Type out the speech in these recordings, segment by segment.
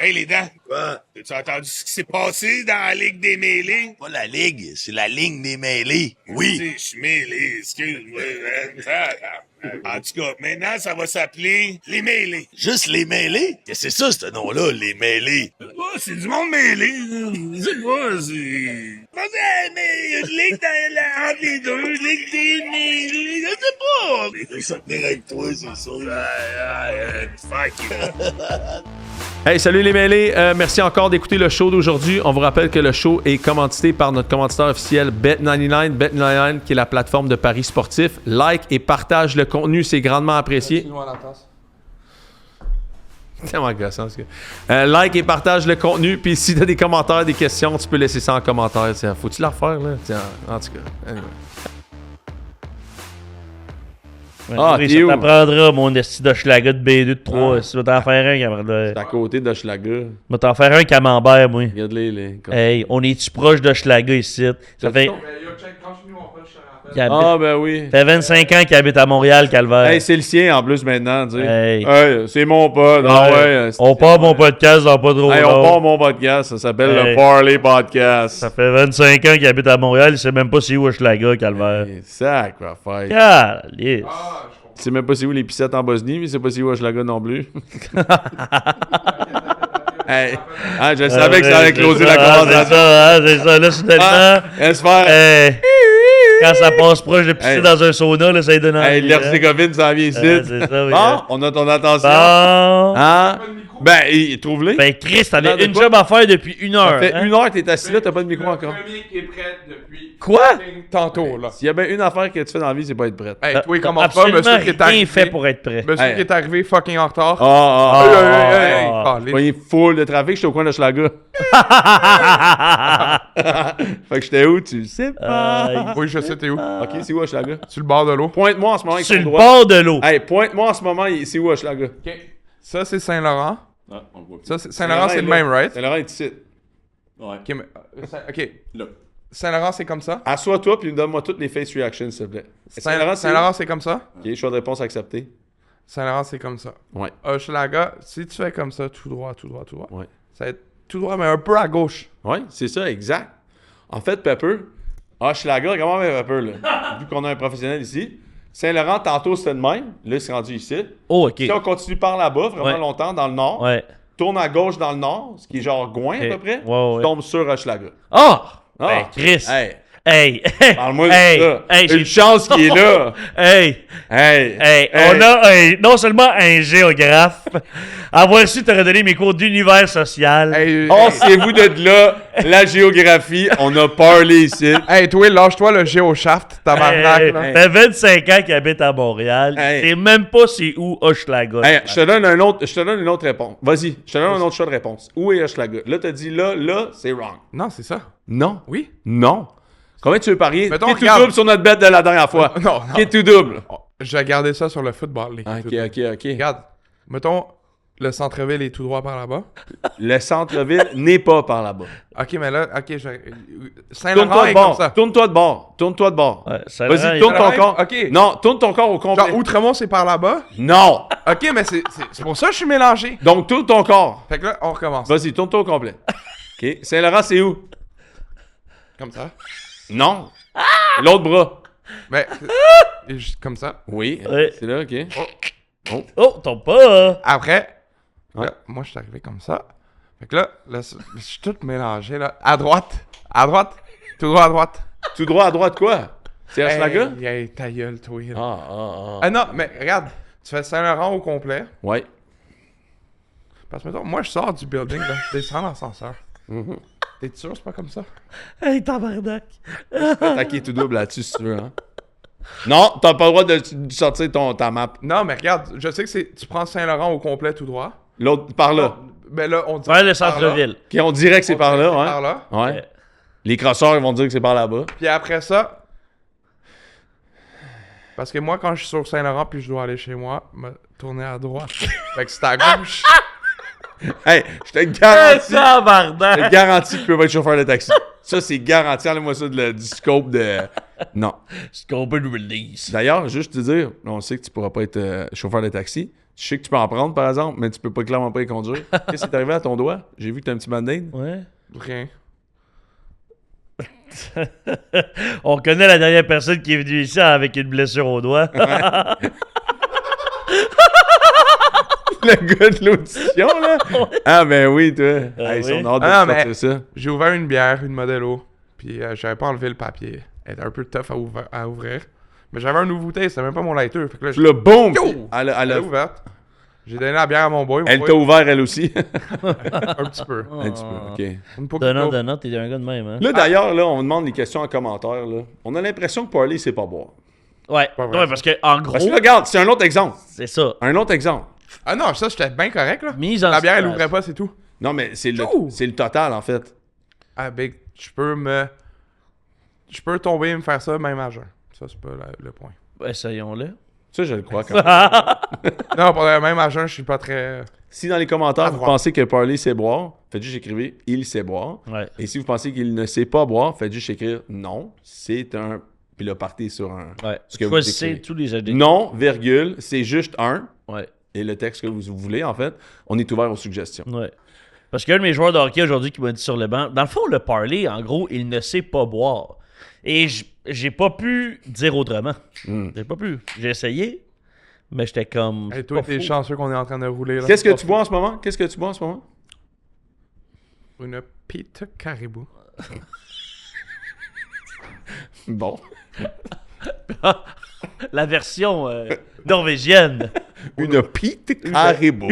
Hey, les dents. Quoi? Tu as entendu ce qui s'est passé dans la Ligue des mêlés? Pas la ligue, c'est la ligne des mêlés. Oui. Je suis mêlé, excuse-moi. En tout cas, maintenant, ça va s'appeler les mêlés. Juste les mêlés? Qu'est-ce que c'est ça, ce nom-là, les mêlés? Oh, c'est du monde mêlé. C'est quoi, c'est... Mais il y a une ligue entre les deux, ligue des mêlés, je sais pas. Je vais tenir avec toi, c'est ça. Fuck you. Hey, salut les mêlés. Merci encore d'écouter le show d'aujourd'hui. On vous rappelle que le show est commandité par notre commanditaire officiel Bet99. Bet99 qui est la plateforme de paris sportifs. Like et partage le contenu, c'est grandement apprécié. C'est tellement gossant, ce gars. Like et partage le contenu. Puis si t'as des commentaires, des questions, tu peux laisser ça en commentaire. Tiens, faut-tu la refaire, là? Tiens, en tout cas. Anyway. Ouais, ça t'apprendra, mon esti d'Hochelaga de B2 de 3. Tu vas t'en faire un, camarade. C'est à côté d'Hochelaga. Je vais t'en faire un camembert, moi. Regarde-les. Hey, on est-tu proche d'Hochelaga ici? Ça fait... Ah, ben oui. Ça fait 25 ans qu'il habite à Montréal, Calvaire. Hey, c'est le sien en plus maintenant, tu sais. Hey. C'est mon pote. Ah ouais. On part mon podcast dans pas trop Hey, on long. part mon podcast. Ça s'appelle le Parley Podcast. Ça fait 25 ans qu'il habite à Montréal. Il sait même pas c'est où Hochelaga, Calvaire. Hey, sacre affaire. Calice. Il sait même pas c'est où les pissettes en Bosnie, mais il sait pas c'est où Hochelaga non plus. Hey, je savais que ça allait closer la conversation. C'est ça, là, soudainement. Laisse faire. Quand ça passe proche de pisser dans un sauna, là, ça lui donne envie. Hey, l'Herzégovine s'en vient ici. C'est ça, oui. Bon, on a ton attention. Bon. Hein? Ben, trouve-les. Ben, Chris, t'avais une job à faire depuis 1 heure. Ça fait hein? 1 heure que t'es assis là, t'as pas de micro encore. Le premier qui est prêt depuis Quoi? tantôt, là. S'il y a bien une affaire que tu fais dans la vie, c'est pas être prête. Hey, toi, comment pas, Absolument monsieur qui est rien arrivé... fait pour être prêt. Monsieur Hey. qui est arrivé fucking en retard. Hey. Voyez full de trafic, j'étais au coin de Hochelaga. Fait que j'étais où, tu le sais pas. Oui, je sais, t'es où? Ok, c'est où Hochelaga? Sur le bord de l'eau. Pointe-moi en ce moment avec Sur ton le doigt. bord de l'eau. Hey, pointe-moi en ce moment, c'est où Hochelaga? OK. Ça, c'est Saint-Laurent. Ah, on le voit. Ça, c'est... Saint-Laurent, c'est le même, right? Saint-Laurent est ici. Ouais. OK, mais... OK. Là. Saint-Laurent, c'est comme ça? Assois-toi puis donne-moi toutes les face reactions, s'il te plaît. Saint-Laurent, Saint-Laurent, c'est comme ça? Ok, choix de réponse accepté. Saint-Laurent, c'est comme ça. Ouais. Hochelaga, si tu fais comme ça, tout droit. Ouais. Ça va être tout droit, mais un peu à gauche. Ouais, c'est ça, exact. En fait, Pepper, Hochelaga, regarde moi Pepper, là. Vu qu'on a un professionnel ici. Saint-Laurent, tantôt, c'était de même. Là, c'est rendu ici. Oh, ok. Si on continue par là-bas, vraiment Ouais. longtemps, dans le nord, Ouais. tourne à gauche dans le nord, ce qui est genre Gouin à peu près, Ouais. tu tombes sur Hochelaga. Ah! Ah! Ben, Chris. Hey, Hey! parle-moi de Hey! ça. Hey, Une chance qu'il est là. Hey! Hey! Hey! On a non seulement un géographe, avoir su t'aurais donné mes cours d'univers social. Hey, Pensez-vous de là, la géographie, on a parlé ici. hey, toi, lâche-toi le géoshaft, tabarnak, Hey, là. fait 25 ans qu'il habite à Montréal. Hey. C'est même pas c'est où Hochelaga. Hey, je te donne une autre réponse. Vas-y, je te donne un autre choix de réponse. Où est Hochelaga? Là, t'as dit là, c'est wrong. Non, c'est ça. Non. Oui? Non. Combien tu veux parier? Mettons, Qui est tout regarde. double sur notre bête de la dernière fois? Non. Qui est tout double? J'ai regardé ça sur le football. Ok. Regarde, mettons, le centre-ville est tout droit par là-bas. Le centre-ville n'est pas par là-bas. OK, mais là, Saint-Laurent est comme ça. Tourne-toi de bord. Tourne-toi de bord. Ouais, Saint-Laurent, Vas-y, il- tourne ton Saint-Laurent, corps. ok. Non, tourne ton corps au complet. Genre, Outremont, c'est par là-bas. Non. OK, mais c'est pour ça que je suis mélangé. Donc, tourne ton corps. Fait que là, on recommence. Vas-y, tourne-toi au complet. OK. Saint-Laurent, c'est où? Comme ça. Non. L'autre bras. Mais, juste comme ça. Oui. Ouais. C'est là, OK. Oh, tombe pas! Après, Ouais. là, moi, je suis arrivé comme ça. Fait que là, je suis tout mélangé, là. À droite. Tout droit à droite. Tout droit à droite, quoi? C'est Hochelaga? Hey, ta gueule, toi. Là. Ah. Ah non, mais regarde, tu fais Saint-Laurent au complet. Ouais. Parce que, mettons, moi, je sors du building, là. Je descends dans l'ascenseur. T'es sûr, c'est pas comme ça? Hey, tabarnak! Attaquer tout double là-dessus, si tu veux, hein. Non, t'as pas le droit de sortir ta map. Non, mais regarde, je sais que tu prends Saint-Laurent au complet tout droit. L'autre, par là. Ben là, on dit. Vers le par là. centre-ville. Puis on dirait que c'est par là, Par ouais. là. Ouais. Les crosseurs, ils vont dire que c'est par là-bas. Puis après ça. Parce que moi, quand je suis sur Saint-Laurent puis je dois aller chez moi, me tourner à droite. Fait que c'est à gauche. Hey, je te garantis. Je Tabarnak! te garantis que tu peux pas être chauffeur de taxi. Ça, c'est garanti. Enlève-moi ça du scope de. Non. Scope de release. D'ailleurs, juste te dire, on sait que tu pourras pas être chauffeur de taxi, Je sais que tu peux en prendre, par exemple, mais tu peux clairement pas y conduire. Qu'est-ce qui est arrivé à ton doigt? J'ai vu que t'as un petit band-aid. Ouais. Rien. On connaît la dernière personne qui est venue ici avec une blessure au doigt. Le gars de l'audition, là? Ah, ben oui, toi. Hey, oui. on a hâte de Ah, sortir mais- ça. J'ai ouvert une bière, une Modelo, puis j'avais pas enlevé le papier. Elle était un peu tough à ouvrir. Mais j'avais un nouveau thé, c'était même pas mon lighter. Fait que là, Le boom! Yo! Elle elle a- est ouverte. J'ai donné la bière à mon boy. elle t'a ouvert, elle aussi. un petit peu. Un petit peu, OK. Une poquito. Donnant, t'es un gars de même, hein? Là, d'ailleurs, là, on demande les questions en commentaire. Là. On a l'impression que Parley, c'est pas boire. Ouais. Pas vrai. Ouais, parce que, en gros, Parce que, regarde, c'est un autre exemple. c'est ça. Un autre exemple. Ah non, ça, j'étais bien correct, là. Mise en La bière, elle situation. ouvrait pas, c'est tout. Non, mais c'est Ouh! le total, en fait. Ah, ben, je peux tomber et me faire ça même à jeun. Ça, c'est pas le point. Essayons-le. Ça, je le crois quand même. Non, pour le même à jeun, je suis pas très... Si dans les commentaires, À vous droite. pensez que Parley sait boire, faites juste écrire « il sait boire Ouais. ». Et si vous pensez qu'il ne sait pas boire, faites juste écrire « non, c'est un... » Puis là, partez sur un... Ouais. Ce que vous Choisissez écrivez. tous les adjectifs. Non, virgule, c'est juste un. Ouais. Et le texte que vous voulez, en fait, on est ouvert aux suggestions. Ouais. Parce qu'il y a un de mes joueurs de hockey aujourd'hui qui m'a dit sur le banc, dans le fond, le Parley, en gros, il ne sait pas boire. Et j'ai pas pu dire autrement. J'ai pas pu. J'ai essayé, mais j'étais comme... Hey, c'est toi, pas t'es fou. chanceux qu'on est en train de rouler, là. Qu'est-ce que tu bois en ce moment? Qu'est-ce que tu bois en ce moment? Une pita caribou. Bon. La version norvégienne. Une pite caribou.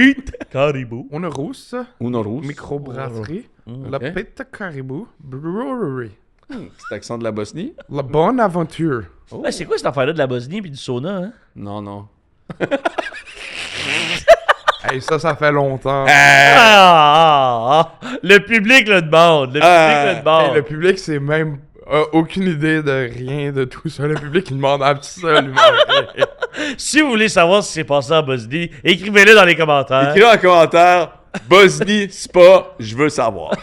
Caribou. On a rousse, Une rousse. microbrasserie, la ok. pita caribou, brewery. C'est l'accent de la Bosnie? La bonne aventure. Ouais, c'est quoi cette affaire-là de la Bosnie puis du sauna, hein? Non, non. Hey, ça fait longtemps. Le public le demande. Le public le Hey, demande. le public, c'est même aucune idée de rien de tout ça. Le public, il demande absolument rien. Si vous voulez savoir ce qui s'est passé en Bosnie, écrivez-le dans les commentaires. Écrivez en commentaire Bosnie, Spa, je veux savoir.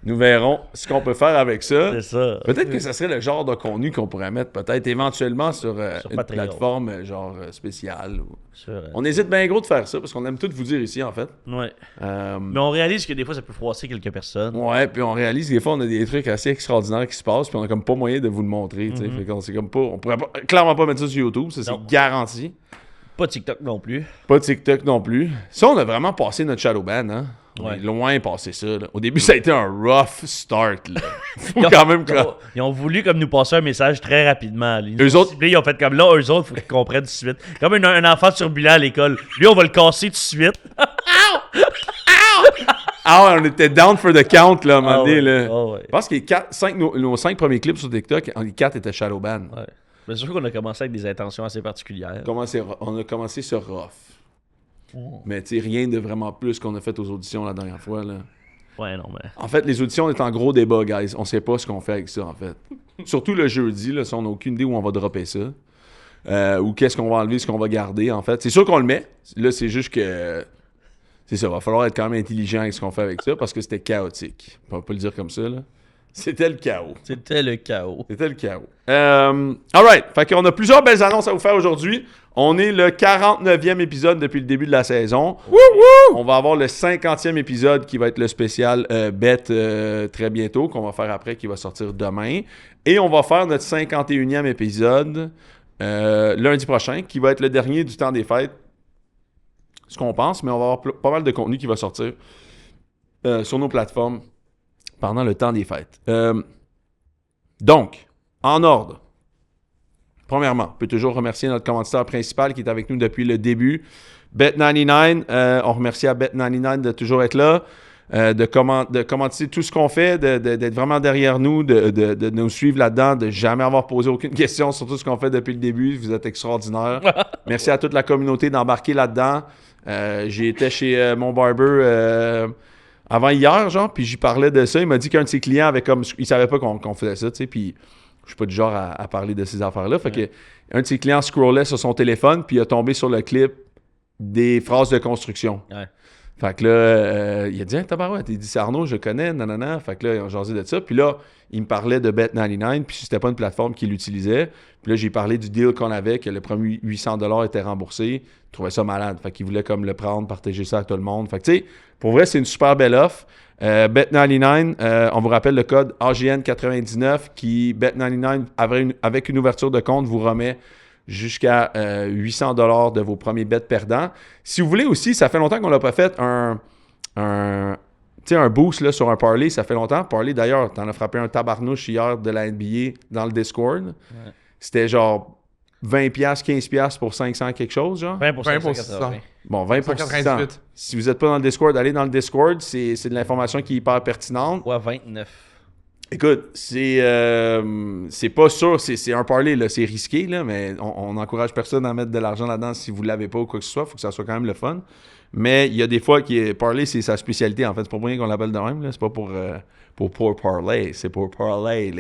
Nous verrons ce qu'on peut faire avec ça. C'est ça. Peut-être que ce serait le genre de contenu qu'on pourrait mettre peut-être éventuellement sur, Sur une Patreon. plateforme spéciale. C'est vrai. On hésite bien gros de faire ça parce qu'on aime tout vous dire ici en fait. Ouais. Euh, Mais on réalise que des fois, ça peut froisser quelques personnes. ouais, puis on réalise que des fois on a des trucs assez extraordinaires qui se passent puis on a comme pas moyen de vous le montrer. Tu sais. Fait qu'on c'est comme pas, on pourrait clairement pas mettre ça sur YouTube, ça Non. c'est garanti. Pas TikTok non plus. Pas TikTok non plus. Ça, on a vraiment passé notre shadow ban, hein? On Ouais. est loin passé ça. Là. Au début, ça a été un rough start. Là. Faut quand même que... Ils ont voulu comme nous passer un message très rapidement. Ils, Eux nous ont autres- ciblés, ils ont fait comme là, eux autres, faut qu'ils comprennent tout de suite. Comme un enfant turbulent à l'école. Lui, on va le casser tout de suite. Ah ouais, on était down for the count, là, à un moment donné, ouais. là. Ah ouais. Je pense que nos 5 premiers clips sur TikTok, les 4 étaient shadow ban. Ouais. C'est sûr qu'on a commencé avec des intentions assez particulières. On a commencé sur rough. Mais tu sais, rien de vraiment plus qu'on a fait aux auditions la dernière fois, là. Ouais, non, mais. En fait, les auditions, on est en gros débat, guys. On sait pas ce qu'on fait avec ça, en fait. Surtout le jeudi, là, si on n'a aucune idée où on va dropper ça. Ou qu'est-ce qu'on va enlever, ce qu'on va garder, en fait. C'est sûr qu'on le met. Là, c'est juste que... C'est ça, va falloir être quand même intelligent avec ce qu'on fait avec ça, parce que c'était chaotique. On va pas le dire comme ça, là. C'était le chaos. C'était le chaos. C'était le chaos. Alright, fait qu'on a plusieurs belles annonces à vous faire aujourd'hui. On est le 49e épisode depuis le début de la saison. On va avoir le 50e épisode qui va être le spécial bet très bientôt, qu'on va faire après, qui va sortir demain. Et on va faire notre 51e épisode lundi prochain, qui va être le dernier du temps des fêtes. Ce qu'on pense, mais on va avoir pas mal de contenu qui va sortir sur nos plateformes pendant le temps des fêtes. Donc, en ordre. Premièrement, on peut toujours remercier notre commanditaire principal qui est avec nous depuis le début, Bet99. On remercie à Bet99 de toujours être là, de commenter tout ce qu'on fait, d'être vraiment derrière nous, de nous suivre là-dedans, de jamais avoir posé aucune question sur tout ce qu'on fait depuis le début. Vous êtes extraordinaires. Merci à toute la communauté d'embarquer là-dedans. J'ai été chez mon barber avant hier, genre, puis j'y parlais de ça. Il m'a dit qu'un de ses clients avait comme... Il savait pas qu'on faisait ça, tu sais, puis je suis pas du genre à parler de ces affaires-là. Fait que un de ses clients scrollait sur son téléphone, puis il a tombé sur le clip des phrases de construction. Ouais. Fait que là, il a dit, hey, tabarouette, il dit, c'est Arnaud, je connais, nanana. Fait que là, ils ont jasé de ça. Puis là, il me parlait de Bet99, puis c'était pas une plateforme qu'il utilisait. Puis là, j'ai parlé du deal qu'on avait, que le premier 800$ était remboursé. Il trouvait ça malade. Fait qu'il voulait comme le prendre, partager ça avec tout le monde. Fait que tu sais, pour vrai, c'est une super belle offre. Bet99, on vous rappelle le code AGN99 qui, Bet99, avec une ouverture de compte, vous remet jusqu'à 800$ de vos premiers bets perdants. Si vous voulez aussi, ça fait longtemps qu'on l'a pas fait, un boost là, sur un parlay, ça fait longtemps. Parlay, d'ailleurs, t'en as frappé un tabarnouche hier de la NBA dans le Discord. Ouais. C'était genre 20$, 15$ pour 500 quelque chose, genre. 20 pour 600. Bon, 20 pour 600. Si vous n'êtes pas dans le Discord, allez dans le Discord. C'est de l'information qui est hyper pertinente. Ouais, 29. Écoute, c'est pas sûr, c'est un parlay, là, c'est risqué, là, mais on n'encourage personne à mettre de l'argent là-dedans si vous ne l'avez pas ou quoi que ce soit. Il faut que ça soit quand même le fun. Mais il y a des fois que parlay, c'est sa spécialité. En fait, c'est pas pour rien qu'on l'appelle de même. Là. C'est pas pour parlay, c'est pour parlay.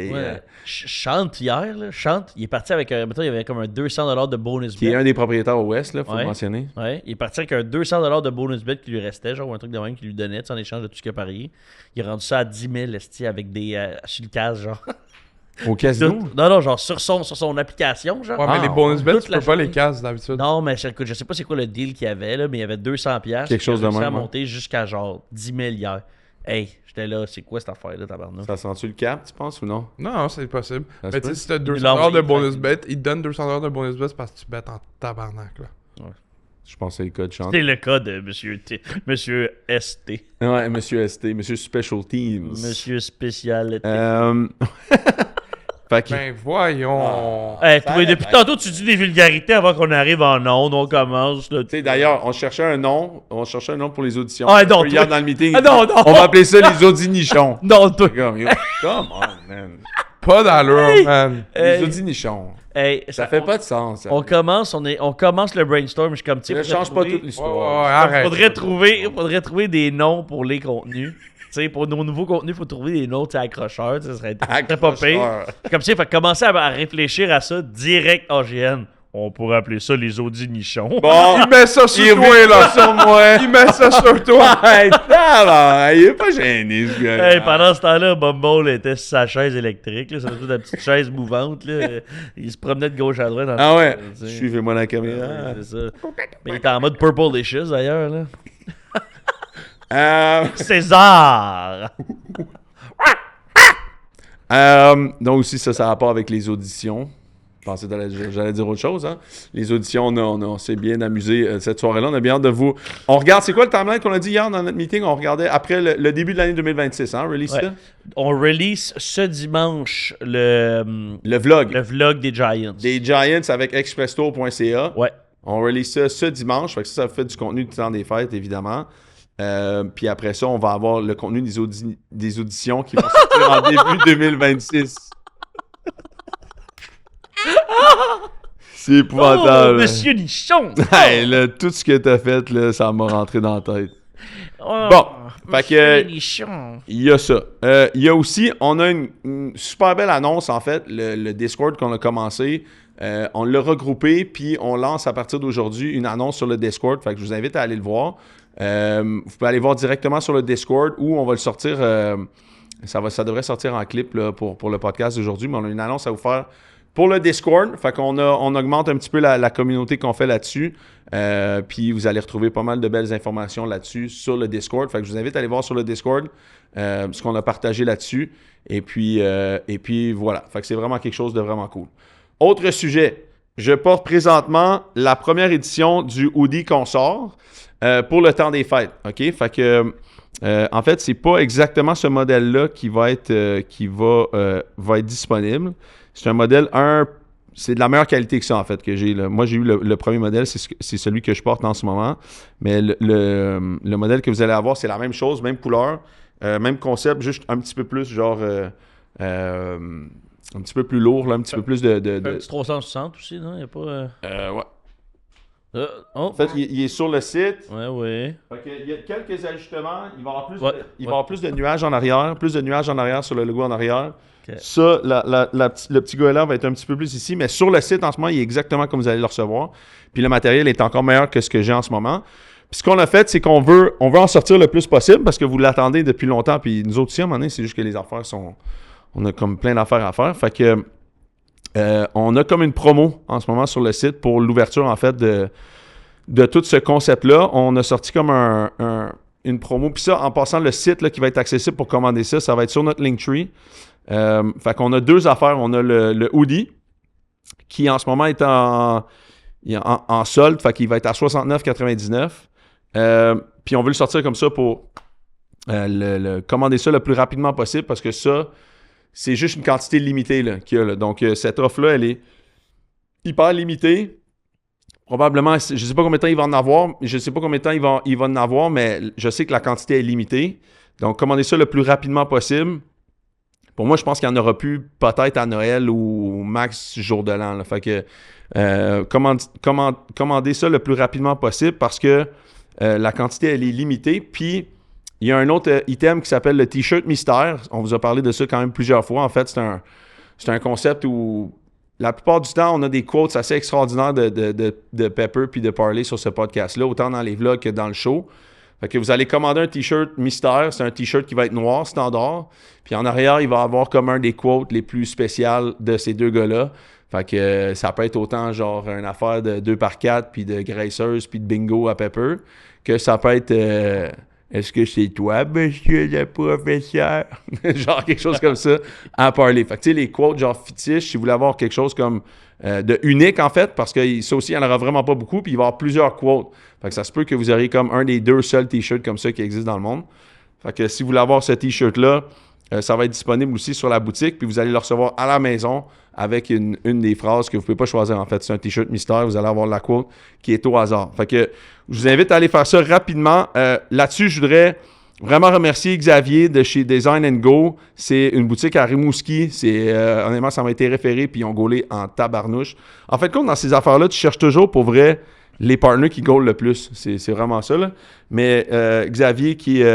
Chante hier, là. Chante, il est parti avec mettons, il y avait comme un 200$ de bonus bet. Qui est un des propriétaires au West, là, faut le mentionner. Ouais, il est parti avec un 200$ de bonus bet qui lui restait, genre un truc de même qu'il lui donnait en échange de tout ce qu'il a parié. Il a rendu ça à 10 000 esti, avec des sur le casse, genre. Au casino? Non, genre sur son application, genre. Ouais, mais les bonus bets, tu peux pas les casses d'habitude. Non, mais écoute, je sais pas c'est quoi le deal qu'il y avait, là, mais il y avait 200$. Quelque chose de même. Ça a monté jusqu'à genre 10 000 hier. Hey, j'étais là, c'est quoi cette affaire-là, tabarnak? Ça sent-tu le cap, tu penses, ou non? Non, c'est possible. Ça Mais tu sais, si t'as Il 200$ de l'a bonus bet, ils te donnent 200$ de bonus bet parce que tu bêtes en tabarnak, là. Ouais. Je pense que c'est le cas de chante. C'est le cas de Monsieur ST. Ouais, Monsieur ST, Monsieur Special Teams. Monsieur Spécial. Fait que... Ben voyons. Hey, depuis tantôt, tu dis des vulgarités avant qu'on arrive en onde. On commence. Là, d'ailleurs, on cherchait un nom pour les auditions. Ah, non, hier dans le meeting, non. On va appeler ça les audinichons. Non, toi. Come on, man. Pas d'allure, man. Les audinichons. Hey, ça fait pas de sens. Ça. On commence le brainstorm. Je suis comme, tu sais, ne change pas toute l'histoire. Arrête. Faudrait trouver des noms pour les contenus. Tu sais, pour nos nouveaux contenus, il faut trouver des noms accrocheurs. Ça serait pas pire. Comme ça, il faut commencer à réfléchir à ça direct AGN. On pourrait appeler ça les audinichons. Bon, il met ça sur toi, là. Sur moi. Il met ça sur toi. Il est pas gêné, ce gars. Hey, pendant ce temps-là, Bumble était sur sa chaise électrique. C'était toute la petite chaise mouvante. Là. Il se promenait de gauche à droite. Ah ouais? Suivez-moi la caméra. Ouais, c'est ça. Mais il était en mode Purple Licious, d'ailleurs. Là. César! Donc aussi, ça a rapport avec les auditions. Je pensais que j'allais dire autre chose. Hein? Les auditions, on s'est bien amusé cette soirée-là. On a bien hâte de vous... On regarde, c'est quoi le timeline qu'on a dit hier dans notre meeting? On regardait après le début de l'année 2026, hein? Release ça? On release ce dimanche le vlog. Le vlog des Giants. Des Giants avec expresstour.ca. Ouais. On release ça ce dimanche. Fait que ça fait du contenu du temps des fêtes, évidemment. Puis après ça, on va avoir le contenu des auditions qui vont sortir en début 2026. C'est épouvantable. Oh, Monsieur Nichon! Hey, là, tout ce que t'as fait, là, ça m'a rentré dans la tête. Oh, bon, fait que Nichon. il y a ça. Il y a aussi, on a une super belle annonce, en fait, le Discord qu'on a commencé. On l'a regroupé, puis on lance à partir d'aujourd'hui une annonce sur le Discord. Fait que je vous invite à aller le voir. Vous pouvez aller voir directement sur le Discord ou on va le sortir. Ça devrait sortir en clip là, pour le podcast d'aujourd'hui, mais on a une annonce à vous faire pour le Discord. Fait qu'on augmente un petit peu la communauté qu'on fait là-dessus. Puis vous allez retrouver pas mal de belles informations là-dessus sur le Discord. Fait que je vous invite à aller voir sur le Discord ce qu'on a partagé là-dessus. Et puis voilà. Fait que c'est vraiment quelque chose de vraiment cool. Autre sujet. Je porte présentement la première édition du hoodie qu'on sort pour le temps des fêtes. OK? Fait que, en fait, c'est pas exactement ce modèle-là qui va être disponible. C'est un modèle, c'est de la meilleure qualité que ça, en fait, que j'ai. Là. Moi, j'ai eu le premier modèle, c'est celui que je porte en ce moment. Mais le modèle que vous allez avoir, c'est la même chose, même couleur, même concept, juste un petit peu plus, genre... un petit peu plus lourd, là, un petit peu plus de... Un petit 360 aussi, non? Il n'y a pas... Ouais. En fait, il est sur le site. Ouais. Il y a quelques ajustements. Il va y avoir plus de nuages en arrière. Plus de nuages en arrière sur le logo en arrière. Okay. Ça, le petit goéland va être un petit peu plus ici. Mais sur le site, en ce moment, il est exactement comme vous allez le recevoir. Puis le matériel est encore meilleur que ce que j'ai en ce moment. Puis ce qu'on a fait, c'est qu'on veut en sortir le plus possible parce que vous l'attendez depuis longtemps. Puis nous autres aussi, à un moment donné, c'est juste que les affaires sont... On a comme plein d'affaires à faire. Fait que on a comme une promo en ce moment sur le site pour l'ouverture, en fait, de tout ce concept-là. On a sorti comme une promo. Puis ça, en passant, le site là, qui va être accessible pour commander ça va être sur notre Linktree. Fait qu'on a 2 affaires. On a le hoodie qui, en ce moment, est en solde. Fait qu'il va être à 69,99. Puis on veut le sortir comme ça pour commander ça le plus rapidement possible parce que ça, c'est juste une quantité limitée là, qu'il y a. Là. Donc, cette offre-là, elle est hyper limitée. Probablement, je ne sais pas combien de temps il va en avoir. Je ne sais pas combien de temps il va en avoir, mais je sais que la quantité est limitée. Donc, commandez ça le plus rapidement possible. Pour moi, je pense qu'il n'y en aura plus peut-être à Noël ou max jour de l'an. Là. Fait que commandez ça le plus rapidement possible parce que la quantité, elle est limitée. Puis, il y a un autre item qui s'appelle le T-shirt mystère. On vous a parlé de ça quand même plusieurs fois. En fait, c'est un concept où la plupart du temps, on a des quotes assez extraordinaires de Pepper puis de Parley sur ce podcast-là, autant dans les vlogs que dans le show. Fait que vous allez commander un T-shirt mystère. C'est un T-shirt qui va être noir, standard. Puis en arrière, il va avoir comme un des quotes les plus spéciales de ces 2 gars-là. Fait que ça peut être autant genre une affaire de 2x4 puis de graisseuse puis de bingo à Pepper que ça peut être... Est-ce que c'est toi, monsieur le professeur? Genre quelque chose comme ça à parler. Fait que tu sais, les quotes genre fétiches, si vous voulez avoir quelque chose comme de unique en fait, parce que ça aussi, il n'y en aura vraiment pas beaucoup, puis il va y avoir plusieurs quotes. Fait que ça se peut que vous auriez comme un des 2 seuls t-shirts comme ça qui existent dans le monde. Fait que si vous voulez avoir ce t-shirt-là, ça va être disponible aussi sur la boutique, puis vous allez le recevoir à la maison avec une des phrases que vous ne pouvez pas choisir en fait. C'est un t-shirt mystère, vous allez avoir la quote qui est au hasard. Fait que je vous invite à aller faire ça rapidement. Là-dessus, je voudrais vraiment remercier Xavier de chez Design & Go. C'est une boutique à Rimouski. Honnêtement, ça m'a été référé, puis ils ont gaulé en tabarnouche. En fait, compte dans ces affaires-là, tu cherches toujours pour vrai les partners qui gaulent le plus. C'est vraiment ça, là. Mais Xavier qui est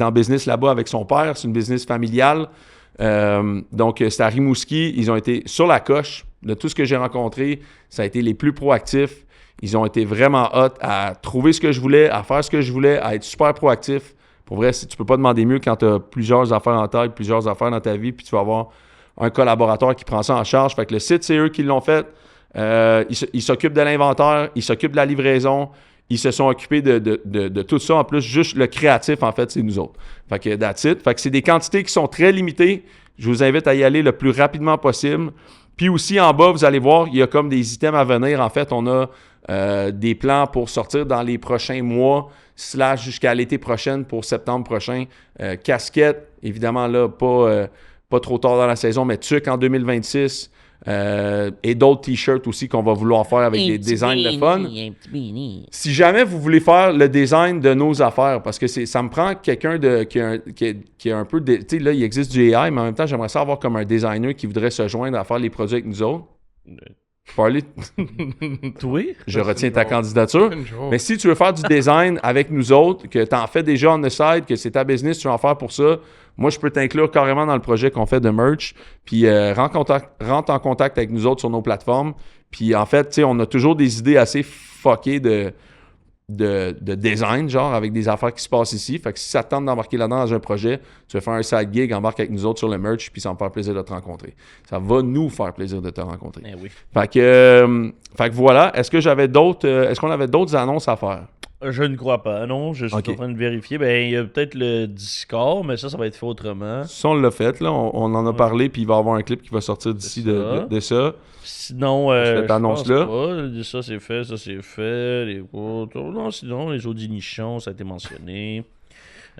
en business là-bas avec son père, c'est une business familiale. Donc, c'est à Rimouski. Ils ont été sur la coche de tout ce que j'ai rencontré. Ça a été les plus proactifs. Ils ont été vraiment hot à trouver ce que je voulais, à faire ce que je voulais, à être super proactifs. Pour vrai, tu peux pas demander mieux quand tu as plusieurs affaires en tête, plusieurs affaires dans ta vie, puis tu vas avoir un collaborateur qui prend ça en charge. Fait que le site, c'est eux qui l'ont fait. Ils s'occupent de l'inventaire, ils s'occupent de la livraison. Ils se sont occupés de tout ça. En plus, juste le créatif, en fait, c'est nous autres. Fait que that's it. Fait que c'est des quantités qui sont très limitées. Je vous invite à y aller le plus rapidement possible. Puis aussi, en bas, vous allez voir, il y a comme des items à venir. En fait, on a des plans pour sortir dans les prochains mois, / jusqu'à l'été prochain pour septembre prochain. Casquettes, évidemment, là, pas trop tard dans la saison, mais tuc en 2026. Et d'autres t-shirts aussi qu'on va vouloir faire avec des designs de fun. Si jamais vous voulez faire le design de nos affaires, parce que ça me prend quelqu'un qui a un peu... Tu sais, là, il existe du AI, mais en même temps, j'aimerais ça avoir comme un designer qui voudrait se joindre à faire les produits avec nous autres. Parley, Oui. je retiens ta candidature. joke. Mais si tu veux faire du design avec nous autres, que tu en fais déjà on the side, que c'est ta business, tu vas en faire pour ça, moi, je peux t'inclure carrément dans le projet qu'on fait de merch. Puis rentre en contact avec nous autres sur nos plateformes. Puis en fait, tu sais, on a toujours des idées assez fuckées de design, genre, avec des affaires qui se passent ici. Fait que si ça te tente d'embarquer là-dedans dans un projet, tu veux faire un side gig, embarque avec nous autres sur le merch, puis ça va me faire plaisir de te rencontrer. Ça va nous faire plaisir de te rencontrer. Eh oui. Fait que voilà. Est-ce qu'on avait d'autres annonces à faire? Je ne crois pas, non. Je suis Ok. en train de vérifier. Ben, il y a peut-être le Discord, mais ça va être fait autrement. Ça, on l'a fait, là. On en a parlé, puis il va y avoir un clip qui va sortir d'ici de ça. Sinon, Cette je annonce-là. pense pas. Ça, c'est fait, ça, c'est fait. Les autres... Non, sinon, les autres nichons, ça a été mentionné.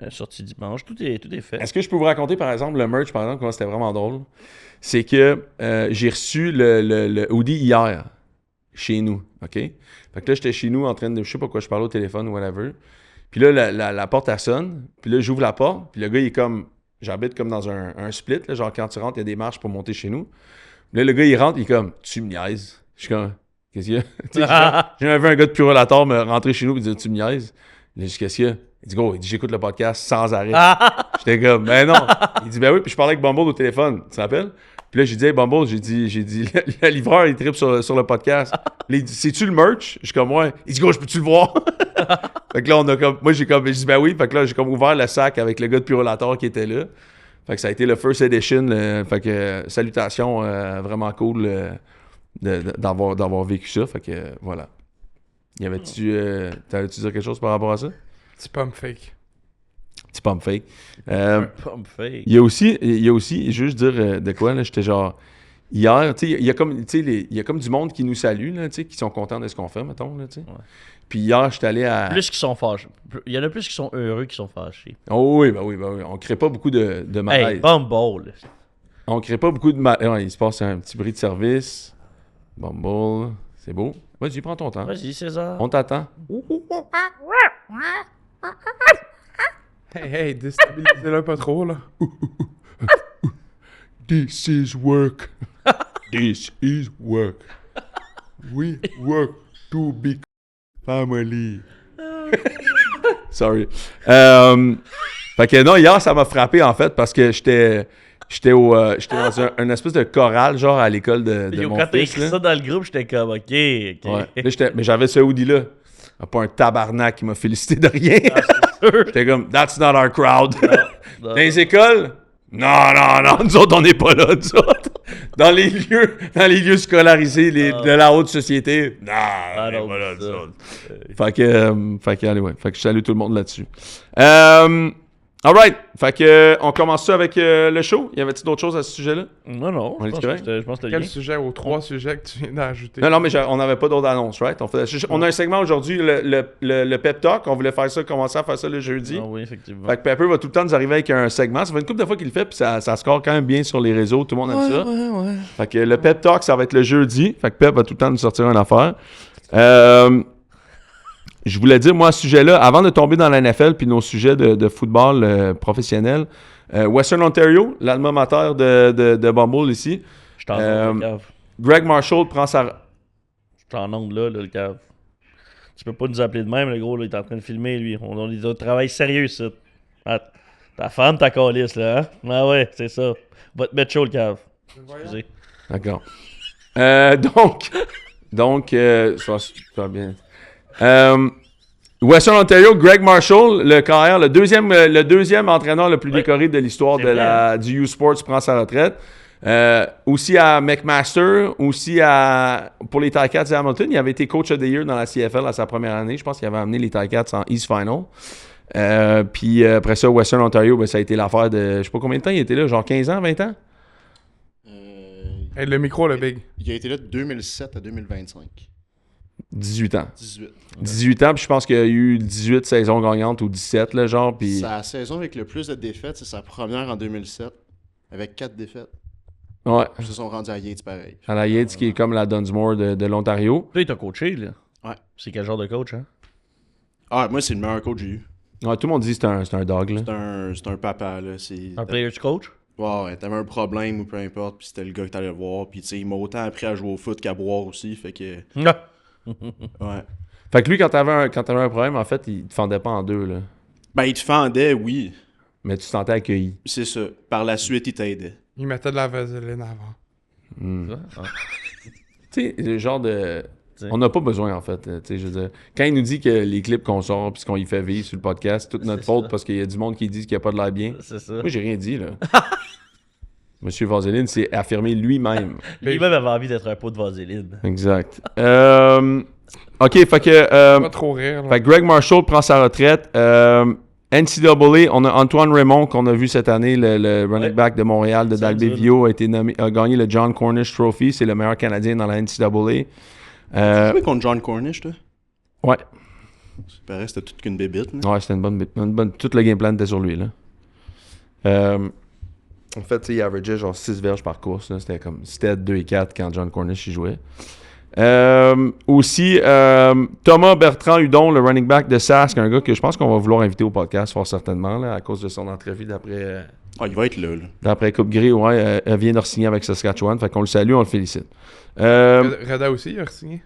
Sortie dimanche, tout est fait. Est-ce que je peux vous raconter, par exemple, le merch, par exemple, comment c'était vraiment drôle? C'est que j'ai reçu le hoodie hier, chez nous, OK? Fait que là, j'étais chez nous en train de... Je sais pas quoi, je parlais au téléphone ou whatever. Puis là, la porte, elle sonne. Puis là, j'ouvre la porte. Puis le gars, il est comme... J'habite comme dans un split, là, genre quand tu rentres, il y a des marches pour monter chez nous. Là, le gars, il rentre, il est comme... Tu me niaises. Je suis comme... Qu'est-ce qu'il y a? Tu sais, j'ai jamais vu un gars de Purolator me rentrer chez nous et dire Tu me niaises. Là, je dis Qu'est-ce qu'il y a? Il dit Go, il dit j'écoute le podcast sans arrêt. J'étais comme Ben non. Il dit Ben oui, puis je parlais avec Bumble au téléphone. Tu te rappelles? Puis là, j'ai dit, hey, Bumble, j'ai dit, le livreur, il tripe sur le podcast. Là, il dit, c'est-tu le merch? Je suis comme, ouais. Il dit, gars, je peux-tu le voir? Fait que là, j'ai dit, ben oui. Fait que là, j'ai comme ouvert le sac avec le gars de Purolator qui était là. Fait que ça a été le first edition. Fait que, salutations, vraiment cool d'avoir vécu ça. Fait que, voilà. T'allais-tu dire quelque chose par rapport à ça? Petit pump fake. Petit pump fake. Pump fake. Il y a aussi, juste dire de quoi, là, j'étais genre, hier, tu sais, il y a comme du monde qui nous salue, là, tu sais, qui sont contents de ce qu'on fait, mettons, là, tu sais. Ouais. Puis hier, j'étais allé à... Plus qui sont fâchés. Il y en a plus qui sont heureux qui sont fâchés. Oh oui, ben oui. On crée pas beaucoup de malaise. Hey, Bumble. On crée pas beaucoup de malaise. Ouais, il se passe un petit bris de service. Bumble, c'est beau. Vas-y, prends ton temps. Vas-y, César. On t'attend. Hey, déstabilisez-le pas trop, là. This is work. This is work. We work to be family. Sorry. Fait que non, hier, ça m'a frappé, en fait, parce que j'étais dans un espèce de chorale, genre, à l'école de Yo, mon quand t'as fils. écrit Là. ça dans le groupe, j'étais comme, ok. Ouais. Là, mais j'avais ce hoodie-là. Pas un tabarnak qui m'a félicité de rien. J'étais comme, that's not our crowd. Non. Dans les écoles? Non, nous autres, on n'est pas là, nous autres. Dans les lieux scolarisés de la haute société, non, on n'est non, pas là, ça. nous autres. Fait que, anyway, fait que je salue tout le monde là-dessus. Alright, fait que, on commence ça avec le show. Y avait-il d'autres choses à ce sujet-là? Non, On est je pense correct? que c'était Quel bien. sujet aux 3 sujets que tu viens d'ajouter? Non, mais on n'avait pas d'autres annonces, right? On a un segment aujourd'hui, le Pep Talk. On voulait commencer à faire ça le jeudi. Ah oui, effectivement. Fait que Pepper va tout le temps nous arriver avec un segment. Ça fait une couple de fois qu'il le fait, puis ça score quand même bien sur les réseaux. Tout le monde aime ça. Ouais. Fait que le Pep Talk, ça va être le jeudi. Fait que Pep va tout le temps nous sortir une affaire. Je voulais dire, moi, à ce sujet-là, avant de tomber dans la NFL puis nos sujets de football professionnel, Western Ontario, l'alma mater de Bumble ici, Je t'en onde, le cave. Greg Marshall prend sa... Je t'en onde là, le cave. Tu peux pas nous appeler de même, le gros, là, il est en train de filmer, lui. On dit, travail sérieux, ça. Ah, ta femme, ta calice, là, hein? Ah ouais, c'est ça. Va te mettre chaud, le cave. Excusez. D'accord. Donc, ça va bien. Western Ontario, Greg Marshall, le carrière, le deuxième entraîneur le plus décoré de l'histoire du U Sports prend sa retraite. Aussi à McMaster, aussi pour les Ticats et Hamilton, il avait été coach of the year dans la CFL à sa première année. Je pense qu'il avait amené les Ticats en East Final. Puis après ça, Western Ontario, ben, ça a été l'affaire de... Je sais pas combien de temps il était là, genre 15 ans, 20 ans? Hey, le micro, le big. Il a été là de 2007 à 2025. 18 ans. 18. 18 ans, puis je pense qu'il y a eu 18 saisons gagnantes ou 17, là, genre, puis... Sa saison avec le plus de défaites, c'est sa première en 2007, avec 4 défaites. Ouais. Ils se sont rendus à Yates pareil. À la Yates, qui est comme la Dunsmore de l'Ontario. Toi, il t'a coaché, là. Ouais. C'est quel genre de coach, hein? Ah, moi, c'est le meilleur coach que j'ai eu. Ouais, tout le monde dit que c'est un dog, là. C'est un papa, là. Un player's coach? Ouais, t'avais un problème ou peu importe, puis c'était le gars que t'allais voir. Puis, tu sais, il m'a autant appris à jouer au foot qu'à boire aussi, fait que... Non. Ouais. Fait que lui, quand t'avais un problème, en fait, il te fendait pas en deux, là. Ben, il te fendait, oui. Mais tu te sentais accueilli. C'est ça. Par la suite, il t'aidait. Il mettait de la vaseline avant. Tu sais, le genre de... T'sais. On n'a pas besoin, en fait. Tu sais, je veux dire, quand il nous dit que les clips qu'on sort puis ce qu'on y fait vivre sur le podcast, c'est toute notre faute ça. parce qu'il y a du monde qui dit qu'il n'y a pas de l'air bien. C'est ça. Moi, j'ai rien dit, là. Monsieur Vaseline s'est affirmé lui-même. Lui-même avait envie d'être un pot de vaseline. Exact. OK, fait que... Pas trop rire, là. Fait que Greg Marshall prend sa retraite. NCAA, on a Antoine Raymond qu'on a vu cette année, le running back de Montréal de Ça, Dalby-Vio, a gagné le John Cornish Trophy. C'est le meilleur Canadien dans la NCAA. Tu jouais contre John Cornish, toi? Ouais. Ça paraît que c'était toute qu'une bébite. Là. Ouais, c'était une bonne... Tout le game plan était sur lui, là. En fait, tu sais, il averageait genre 6 verges par course. Là. C'était comme... C'était 2 et 4 quand John Cornish y jouait. Aussi, Thomas Bertrand Hudon, le running back de Sask, un gars que je pense qu'on va vouloir inviter au podcast fort certainement, là, à cause de son entrevue d'après Ah, il va être là. d'après Coupe Grey. Ouais, vient de signer avec Saskatchewan. Fait qu'on le salue, on le félicite. Reda aussi, il a signé.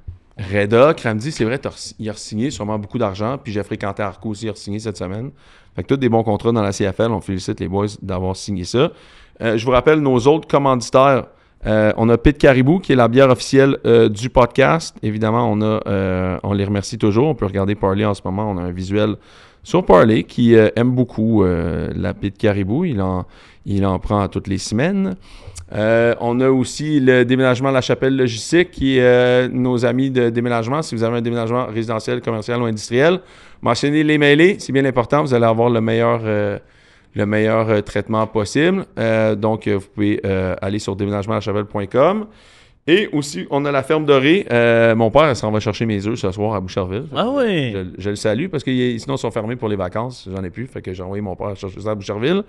Reda, Kramdi, c'est vrai, il a re-signé sûrement beaucoup d'argent. Puis Jeffrey Canté-Arco aussi a re-signé cette semaine. Fait que tous des bons contrats dans la CFL. On félicite les boys d'avoir signé ça. Je vous rappelle nos autres commanditaires. On a Pit Caribou, qui est la bière officielle du podcast. Évidemment, on les remercie toujours. On peut regarder Parley en ce moment. On a un visuel sur Parley qui aime beaucoup la Pit Caribou. Il en prend toutes les semaines. On a aussi le déménagement La Chapelle Logistique, qui est nos amis de déménagement. Si vous avez un déménagement résidentiel, commercial ou industriel, mentionnez les mêlés, c'est bien important. Vous allez avoir le meilleur traitement possible. Donc, vous pouvez aller sur déménagementlachapelle.com. Et aussi, on a la ferme dorée. Mon père s'en va chercher mes œufs ce soir à Boucherville. Ah oui! Je le salue parce que sinon, ils sont fermés pour les vacances. J'en ai plus. Fait que j'ai envoyé mon père chercher ça à Boucherville.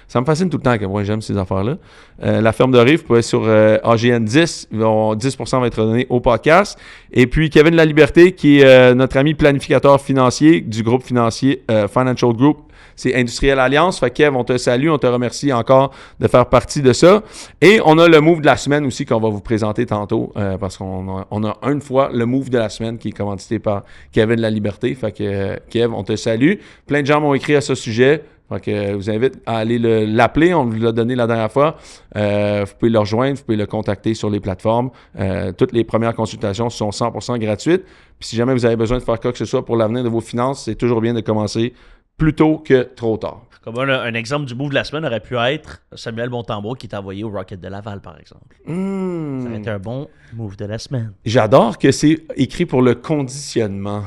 Ça me fascine tout le temps que moi, j'aime ces affaires-là. La ferme dorée, vous pouvez être sur AGN 10. 10% va être donné au podcast. Et puis, Kevin Laliberté, qui est notre ami planificateur financier du groupe financier Financial Group. C'est Industriel Alliance. Fait que Kev, on te salue, on te remercie encore de faire partie de ça. Et on a le move de la semaine aussi qu'on va vous présenter tantôt parce qu'on a une fois le move de la semaine qui est commandité par Kevin Laliberté. Fait que Kev, on te salue. Plein de gens m'ont écrit à ce sujet. Fait que je vous invite à aller l'appeler. On vous l'a donné la dernière fois. Vous pouvez le rejoindre, vous pouvez le contacter sur les plateformes. Toutes les premières consultations sont 100% gratuites. Puis si jamais vous avez besoin de faire quoi que ce soit pour l'avenir de vos finances, c'est toujours bien de commencer plus tôt que trop tard. Comme un exemple du move de la semaine aurait pu être Samuel Montembeau qui est envoyé au Rocket de Laval, par exemple. Ça aurait été un bon move de la semaine. J'adore que c'est écrit pour le conditionnement.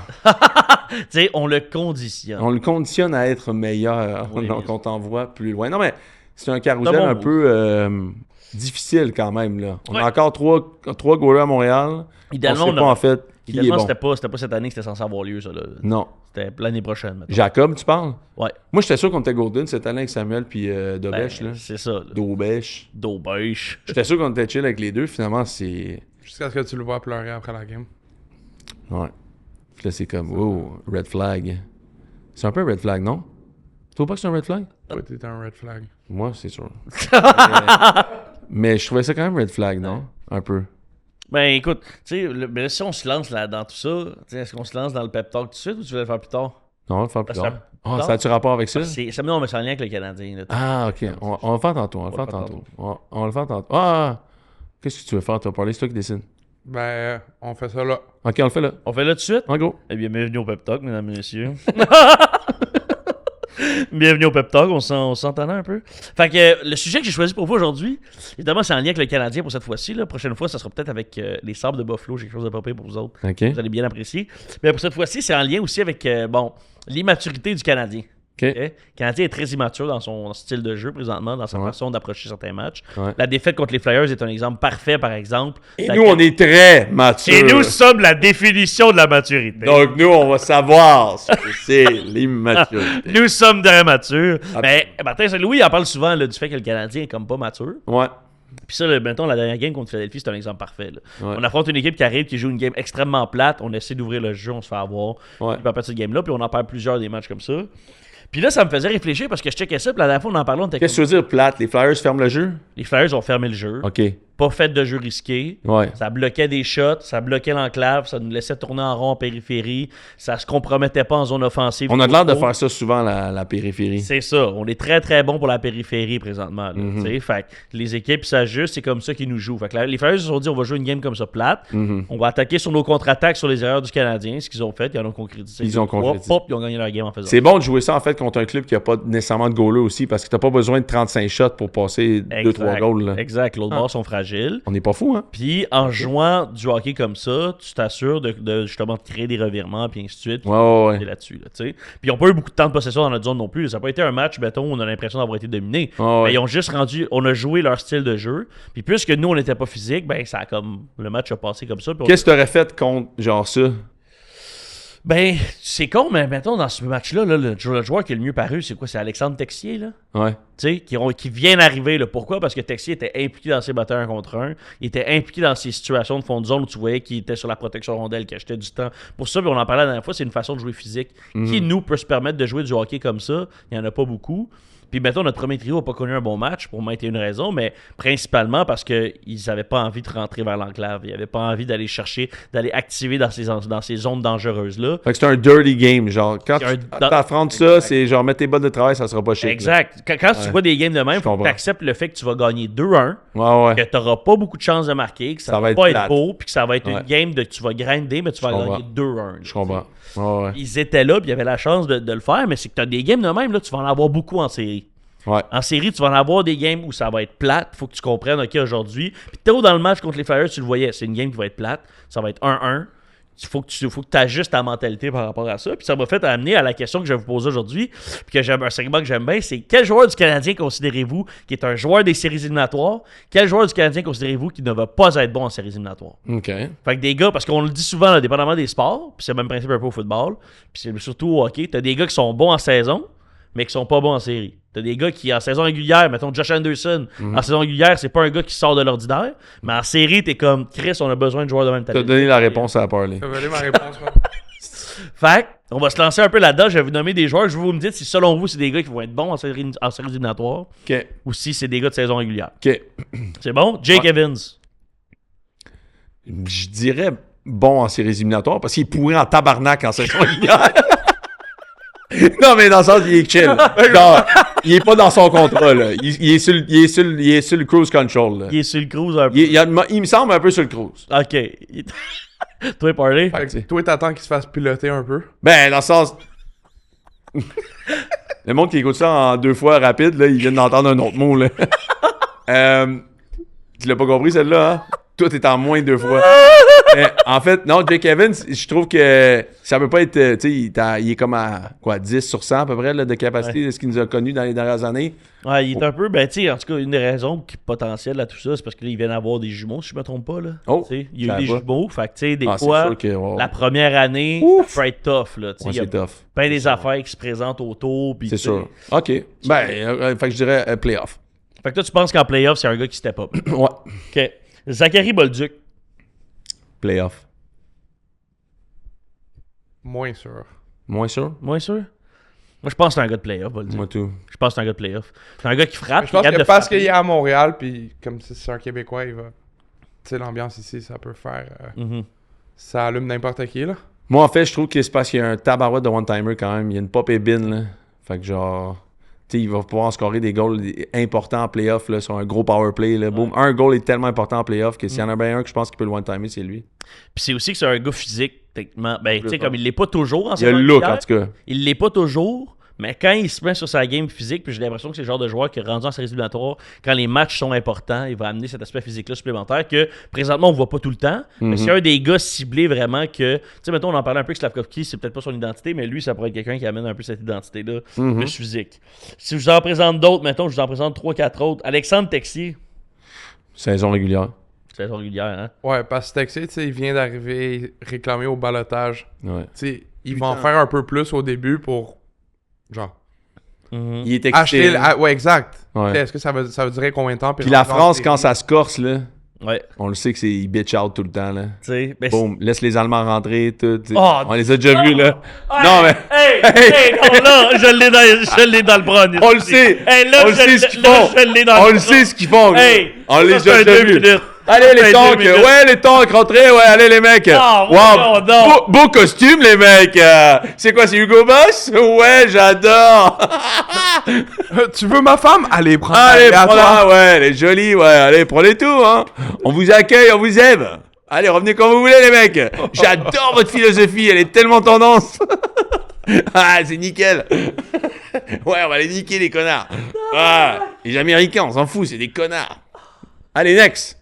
Tu sais, on le conditionne. On le conditionne à être meilleur, Oui. donc on t'envoie plus loin. Non, mais c'est un carousel un peu difficile quand même. Là. On a encore trois goalers à Montréal. Idéalement, on sait pas en fait qui est idéalement, bon. c'était pas cette année que c'était censé avoir lieu, ça. Là. Non. C'était l'année prochaine. Mettons. Jacob, tu parles? Ouais. Moi, j'étais sûr qu'on était Golden cette année avec Samuel puis Dobèche. Ben, Là. c'est ça. Là. Dobèche. Dobèche. J'étais sûr qu'on était chill avec les deux. Finalement, c'est... Jusqu'à ce que tu le vois pleurer après la game. Ouais. Puis là, c'est comme, wow, red flag. C'est un peu un red flag, non? Tu trouves pas que c'est un red flag? Ouais, t'es un red flag. Moi, c'est sûr. mais je trouvais ça quand même red flag, non? Un peu. Ben écoute, tu sais, mais là, si on se lance là, dans tout ça, est-ce qu'on se lance dans le pep talk tout de suite ou tu veux le faire plus tard? Non, on va le faire plus Ça tard. fait Ah, plus ça tard? a-tu rapport avec ça? Ça me met en lien avec le Canadien. Là, Ah, ok. On va le faire tantôt. On va le faire tantôt. On va le faire tantôt. Ah! Qu'est-ce que tu veux faire, toi, parler? C'est toi qui décides. Ben, on fait ça là. Ok, on le fait là. On fait là tout de suite? En go. Eh bien, bienvenue au Pep Talk, mesdames et messieurs. Bienvenue au Pep Talk, on s'entendait un peu. Fait que le sujet que j'ai choisi pour vous aujourd'hui, évidemment, c'est en lien avec le Canadien pour cette fois-ci. La prochaine fois, ça sera peut-être avec les Sabres de Buffalo. J'ai quelque chose de pas pire pour vous autres. Ok. Vous allez bien apprécier. Mais pour cette fois-ci, c'est en lien aussi avec l'immaturité du Canadien. Ok. Le Canadien est très immature dans son style de jeu présentement, dans sa Ouais. façon d'approcher certains matchs. Ouais. La défaite contre les Flyers est un exemple parfait, par exemple. Et nous, on est très matures. Et nous sommes la définition de la maturité. Donc, nous, on va savoir ce que c'est l'immaturité. Nous sommes très matures. Absolument. Mais Martin Saint-Louis en parle souvent là, du fait que le Canadien est comme pas mature. Ouais. Puis ça, mettons, la dernière game contre Philadelphie, c'est un exemple parfait. Là. Ouais. On affronte une équipe qui arrive, qui joue une game extrêmement plate. On essaie d'ouvrir le jeu, on se fait avoir. Ouais. Puis à partir de cette game-là, puis on en perd plusieurs des matchs comme ça. Puis là, ça me faisait réfléchir parce que je checkais ça, puis la dernière fois, on en parlait, on était Qu'est-ce que tu veux dire, plate? Les Flyers ferment le jeu? Les Flyers ont fermé le jeu. Ok. Pas fait de jeu risqué. Ouais. Ça bloquait des shots, ça bloquait l'enclave, ça nous laissait tourner en rond en périphérie. Ça se compromettait pas en zone offensive. On a l'air de faire ça souvent, la périphérie. C'est ça. On est très, très bon pour la périphérie présentement. Là, tu sais. Fait que les équipes s'ajustent, c'est comme ça qu'ils nous jouent. Fait que les Flyers se sont dit, on va jouer une game comme ça plate. On va attaquer sur nos contre-attaques, sur les erreurs du Canadien. Ce qu'ils ont fait, ils en ont concrétisé. Ils ont concrétisé. Hop, ils ont gagné leur game en faisant C'est bon de jouer ça, en fait, contre un club qui n'a pas nécessairement de goaler aussi, parce que t'as pas besoin de 35 shots pour passer 2-3 goals. Là. Exact. L'autre bord sont fragiles. On n'est pas fou, hein? Puis en jouant du hockey comme ça, tu t'assures de justement de créer des revirements, puis ainsi de suite. Ouais. Et là-dessus, là, tu sais. Puis ils n'ont pas eu beaucoup de temps de possession dans notre zone non plus. Ça n'a pas été un match, mettons, où on a l'impression d'avoir été dominé. Ouais. Mais ils ont juste on a joué leur style de jeu. Puis puisque nous, on n'était pas physique, ben ça a comme. Le match a passé comme ça. Puis Qu'est-ce que tu aurais fait contre, genre ça? Ben, c'est con, mais mettons, dans ce match-là, là, le joueur qui est le mieux paru, c'est quoi? C'est Alexandre Texier, là? Ouais. Tu sais, qui vient d'arriver. Là. Pourquoi? Parce que Texier était impliqué dans ses batailles 1 contre 1. Il était impliqué dans ces situations de fond de zone où tu voyais qu'il était sur la protection rondelle, qu'il achetait du temps. Pour ça, puis on en parlait la dernière fois, c'est une façon de jouer physique. Qui, nous, peut se permettre de jouer du hockey comme ça? Il n'y en a pas beaucoup. Puis mettons, notre premier trio n'a pas connu un bon match pour maintes et une raison, mais principalement parce qu'ils n'avaient pas envie de rentrer vers l'enclave. Ils n'avaient pas envie d'aller chercher, d'aller activer dans ces zones dangereuses-là. Fait que c'est un dirty game, genre. Quand tu affrontes ça, c'est genre, mets tes bottes de travail, ça sera pas chic. Exact. Quand tu vois des games de même, il faut que tu acceptes le fait que tu vas gagner 2-1, que tu n'auras pas beaucoup de chances de marquer, que ça va pas être beau, puis que ça va être une game de tu vas grinder, mais tu vas gagner 2-1. Je comprends. Ils étaient là, puis ils avaient la chance de le faire, mais c'est que tu as des games de même, là, tu vas en avoir beaucoup en série. Ouais. En série, tu vas en avoir des games où ça va être plate. Faut que tu comprennes, OK, aujourd'hui. Puis tôt dans le match contre les Flyers, tu le voyais, c'est une game qui va être plate. Ça va être 1-1. Il faut que tu ajustes ta mentalité par rapport à ça. Puis ça m'a fait amener à la question que je vais vous poser aujourd'hui. Puis que un segment que j'aime bien, c'est quel joueur du Canadien considérez-vous qui est un joueur des séries éliminatoires? Quel joueur du Canadien considérez-vous qui ne va pas être bon en séries éliminatoires? OK. Fait que des gars, parce qu'on le dit souvent, là, dépendamment des sports, puis c'est le même principe un peu au football, puis c'est surtout au hockey, t'as des gars qui sont bons en saison, mais qui sont pas bons en série. T'as des gars qui, en saison régulière, mettons Josh Anderson, en saison régulière, c'est pas un gars qui sort de l'ordinaire, mais en série, t'es comme Chris, on a besoin de joueurs de même talent. T'as donné la réponse à la parler. T'as volé ma réponse, moi. Fait on va se lancer un peu là-dedans. Je vais vous nommer des joueurs. Je vais vous me dire si, selon vous, c'est des gars qui vont être bons en séries éliminatoires OK. ou si c'est des gars de saison régulière. OK. C'est bon? Jake Evans. Je dirais bon en séries éliminatoires parce qu'il est pourri en tabarnak en saison régulière. Non, mais dans le sens, il est chill. Genre, il est pas dans son contrat, là. Il est sur le cruise control, là. Il est sur le cruise un peu. Il me semble un peu sur le cruise. OK. Toi, parler? Fait que toi, t'attends qu'il se fasse piloter un peu. Ben, dans le sens... Le monde qui écoute ça en 2 fois rapide, là, il vient d'entendre un autre mot, là. Tu l'as pas compris, celle-là, hein? Toi, t'es en moins 2 fois. En fait, non, Jake Evans, je trouve que ça peut pas être... Tu sais, il est comme à, quoi, 10 sur 100 à peu près, là, de capacité de ce qu'il nous a connu dans les dernières années. Ouais, il est un peu... Ben, tu sais, en tout cas, une des raisons potentielles à tout ça, c'est parce qu'il vient d'avoir des jumeaux, si je me trompe pas, là. Oh! T'sais, il y a eu des jumeaux, fait que, tu sais, des c'est fois, sûr que, la première année, ça peut être tough, là. Ouais, c'est tough. Plein des affaires qui se présentent autour, puis... C'est sûr. OK. Ben, fait que je dirais playoff. Fait que toi, tu penses qu'en playoff, c'est un gars qui step up. Ouais. OK. Zachary Bolduc. Playoff. Moins sûr. Moins sûr? Moins sûr? Moi, je pense que c'est un gars de playoff, Bolduc. Moi tout. Je pense que c'est un gars de playoff. C'est un gars qui frappe. Je pense que parce qu'il est à Montréal, puis comme c'est un Québécois, il va... Tu sais, l'ambiance ici, ça peut faire... Ça allume n'importe qui, là. Moi, en fait, je trouve que c'est parce qu'il y a un tabarouette de one-timer quand même. Il y a une pop et bin, là. Fait que genre... Tu sais, il va pouvoir scorer des goals importants en playoff, là, sur un gros power play, là. Boom. Un goal est tellement important en playoff que s'il y en a bien un que je pense qu'il peut le one-timer, c'est lui. Puis c'est aussi que c'est un gars physique, techniquement. Ben, tu sais, comme il l'est pas toujours en Il a le look, en tout cas. Il l'est pas toujours, mais quand il se met sur sa game physique, puis j'ai l'impression que c'est le genre de joueur qui est rendu en séries éliminatoires, quand les matchs sont importants, il va amener cet aspect physique-là supplémentaire que, présentement, on voit pas tout le temps. Mais c'est un des gars ciblés vraiment que... Tu sais, mettons, on en parlait un peu que Slavkovski, c'est peut-être pas son identité, mais lui, ça pourrait être quelqu'un qui amène un peu cette identité-là, plus physique. Si je vous en présente d'autres, mettons, je vous en présente 3-4 autres. Alexandre Texier. Saison régulière. Saison régulière, hein? Ouais, parce que Texier, tu sais, il vient d'arriver réclamé au balotage. Ouais. Tu sais, il va en faire un peu plus au début pour... Genre... Il est excité. Ouais, exact. Ouais. Est-ce que ça veut durer combien de temps? Puis la France, quand ça se corse, là, Ouais. on le sait que c'est il bitch out tout le temps, là. Tu sais, ben, Boum, laisse les Allemands rentrer, tout. Oh, on les a déjà vus, là. Hey, Non, mais... Hey, non, là, je l'ai dans le bras. On le sait. Hey, là, On le sait ce qu'ils là, font. je l'ai dans le On bras. le sait ce qu'ils font. Hey, on les ça, a c'est déjà 2 vus. minutes. Allez, les Ça, tanks. 2 minutes. Ouais, les tanks, rentrez. Ouais, allez, les mecs. Ah, wow. non. Beau costume, les mecs. C'est quoi, c'est Hugo Boss? Ouais, j'adore. Tu veux ma femme? Allez, prends-la. Allez, à prends-la. toi. Ouais, elle est jolie. Ouais, allez, prenez tout, hein. On vous accueille, on vous aime. Allez, revenez quand vous voulez, les mecs. J'adore votre philosophie. Elle est tellement tendance. Ah, c'est nickel. Ouais, on va les niquer, les connards. Ah, les Américains, on s'en fout, c'est des connards. Allez, next.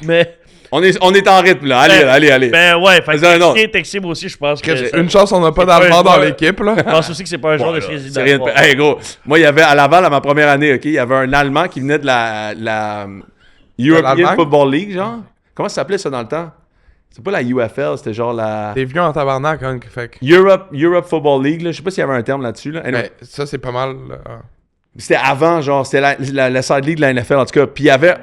Mais... On est en rythme, là. Allez. Ben ouais, fait Vas-y, un autre. que Texier, moi aussi, je pense que... C'est une chance, on n'a pas d'Allemand dans l'équipe, là. Je pense aussi que c'est pas un joueur de séries C'est rien de... Hey, gros. Moi, il y avait, à Laval, à ma première année, OK, il y avait un Allemand qui venait de la European l'Allemagne? Football League, genre. Comment ça s'appelait, ça, dans le temps? C'est pas la UFL, c'était genre la... T'es vieux en tabarnak, hein, fait que... Europe Football League, là. Je sais pas s'il y avait un terme là-dessus, là. Anyway. Ben, ça, c'est pas mal... C'était avant, genre, c'était la side league de la NFL, en tout cas. Puis il y avait...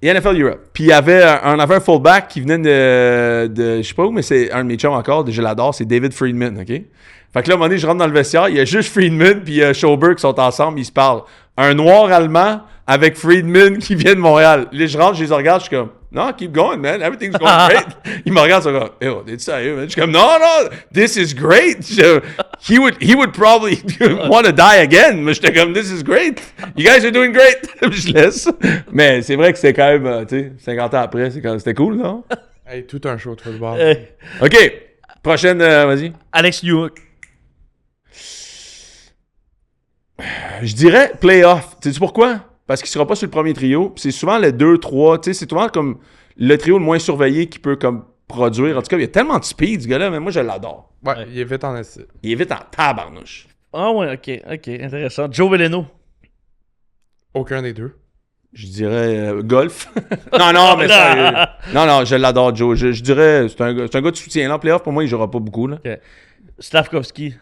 NFL Europe. Puis il y avait un fullback qui venait de je sais pas où, mais c'est un de mes chums encore, je l'adore, c'est David Friedman, OK? Fait que là, à un moment donné, je rentre dans le vestiaire, il y a juste Friedman puis Schauber qui sont ensemble, ils se parlent. Un noir allemand avec Friedman qui vient de Montréal. Là, je rentre, je les regarde, je suis comme, non, keep going, man, everything's going great. Ils me regardent, ils sont comme, oh, t'es sérieux, man? Je suis comme, non, this is great. He would probably want to die again. Mais j'étais comme, this is great. You guys are doing great. Je laisse. Mais c'est vrai que c'était quand même, tu sais, 50 ans après, c'était cool, non? Hey, tout un show de football. OK. Prochaine, vas-y. Alex Newhook. Je dirais playoff. Sais-tu pourquoi? Parce qu'il sera pas sur le premier trio. Puis c'est souvent le 2, 3. Tu sais, c'est souvent comme le trio le moins surveillé qui peut comme produire. En tout cas, il y a tellement de speed, ce gars-là, mais moi, je l'adore. Ouais, il est vite en esti. Il est vite en tabarnouche. Ah ouais, ok, intéressant. Joe Veleno. Aucun des deux. Je dirais golf. non, mais sérieux. Non, je l'adore, Joe. Je dirais, c'est un gars de soutien. Là, en playoff, pour moi, il jouera pas beaucoup. Là. Ok. Slavkovski.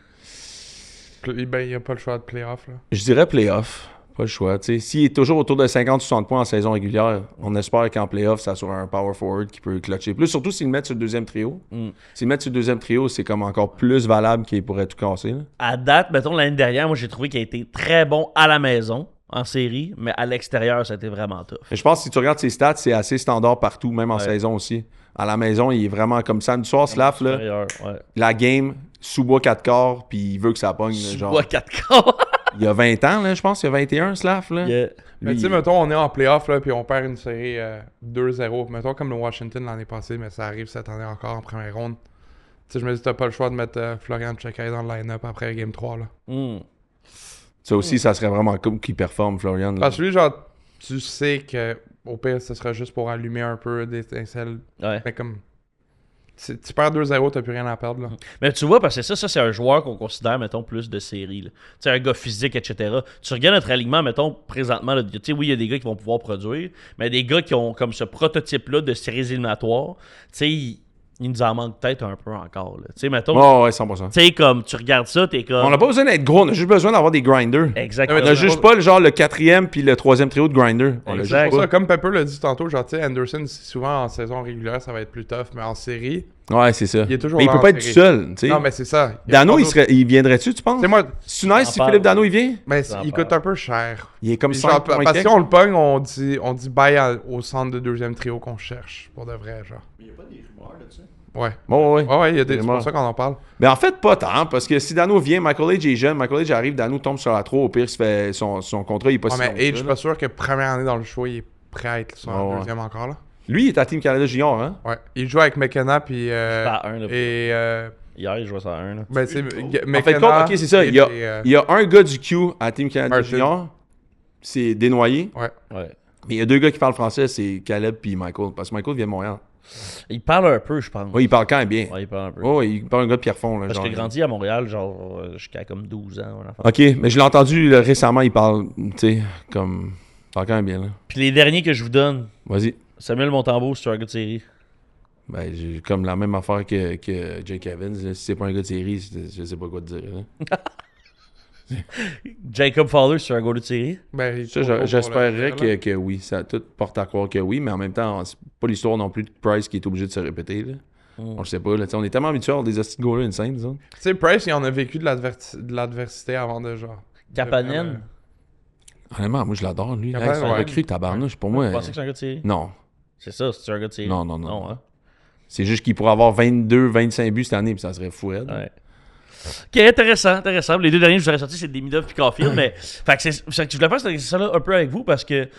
Ben, il n'y a pas le choix de playoff, là. Je dirais playoff. Pas le choix. T'sais, s'il est toujours autour de 50-60 points en saison régulière, on espère qu'en playoff, ça soit un power forward qui peut clutcher plus. Surtout s'il le met sur le deuxième trio. S'il le met sur le deuxième trio, c'est comme encore plus valable qu'il pourrait tout casser. Là. À date, mettons, l'année dernière, moi, j'ai trouvé qu'il a été très bon à la maison, en série, mais à l'extérieur, ça a été vraiment tough. Mais je pense que si tu regardes ses stats, c'est assez standard partout, même en saison aussi. À la maison, il est vraiment comme ça. Samedi soir, Slav, là, la game, sous-bois 4 quarts, puis il veut que ça pogne. Sous-bois 4 quarts. Il y a 20 ans, là, je pense. Il y a 21, Slav. Là. Yeah. Mais tu sais, mettons, on est en playoff, là, puis on perd une série 2-0. Mettons comme le Washington l'année passée, mais ça arrive cette année encore en première ronde. Tu sais, je me dis, t'as pas le choix de mettre Florian Tchekay dans le line-up après Game 3, là. Ça aussi, ça serait vraiment cool qu'il performe, Florian. Là. Parce que lui, genre, tu sais que au pire, ce sera juste pour allumer un peu d'étincelles. Ouais. Mais comme... Tu perds 2-0, t'as plus rien à perdre, là. Mais tu vois, parce que ça c'est un joueur qu'on considère, mettons, plus de série. Tu sais, un gars physique, etc. Tu regardes notre alignement, mettons, présentement, tu sais, oui, il y a des gars qui vont pouvoir produire, mais des gars qui ont comme ce prototype-là de séries éliminatoires, tu sais, il nous en manque peut-être un peu encore. Tu sais, mettons, Oh, ouais, 100%. tu sais, comme, tu regardes ça, t'es comme... On n'a pas besoin d'être gros, on a juste besoin d'avoir des grinders. Exactement. On a juste pas le genre le 4e puis le 3e trio de grinder. On l'a Exact. juste Pour pas. ça, comme Pepper l'a dit tantôt, genre, tu sais, Anderson, souvent en saison régulière, ça va être plus tough, mais en série, Ouais, c'est ça. il est toujours Mais il là peut en pas être série. seul, tu sais. Non, mais c'est ça. Il y a Dano, pas d'autre- il viendrait-tu, tu penses? Tu sais, moi, C'est nice si J'en Philippe parle. Dano, il vient? mais J'en il parle. coûte un peu cher. Il est comme Genre, 5 parce que si on le pogne, on dit bye au centre de deuxième trio qu'on cherche, pour de vrai, genre. Il n'y a pas des rumeurs là-dessus. Ouais. Bon, ouais. Ouais, c'est Vraiment. pour ça qu'on en parle. Mais en fait, pas tant, parce que si Dano vient, Michael Age est jeune, Michael Age arrive, Dano tombe sur la 3, au pire, il se fait son contrat, il est pas Ouais, si mais long que Age, ça, je suis là. pas sûr que première année dans le show, il est prêt à être sur Ouais. un deuxième encore, là. Lui, il est à Team Canada Junior, hein? Ouais. Il joue avec McKenna, puis... à un, là. et... Hier, il jouait ça à 1. Là. ben, c'est... En fait, ok, c'est ça. Il y a un gars du Q à Team Canada Martin. Junior, c'est Desnoyers. Ouais. Ouais. Mais il y a 2 gars qui parlent français, c'est Caleb puis Michael, parce que Michael vient de Montréal. Il parle un peu, je pense. Oui, il parle quand même bien. Ouais, il parle un peu. Oh, il parle un gars de Pierrefonds, là. Parce genre. qu'il a grandi à Montréal, genre, jusqu'à comme 12 ans. Voilà. Ok, mais je l'ai entendu là, récemment, il parle, tu sais, comme. Il parle quand même bien, là. Puis les derniers que je vous donne, Vas-y. Samuel Montembeault, c'est un gars de série. Ben, j'ai comme la même affaire que Jake Evans. Là. Si c'est pas un gars de série, je sais pas quoi te dire. Là. Jacob Fowler, c'est un gars de série. Ben, il est Ça, trop gros pour j'espérerais le- que oui. Ça tout porte à croire que oui, mais en même temps, c'est pas l'histoire non plus de Price qui est obligé de se répéter. Là. On le sait pas. Là. On est tellement habitués à avoir des hosties de goalers insane, disons. Tu sais, Price, il en a vécu de l'adversité avant de, genre... Kapanen. Honnêtement, moi, je l'adore, lui. Capable, C'est un ouais. recrue, tabarnouche. Pour moi, Tu pensais que c'est un gars de série? non. C'est ça, c'est un gars de série. Non. Non, hein? C'est juste qu'il pourrait avoir 22-25 buts cette année, puis ça serait fou. Raide. Ouais. Ok, intéressant. Les 2 derniers que je vous aurais sortis, c'est Demidov et Caulfield, mais fait que c'est que je voulais faire ça là un peu avec vous parce que, tu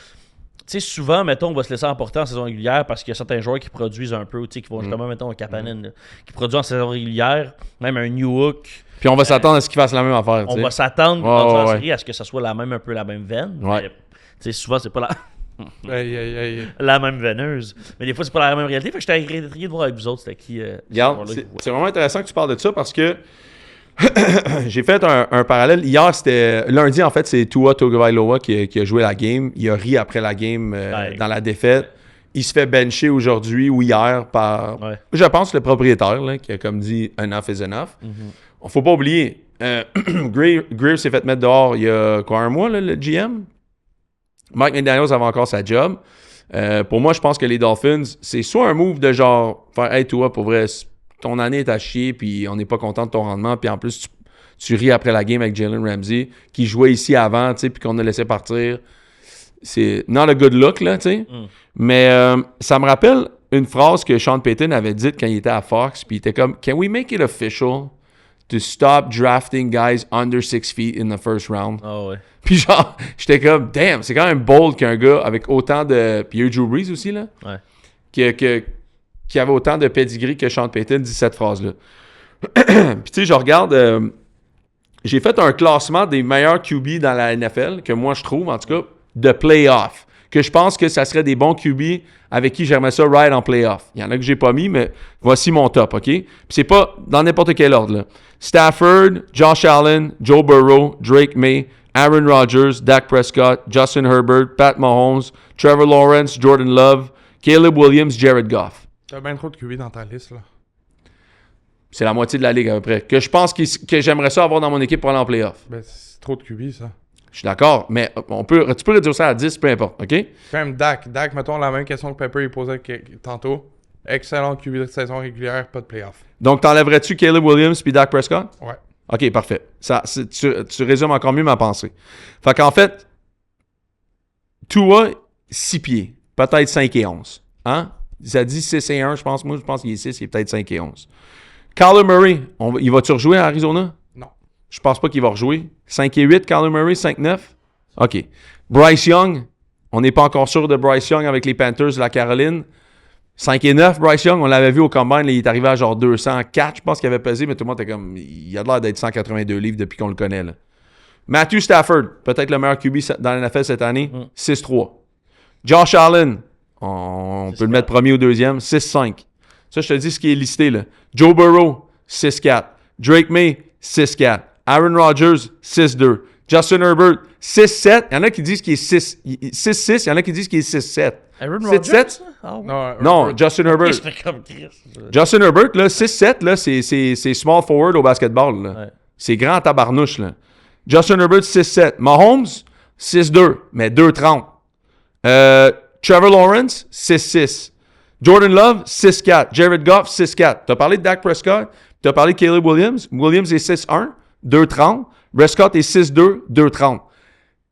sais, souvent, mettons, on va se laisser emporter en saison régulière parce qu'il y a certains joueurs qui produisent un peu, tu sais, qui vont justement, mettons, un Kapanen, là, qui produit en saison régulière, même un Newhook. Puis on va s'attendre à ce qu'il fasse la même affaire. On tu sais. va s'attendre Ouais, en ouais, série à ce que ça soit un peu la même veine. Ouais. Mais, tu sais, souvent, c'est pas Hey. la même veineuse. Mais des fois, c'est pas la même réalité. Fait que j'étais intrigué de voir avec vous autres, c'était qui. Regarde, ce joueur-là c'est vraiment intéressant que tu parles de ça parce que j'ai fait un parallèle. Hier, c'était lundi, en fait, c'est Tua Tagovailoa qui a joué la game. Il a ri après la game dans la défaite. Il se fait bencher aujourd'hui ou hier par, je pense, le propriétaire là, qui a comme dit « enough is enough ». Faut pas oublier, Greer s'est fait mettre dehors il y a quoi, un mois, là, le GM? Mike McDaniels avait encore sa job. Pour moi, je pense que les Dolphins, c'est soit un move de genre faire « Hey, toi, pour vrai, ton année est à chier, puis on n'est pas content de ton rendement, puis en plus, tu ris après la game avec Jalen Ramsey, qui jouait ici avant, tu sais, puis qu'on a laissé partir. C'est not a good look, là, tu sais. Mais ça me rappelle une phrase que Sean Payton avait dite quand il était à Fox, puis il était comme « Can we make it official to stop drafting guys under 6 feet in the first round? » Ah ouais. Puis genre, j'étais comme « Damn, c'est quand même bold qu'un gars avec autant de... » Puis il y a eu Drew Brees aussi, là. Ouais. Qui avait autant de pedigree que Sean Payton dit cette phrase-là. Puis tu sais, je regarde... j'ai fait un classement des meilleurs QB dans la NFL, que moi je trouve, en tout cas, de playoff. Que je pense que ça serait des bons QB avec qui j'aimerais ça ride en playoff. Il y en a que j'ai pas mis, mais voici mon top, OK? Puis c'est pas dans n'importe quel ordre, là. Stafford, Josh Allen, Joe Burrow, Drake May, Aaron Rodgers, Dak Prescott, Justin Herbert, Pat Mahomes, Trevor Lawrence, Jordan Love, Caleb Williams, Jared Goff. T'as bien trop de QB dans ta liste, là. C'est la moitié de la ligue à peu près. Que je pense que j'aimerais ça avoir dans mon équipe pour aller en playoff. Ben, c'est trop de QB, ça. Je suis d'accord, mais tu peux réduire ça à 10, peu importe, OK? Même Dak, mettons la même question que Pepper il posait tantôt. Excellent QB de saison régulière, pas de playoff. Donc, t'enlèverais-tu Caleb Williams puis Dak Prescott? Ouais. OK, parfait. Tu résumes encore mieux ma pensée. Fait qu'en fait, Tua, 6 pieds, peut-être 5 et 11. Hein? Ça dit 6 et 1, je pense. Moi, je pense qu'il est 6, il est peut-être 5 et 11. Kyler Murray, il va-tu rejouer à Arizona? Non. Je pense pas qu'il va rejouer. 5 et 8, Kyler Murray, 5-9. OK. Bryce Young, on n'est pas encore sûr de Bryce Young avec les Panthers de la Caroline. 5 et 9, Bryce Young, on l'avait vu au combine, là, il est arrivé à genre 204, je pense qu'il avait pesé, mais tout le monde était comme, il a l'air d'être 182 livres depuis qu'on le connaît, là. Matthew Stafford, peut-être le meilleur QB dans la NFL cette année, 6-3. Josh Allen, on peut le mettre premier ou deuxième, 6-5. Ça, je te dis ce qui est listé, là. Joe Burrow, 6-4. Drake May, 6-4. Aaron Rodgers, 6-2. Justin Herbert, 6-7. Il y en a qui disent qu'il est 6-6. Il y en a qui disent qu'il est 6-7. Aaron 7-7? Rodgers? Ah ouais. Non, Justin Herbert. Je fais comme Chris. Justin Herbert, là, 6-7, là, c'est small forward au basketball. Là. Ouais. C'est grand en tabarnouche. Là. Justin Herbert, 6-7. Mahomes, 6-2, mais 2-30. Trevor Lawrence, 6-6. Jordan Love, 6-4. Jared Goff, 6-4. T'as parlé de Dak Prescott, t'as parlé de Caleb Williams. Williams est 6-1, 2-30. Prescott est 6-2, 2-30.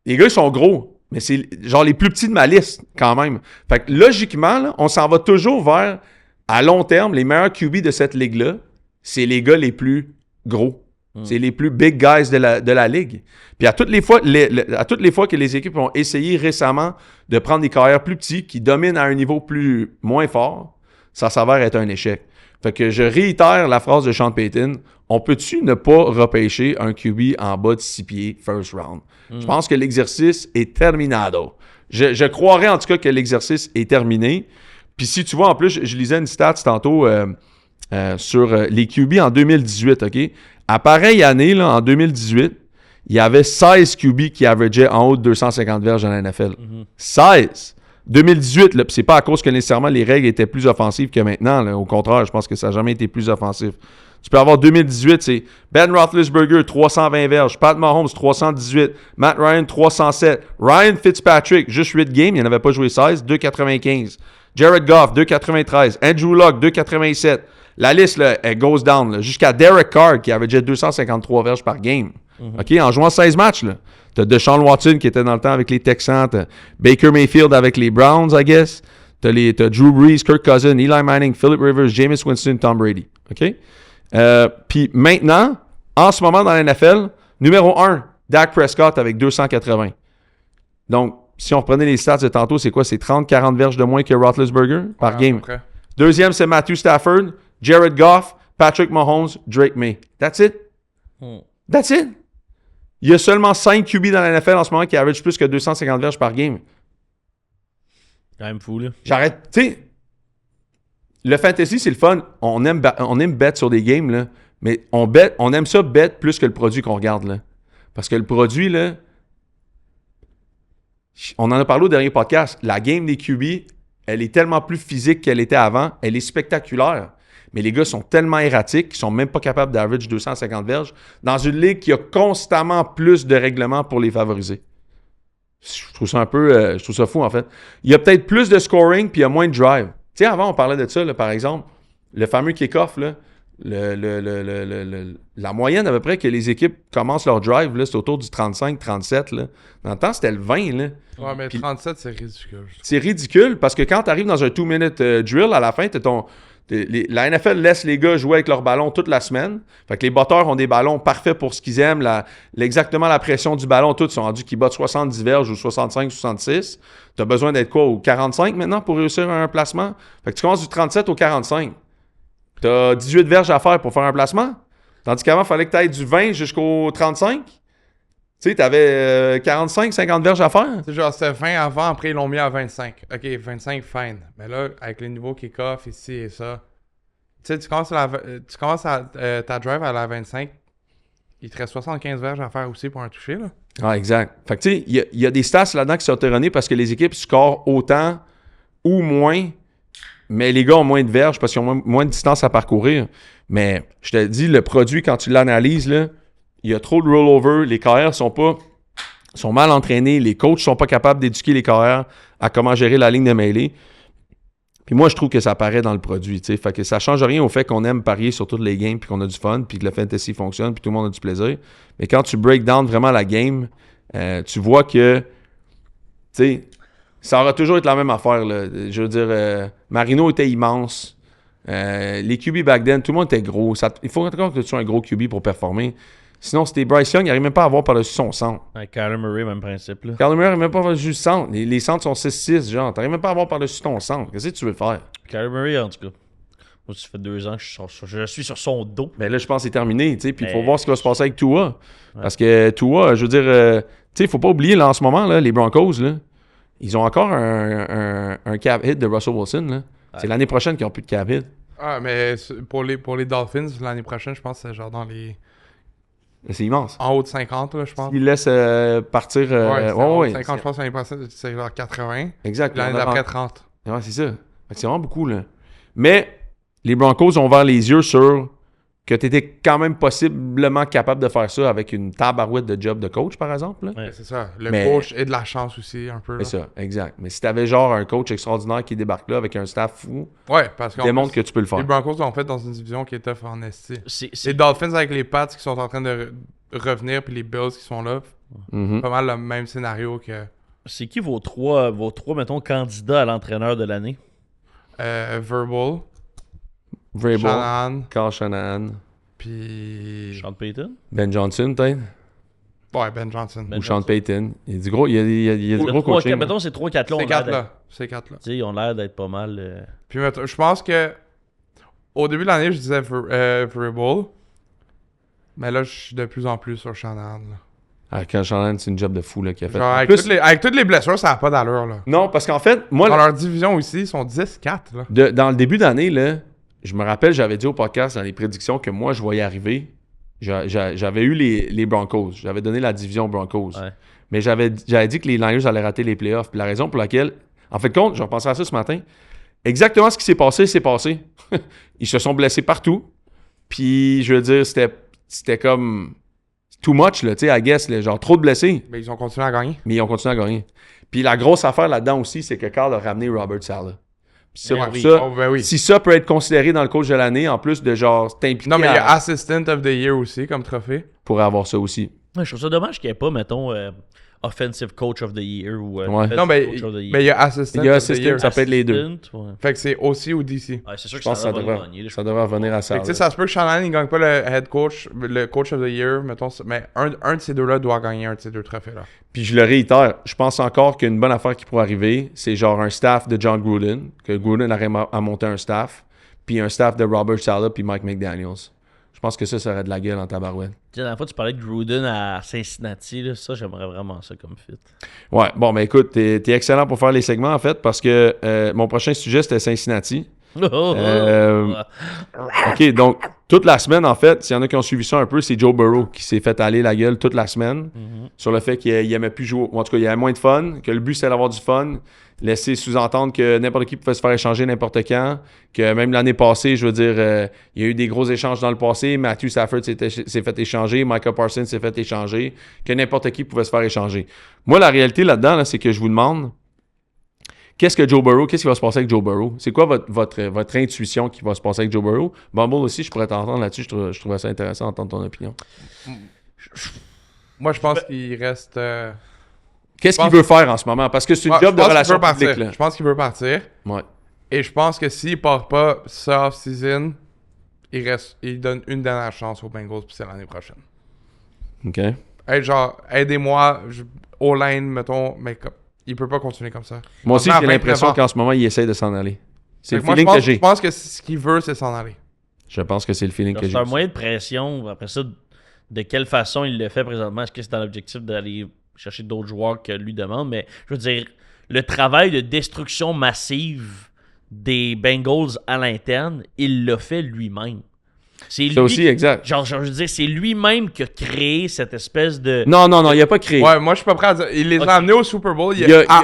Les gars, ils sont gros, mais c'est genre les plus petits de ma liste, quand même. Fait que logiquement, là, on s'en va toujours vers, à long terme, les meilleurs QB de cette ligue-là, c'est les gars les plus gros. C'est les plus big guys de la ligue. Puis à toutes les fois que les équipes ont essayé récemment de prendre des carrières plus petits qui dominent à un niveau moins fort, ça s'avère être un échec. Fait que je réitère la phrase de Sean Payton. On peut-tu ne pas repêcher un QB en bas de 6 pieds first round? Je pense que l'exercice est terminado. Je croirais en tout cas que l'exercice est terminé. Puis si tu vois, en plus, je lisais une stat tantôt sur les QB en 2018, OK? À pareille année, là, en 2018, il y avait 16 QB qui averageaient en haut de 250 verges dans la NFL. 16! 2018, là, puis c'est pas à cause que nécessairement les règles étaient plus offensives que maintenant. Là. Au contraire, je pense que ça n'a jamais été plus offensif. Tu peux avoir 2018, c'est Ben Roethlisberger, 320 verges. Pat Mahomes, 318. Matt Ryan, 307. Ryan Fitzpatrick, juste 8 games, il n'avait pas joué 16, 2,95. Jared Goff, 2,93. Andrew Luck, 2,87. La liste, là, elle goes down, là, jusqu'à Derek Carr, qui avait déjà 253 verges par game. OK, en jouant 16 matchs, là. T'as Deshaun Watson, qui était dans le temps avec les Texans. T'as Baker Mayfield avec les Browns, I guess. T'as Drew Brees, Kirk Cousins, Eli Manning, Philip Rivers, Jameis Winston, Tom Brady. OK? Puis maintenant, en ce moment dans la NFL, numéro 1, Dak Prescott avec 280. Donc, si on reprenait les stats de tantôt, c'est quoi? C'est 30-40 verges de moins que Roethlisberger par game. Okay. Deuxième, c'est Matthew Stafford, Jared Goff, Patrick Mahomes, Drake May. That's it. That's it. Il y a seulement 5 QB dans la NFL en ce moment qui averagent plus que 250 verges par game. Quand même fou, là. J'arrête. Tu sais, le fantasy, c'est le fun. On aime bet sur des games, là. Mais on aime ça bet plus que le produit qu'on regarde, là. Parce que le produit, là, on en a parlé au dernier podcast. La game des QB, elle est tellement plus physique qu'elle était avant. Elle est spectaculaire. Mais les gars sont tellement erratiques qu'ils sont même pas capables d'average 250 verges dans une ligue qui a constamment plus de règlements pour les favoriser. Je trouve ça un peu... je trouve ça fou, en fait. Il y a peut-être plus de scoring puis il y a moins de drive. Tu sais, avant, on parlait de ça, là, par exemple. Le fameux kick-off, là. la moyenne à peu près que les équipes commencent leur drive, là, c'est autour du 35-37. Là. Dans le temps, c'était le 20. Là. Ouais, mais Puis- 37, c'est ridicule. C'est ridicule parce que quand tu arrives dans un 2-minute drill, à la fin, la NFL laisse les gars jouer avec leur ballon toute la semaine. Fait que les batteurs ont des ballons parfaits pour ce qu'ils aiment. Exactement la pression du ballon, tous sont rendus qu'ils battent 70 verges ou 65, 66. Tu as besoin d'être quoi, au 45 maintenant pour réussir un placement? Fait que tu commences du 37 au 45. Tu as 18 verges à faire pour faire un placement. Tandis qu'avant, il fallait que tu ailles du 20 jusqu'au 35. Tu sais, tu avais 45, 50 verges à faire. C'est genre, c'était 20 avant, après ils l'ont mis à 25. Ok, 25, fine. Mais là, avec les nouveaux kick-off ici et ça, tu sais, tu commences ta drive à la 25, il te reste 75 verges à faire aussi pour un toucher, là. Ah, exact. Fait que tu sais, il y a des stats là-dedans qui sont erronées parce que les équipes scorent autant ou moins, mais les gars ont moins de verges parce qu'ils ont moins de distance à parcourir. Mais je te dis, le produit, quand tu l'analyses, là, il y a trop de rollover, les carrières sont mal entraînés, les coachs sont pas capables d'éduquer les carrières à comment gérer la ligne de mêlée. Puis moi, je trouve que ça paraît dans le produit, tu sais. Fait que ça change rien au fait qu'on aime parier sur toutes les games, puis qu'on a du fun, puis que le fantasy fonctionne, puis tout le monde a du plaisir. Mais quand tu break down vraiment la game, tu vois que, tu sais, ça aura toujours été la même affaire, là. Je veux dire, Marino était immense. Les QB back then, tout le monde était gros. Il faut encore que tu sois un gros QB pour performer. Sinon, c'était Bryce Young, il n'arrive même pas à avoir par-dessus son centre. Avec Kyler Murray, même principe. Là. Kyler Murray n'arrive même pas par-dessus le centre. Les centres sont 6-6, genre. Tu n'arrives même pas à avoir par-dessus ton centre. Qu'est-ce que tu veux faire? Kyler Murray, en tout cas. Moi, ça fait 2 ans que je suis sur son dos. Ben là, je pense que c'est terminé, tu sais. Puis il faut Mais- voir ce qui va se passer avec Tua. Parce que Tua, je veux dire, tu sais, il faut pas oublier, là, en ce moment, là, les Broncos, là, ils ont encore un cap hit de Russell Wilson, là. C'est l'année prochaine qu'ils n'ont plus de cap hit. Ah, mais pour les Dolphins, l'année prochaine, je pense que c'est genre dans les... C'est immense. En haut de 50, là, je pense. Ils laissent partir. Ouais, c'est en haut de ouais. 50, je pense que l'année prochaine, c'est genre 80. Exact. Puis l'année d'après, 30. Ouais, c'est ça. Fait que c'est vraiment beaucoup, là. Mais les Broncos ont ouvert les yeux sur que tu étais quand même possiblement capable de faire ça avec une tabarouette de job de coach, par exemple. Là. Ouais. C'est ça. Le Mais- coach et de la chance aussi, un peu. Là. C'est ça, exact. Mais si tu avais genre un coach extraordinaire qui débarque là avec un staff fou, Ouais, parce qu'en démontre que plus, tu peux le faire. les Broncos l'ont fait dans une division qui est tough en esti. C'est Les Dolphins avec les Pats qui sont en train de revenir, puis les Bills qui sont là, Mhm. pas mal le même scénario que c'est qui vos trois, mettons, candidats à l'entraîneur de l'année? Verbal, Vrabel, Shanahan, Kyle Shanahan, puis... Sean Payton? Ben Johnson, peut-être. Ouais, Ben Johnson. Ben Ou Sean Johnson. Payton. Il y a du gros, il y a du gros coaching. Mettons, ces 3-4 là, Ces quatre-là. Ces quatre-là. ils ont l'air d'être pas mal... Puis mettons, je pense que au début de l'année, je disais Verbal, mais là, je suis de plus en plus sur Shanahan. Là. Ah, Kyle Shanahan, c'est une job de fou là, qu'il a fait. Genre, En avec, plus- avec toutes les blessures, ça n'a pas d'allure. Là. Non, parce qu'en fait, moi, Dans leur division aussi, ils sont 10-4. Là. dans le début d'année, là, je me rappelle, j'avais dit au podcast dans les prédictions que moi, je voyais arriver. J'avais eu les Broncos. J'avais donné la division Broncos. Ouais. Mais j'avais dit que les Niners allaient rater les playoffs. Puis la raison pour laquelle, en fait, compte, je repensais à ça ce matin. Exactement ce qui s'est passé, c'est passé. Ils se sont blessés partout. Puis, je veux dire, c'était comme too much, là, tu sais, I guess, là, genre trop de blessés. Mais ils ont continué à gagner. Mais ils ont continué à gagner. Puis la grosse affaire là-dedans aussi, c'est que Carl a ramené Robert Saleh. Puis ça, Ouais, pour oui. ça, Oh, ben oui. si ça peut être considéré dans le coach de l'année, en plus de genre t'impliquer Non, mais il y a à- Assistant of the Year aussi comme trophée. pour avoir ça aussi. Ouais, je trouve ça dommage qu'il n'y ait pas, mettons, Offensive Coach of the Year ou Ouais. Defensive Non, mais Coach of the Year. il y a Assistant Il y a of the Assistant, Year. ça peut être les deux. Assistant, ouais. Fait que c'est aussi ou DC. Ouais, c'est sûr Je que pense que ça va devrait, gagner, là. ça devrait revenir à Fait ça. que, tu sais, ça se peut que Shanahan ne gagne pas le head coach, le coach of the year, mettons, mais un de ces deux-là doit gagner un de ces deux trophées-là. Puis je le réitère, je pense encore qu'une bonne affaire qui pourrait arriver, c'est genre un staff de John Gruden, que Gruden arrive à monter un staff, puis un staff de Robert Saleh puis Mike McDaniels. Je pense que ça serait de la gueule en tabarouette. Tu sais, la dernière fois, tu parlais de Gruden à Cincinnati, là, ça, j'aimerais vraiment ça comme fit. Ouais, bon, ben écoute, t'es excellent pour faire les segments en fait, parce que mon prochain sujet c'était Cincinnati. OK, donc, toute la semaine, en fait, s'il y en a qui ont suivi ça un peu, c'est Joe Burrow qui s'est fait aller la gueule toute la semaine sur le fait qu'il aimait plus jouer. Ou en tout cas, il avait moins de fun, que le but, c'était d'avoir du fun, laisser sous-entendre que n'importe qui pouvait se faire échanger n'importe quand, que même l'année passée, je veux dire, il y a eu des gros échanges dans le passé, Matthew Stafford s'est fait échanger, Micah Parsons s'est fait échanger, que n'importe qui pouvait se faire échanger. Moi, la réalité là-dedans, là, c'est que je vous demande, qu'est-ce que Joe Burrow, qu'est-ce qui va se passer avec Joe Burrow? C'est quoi votre intuition qui va se passer avec Joe Burrow? Bumble aussi, je pourrais t'entendre là-dessus. Je trouverais ça intéressant d'entendre ton opinion. Moi, je pense qu'il reste. Qu'est-ce qu'il veut faire en ce moment? Parce que c'est une job de relation publique. Là. Je pense qu'il veut partir. Ouais. Et je pense que s'il part pas ça off-season, il donne une dernière chance aux Bengals, puis c'est l'année prochaine. OK. Hey, genre, aidez-moi, O-line, mettons, mais il peut pas continuer comme ça. Moi aussi, j'ai l'impression qu'en ce moment, il essaie de s'en aller. C'est le feeling que j'ai. Je pense que ce qu'il veut, c'est s'en aller. Je pense que c'est le feeling que j'ai. C'est un moyen de pression. Après ça, de quelle façon il le fait présentement? Est-ce que c'est dans l'objectif d'aller chercher d'autres joueurs que lui demande? Mais je veux dire, le travail de destruction massive des Bengals à l'interne, il l'a fait lui-même. C'est lui aussi, exact. Genre, je veux dire, c'est lui-même qui a créé cette espèce de... Non, il a pas créé. Ouais, moi, je suis pas prêt à dire. Il les a amenés au Super Bowl.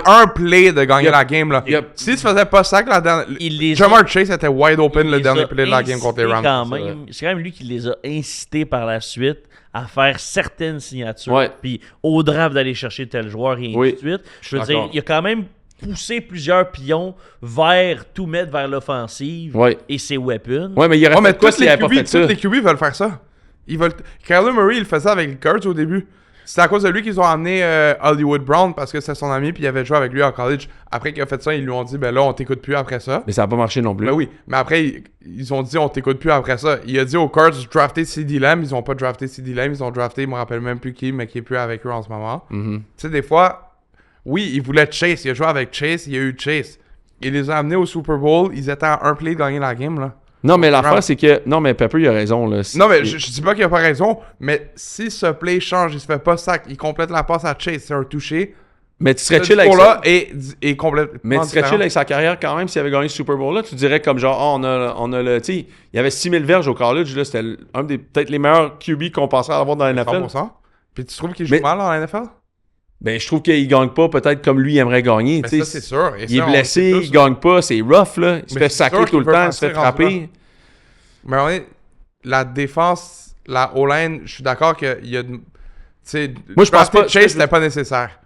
Un play de gagner la game, là. S'il se faisait pas sac, la dernière... Jamar Chase était wide open le dernier play de la game contre les Rams. C'est quand même lui qui les a incités par la suite à faire certaines signatures. Ouais. Puis au draft d'aller chercher tel joueur et ainsi de suite. Je veux dire, il a quand même poussé plusieurs pions vers tout mettre vers l'offensive et ses weapons. Ouais, mais il aurait fait quoi s'il avait pas fait ça? Tous les QB veulent faire ça. Kyler Murray, il fait ça avec les Cards au début. C'est à cause de lui qu'ils ont amené Hollywood Brown parce que c'est son ami puis il avait joué avec lui en college. Après qu'il a fait ça, ils lui ont dit, ben là, on t'écoute plus après ça. Mais ça a pas marché non plus. Ben oui, mais après, ils ont dit, on t'écoute plus après ça. Il a dit aux Cards, drafter CeeDee Lamb. Ils ont pas drafté CeeDee Lamb. Ils ont drafté, je me rappelle même plus qui, mais qui est plus avec eux en ce moment. Tu sais, des fois... Oui, il voulait Chase. Il a joué avec Chase. Il a eu Chase. Il les a amenés au Super Bowl. Ils étaient à un play de gagner la game, là. Non, mais l'affaire, c'est que... Non, mais Pepper, il a raison, là. Non, mais je dis pas qu'il a pas raison, mais si ce play change, il se fait pas sac, il complète la passe à Chase, c'est un touché. Mais tu serais chill avec ça. Et complètement Mais tu serais chill avec sa carrière quand même s'il avait gagné ce Super Bowl-là. Tu dirais comme genre, on a le... Tu sais, il y avait 6000 verges au college, là. C'était un des peut-être les meilleurs QB qu'on penserait avoir dans la NFL. 100%. Puis tu trouves qu'il joue mal dans la NFL? Ben, je trouve qu'il gagne pas peut-être comme lui aimerait gagner. Mais ça, c'est sûr. Et il est blessé, il gagne pas, c'est rough, là. Il se fait sacrer tout le temps, il se fait frapper. Mais la défense, la O-line, je suis d'accord qu'il y a... Moi, je pense pas... Chase, c'était pas nécessaire.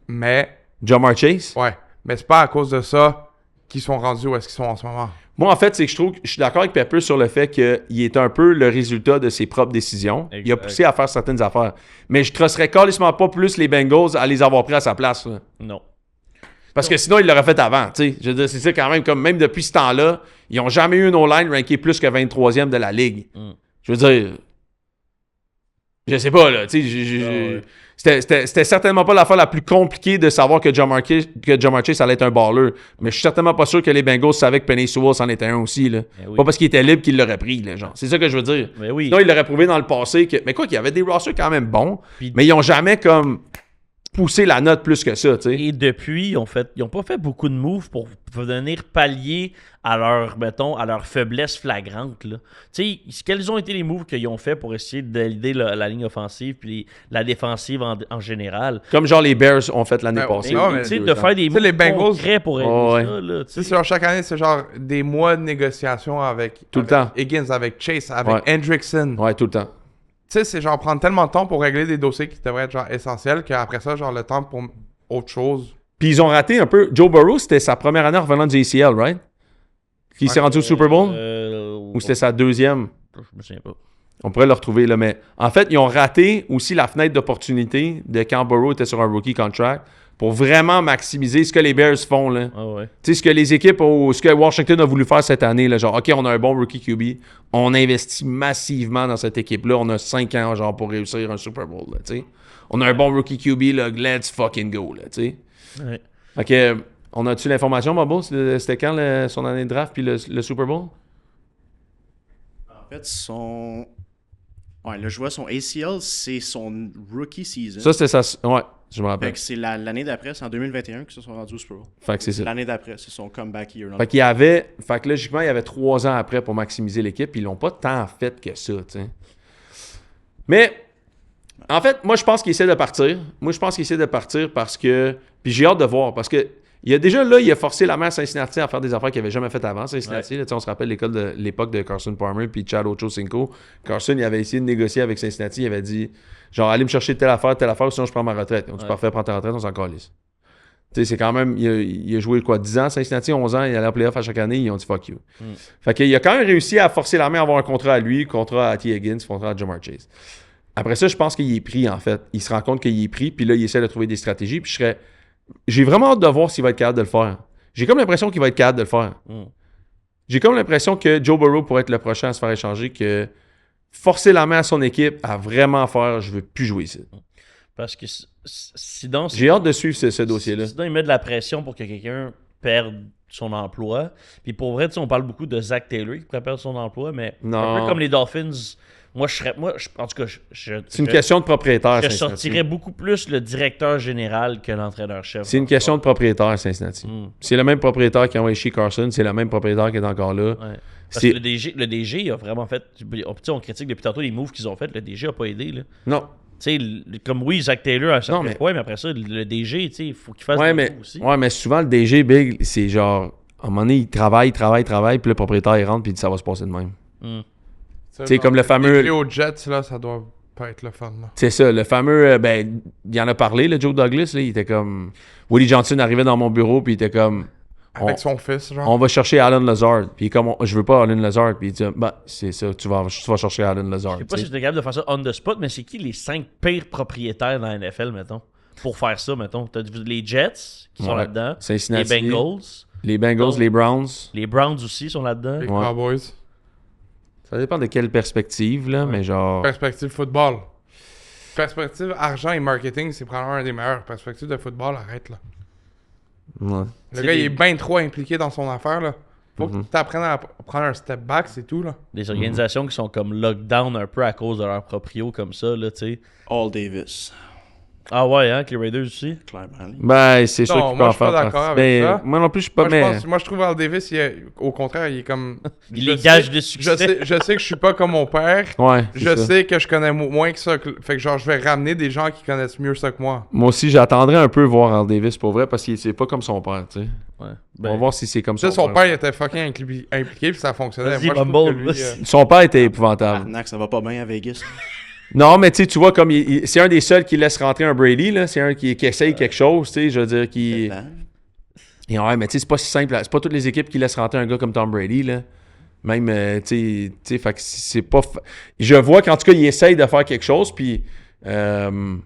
Mais... Jamar Chase? Ouais. Mais c'est pas à cause de ça qu'ils sont rendus où est-ce qu'ils sont en ce moment. Moi, en fait, c'est que je suis d'accord avec Pepper sur le fait qu'il est un peu le résultat de ses propres décisions. Exact. Il a poussé à faire certaines affaires. Mais je trosserais carrément pas plus les Bengals à les avoir pris à sa place. Là. Non. Parce que sinon, il l'aurait fait avant. T'sais. Je veux dire, c'est ça quand même, comme même depuis ce temps-là, ils n'ont jamais eu une O-line rankée plus que 23e de la Ligue. Je veux dire... Je sais pas, là. C'était certainement pas l'affaire la plus compliquée de savoir que Jamar Chase allait être un baller. Mais je suis certainement pas sûr que les Bengals savaient que Penei Sewell c'en était un aussi. Là. Oui. Pas parce qu'il était libre qu'il l'aurait pris. Là, genre. C'est ça que je veux dire. Oui. Sinon, il l'aurait prouvé dans le passé. Mais quoi qu'il y avait des rosters quand même bons. Mais ils ont jamais comme poussé la note plus que ça. T'sais. Et depuis, ils ont pas fait beaucoup de moves pour venir pallier à leur faiblesse flagrante. Là. Quels ont été les moves qu'ils ont fait pour essayer d'aider la ligne offensive puis la défensive en général? Comme genre les Bears ont fait l'année passée. De faire des moves concrets pour aider ça. Là, c'est genre chaque année, c'est genre des mois de négociation avec le temps. Higgins, avec Chase, avec Hendrickson. Ouais, tout le temps. Tu sais, c'est genre prendre tellement de temps pour régler des dossiers qui devraient être genre essentiels qu'après ça, genre le temps pour autre chose. Puis ils ont raté un peu. Joe Burrow, c'était sa première année en revenant du ACL, right? Qui s'est rendu au Super Bowl? Ou c'était sa deuxième? Je me souviens pas. On pourrait le retrouver là, mais en fait, ils ont raté aussi la fenêtre d'opportunité de quand Burrow était sur un rookie contract pour vraiment maximiser ce que les Bears font. Là. Ah ouais. Tu sais, ce que les équipes, ce que Washington a voulu faire cette année, là, genre, OK, on a un bon rookie QB, on investit massivement dans cette équipe-là, on a 5 ans genre pour réussir un Super Bowl. Là, tu sais. On a un bon rookie QB, là, let's fucking go. Là, tu sais. Ouais. OK, on a-tu l'information, Bobo? C'était quand son année de draft puis le Super Bowl? En fait, le joueur, son ACL, c'est son rookie season. Ça, c'était ça. Ouais, je me rappelle. Fait que c'est l'année d'après, c'est en 2021 qu'ils se sont rendus au Super Bowl. Fait que c'est ça. L'année d'après, c'est son comeback year. Fait que logiquement, il y avait 3 ans après pour maximiser l'équipe, puis ils l'ont pas tant fait que ça, tu sais. Mais, en fait, moi, je pense qu'il essaie de partir. Parce que... Puis j'ai hâte de voir, parce que il a forcé la mère Cincinnati à faire des affaires qu'il n'avait jamais faites avant. Cincinnati, là, on se rappelle l'époque de Carson Palmer puis Chad Ochocinco. Carson, il avait essayé de négocier avec Cincinnati. Il avait dit, genre, allez me chercher telle affaire, sinon je prends ma retraite. On dit, parfait, prends ta retraite, on s'en calisse. Tu sais, c'est quand même... Il a joué quoi, 10 ans, Cincinnati, 11 ans, il allait en playoff à chaque année, ils ont dit « fuck you ». Fait qu'il a quand même réussi à forcer la main à avoir un contrat à lui, contrat à T. Higgins, contrat à Jamar Chase. Après ça, je pense qu'il est pris, en fait. Il se rend compte qu'il est pris, puis là, il essaie de trouver des stratégies, puis j'ai vraiment hâte de voir s'il va être capable de le faire. J'ai comme l'impression qu'il va être capable de le faire. J'ai comme l'impression que Joe Burrow pourrait être le prochain à se faire échanger, que forcer la main à son équipe à vraiment faire « je veux plus jouer ici ». Parce que sinon... J'ai hâte de suivre ce dossier-là. Sinon, il met de la pression pour que quelqu'un perde son emploi. Puis pour vrai, tu sais, on parle beaucoup de Zach Taylor qui pourrait perdre son emploi, mais un peu comme les Dolphins, en tout cas, c'est une question de propriétaire, je Cincinnati. sortirais beaucoup plus le directeur général que l'entraîneur-chef. C'est une question de propriétaire, Cincinnati. C'est le même propriétaire qui a envoyé chez Carson, c'est le même propriétaire qui est encore là. Ouais. Parce que le DG a vraiment fait... On critique depuis tantôt les moves qu'ils ont fait. Le DG n'a pas aidé. Là. Non. Tu sais, comme oui, Zach Taylor à un certain point, mais après ça, le DG, tu sais, il faut qu'il fasse des moves aussi. Ouais, mais souvent, le DG Big, c'est genre... À un moment donné, il travaille, puis le propriétaire, il rentre, puis il dit ça va se passer de même. Tu sais, comme le fameux... Les aux Jets, là, ça doit pas être le fun, là. C'est ça, le fameux... il en a parlé, le Joe Douglas, là, il était comme... Willie Johnson arrivait dans mon bureau, puis il était comme... Avec son fils, genre. On va chercher Alan Lazard. Puis comme, je veux pas Alan Lazard. Puis il dit, c'est ça, tu vas chercher Alan Lazard. Je sais pas si j'étais capable de faire ça on the spot, mais c'est qui les 5 pires propriétaires dans la NFL, mettons, pour faire ça, mettons? T'as les Jets qui sont là-dedans. Cincinnati. Les Bengals. Les Bengals, les Browns. Les Browns aussi sont là-dedans. Les Cowboys. Ça dépend de quelle perspective, là, mais genre... Perspective football. Perspective argent et marketing, c'est probablement un des meilleurs. Perspective de football, arrête, là. Ouais. Le gars, il est bien trop impliqué dans son affaire, là. Faut que tu apprennes à prendre un step back, c'est tout, là. Des organisations qui sont comme lockdown un peu à cause de leur proprio comme ça, là, tu sais. All Davis. Ah ouais, hein, que les Raiders aussi. Clairement. C'est sûr Non, qu'il peut moi, en je suis pas faire d'accord partie. avec ça. Moi non plus, je suis pas... Moi, je trouve Al Davis, au contraire, il est comme... Il est gage de succès. Je sais que je suis pas comme mon père. Ouais, Je sais que je connais moins que ça. Fait que genre, je vais ramener des gens qui connaissent mieux ça que moi. Moi aussi, j'attendrais un peu voir Al Davis, pour vrai, parce que c'est pas comme son père, tu sais. Ouais. On va voir si c'est comme Tu sais, son son père, il était fucking impliqué, puis ça fonctionnait. Vas-y, Moi, je trouve Mumble, que lui, vas-y. Son père était épouvantable. Arnaque, ça va pas bien à Vegas. Non, mais tu vois, comme c'est un des seuls qui laisse rentrer un Brady, là. C'est un qui essaye quelque chose, tu sais, je veux dire, qui... Et ouais, mais tu sais, c'est pas si simple. C'est pas toutes les équipes qui laissent rentrer un gars comme Tom Brady, là. Même, tu sais, fait que c'est pas... Je vois qu'en tout cas, il essaye de faire quelque chose, puis... même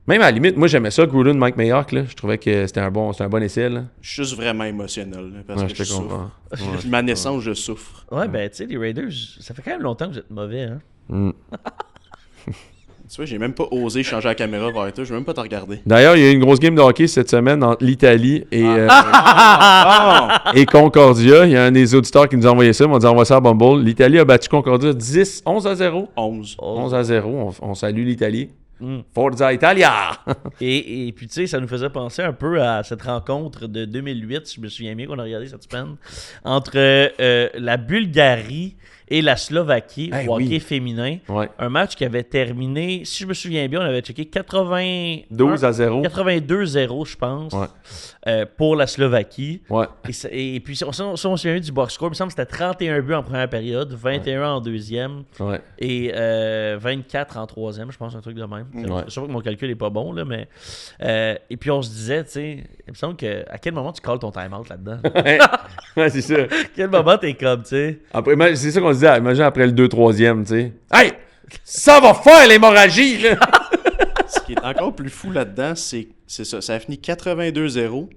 à la limite, moi, j'aimais ça, Gruden, Mike Mayock, là. Je trouvais que c'était un bon essai, là. Je suis juste vraiment émotionnel, là, parce Ouais, que je je te comprends. souffre. Ouais. Ma naissance, je souffre. Ouais, ben, tu sais, les Raiders, ça fait quand même longtemps que vous êtes mauvais, hein. Tu vois, j'ai même pas osé changer la caméra vers toi, je vais même pas te regarder. D'ailleurs, il y a eu une grosse game de hockey cette semaine entre l'Italie et, Ah! et Concordia. Il y a un des auditeurs qui nous a envoyé ça, ils m'ont dit envoie ça à Bumble. L'Italie a battu Concordia 11-0. 11. 11-0, on salue l'Italie. Forza Italia! Et puis, tu sais, ça nous faisait penser un peu à cette rencontre de 2008, si je me souviens bien, qu'on a regardé cette semaine, entre la Bulgarie et la Slovaquie Hey, au hockey oui. féminin. Ouais. Un match qui avait terminé, si je me souviens bien, on avait checké 12-0. 82-0, je pense, pour la Slovaquie. Ouais. Et puis, si on se souvient du box score, il me semble que c'était 31 buts en première période, 21 en deuxième Ouais. et 24 en troisième, je pense, un truc de même. Ouais. C'est sûr que mon calcul n'est pas bon, là, mais... et puis, on se disait, tu sais, il me semble que à quel moment tu calls ton time-out là-dedans? Ouais, c'est ça. À quel moment t'es comme, tu sais... Après, c'est ça qu'on se disait, imagine après le 2-3e, tu sais. Hey! Ça va faire l'hémorragie, là! Ce qui est encore plus fou là-dedans, c'est ça. Ça a fini 82-0.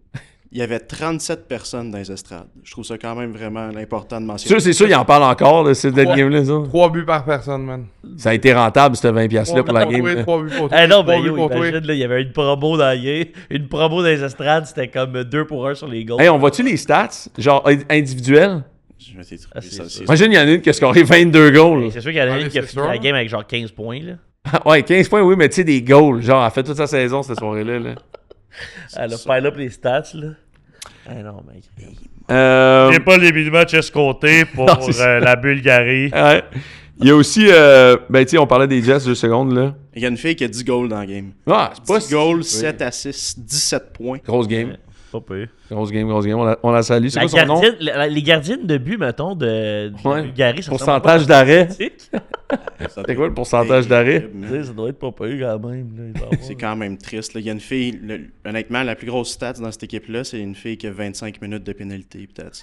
Il y avait 37 personnes dans les estrades. Je trouve ça quand même vraiment important de mentionner. C'est sûr, il en parle encore, de cette game-là, ça. 3 buts par personne, man. Ça a été rentable, ce 20$-là pour la game. là. 3 buts pour toi. Ah non, mais 3 buts yo, pour toi. imagine, là, il y avait une promo dans la game, une promo dans les estrades, c'était comme 2 pour 1 sur les goals. Hey, on voit-tu les stats, genre individuels? Je vais t'étrouper Ah, c'est ça. ça. c'est- Imagine, il y en a une qui a scoré 22 goals. C'est sûr qu'il y en a Ah, une mais qui a c'est fini sûr. la game avec genre 15 points, là. Ouais, 15 points, oui, mais tu sais, des goals. Genre, elle a fait toute sa saison, cette soirée-là. Là. Elle a pile up les stats, là. Ah non, mec. Euh, pas les matchs escomptés pour Non, c'est ça. la Bulgarie. ouais. Il y a aussi, ben tu sais, on parlait des Jets 2 secondes, là. Il y a une fille qui a 10 goals dans le game. Ah, c'est pas 10 goals, 7 assists, 17 points. grosse game. Pas pire. Grosse game. On la salue. C'est La quoi son nom? les gardiennes de but, mettons, de Ouais. Bulgarie, ça Pourcentage d'arrêt. Ça C'est quoi le pourcentage d'arrêt? Ça doit être pas pire quand même. Là, il doit avoir- C'est quand même triste. Là. Il y a une fille, honnêtement, la plus grosse stat dans cette équipe-là, c'est une fille qui a 25 minutes de pénalité, peut-être.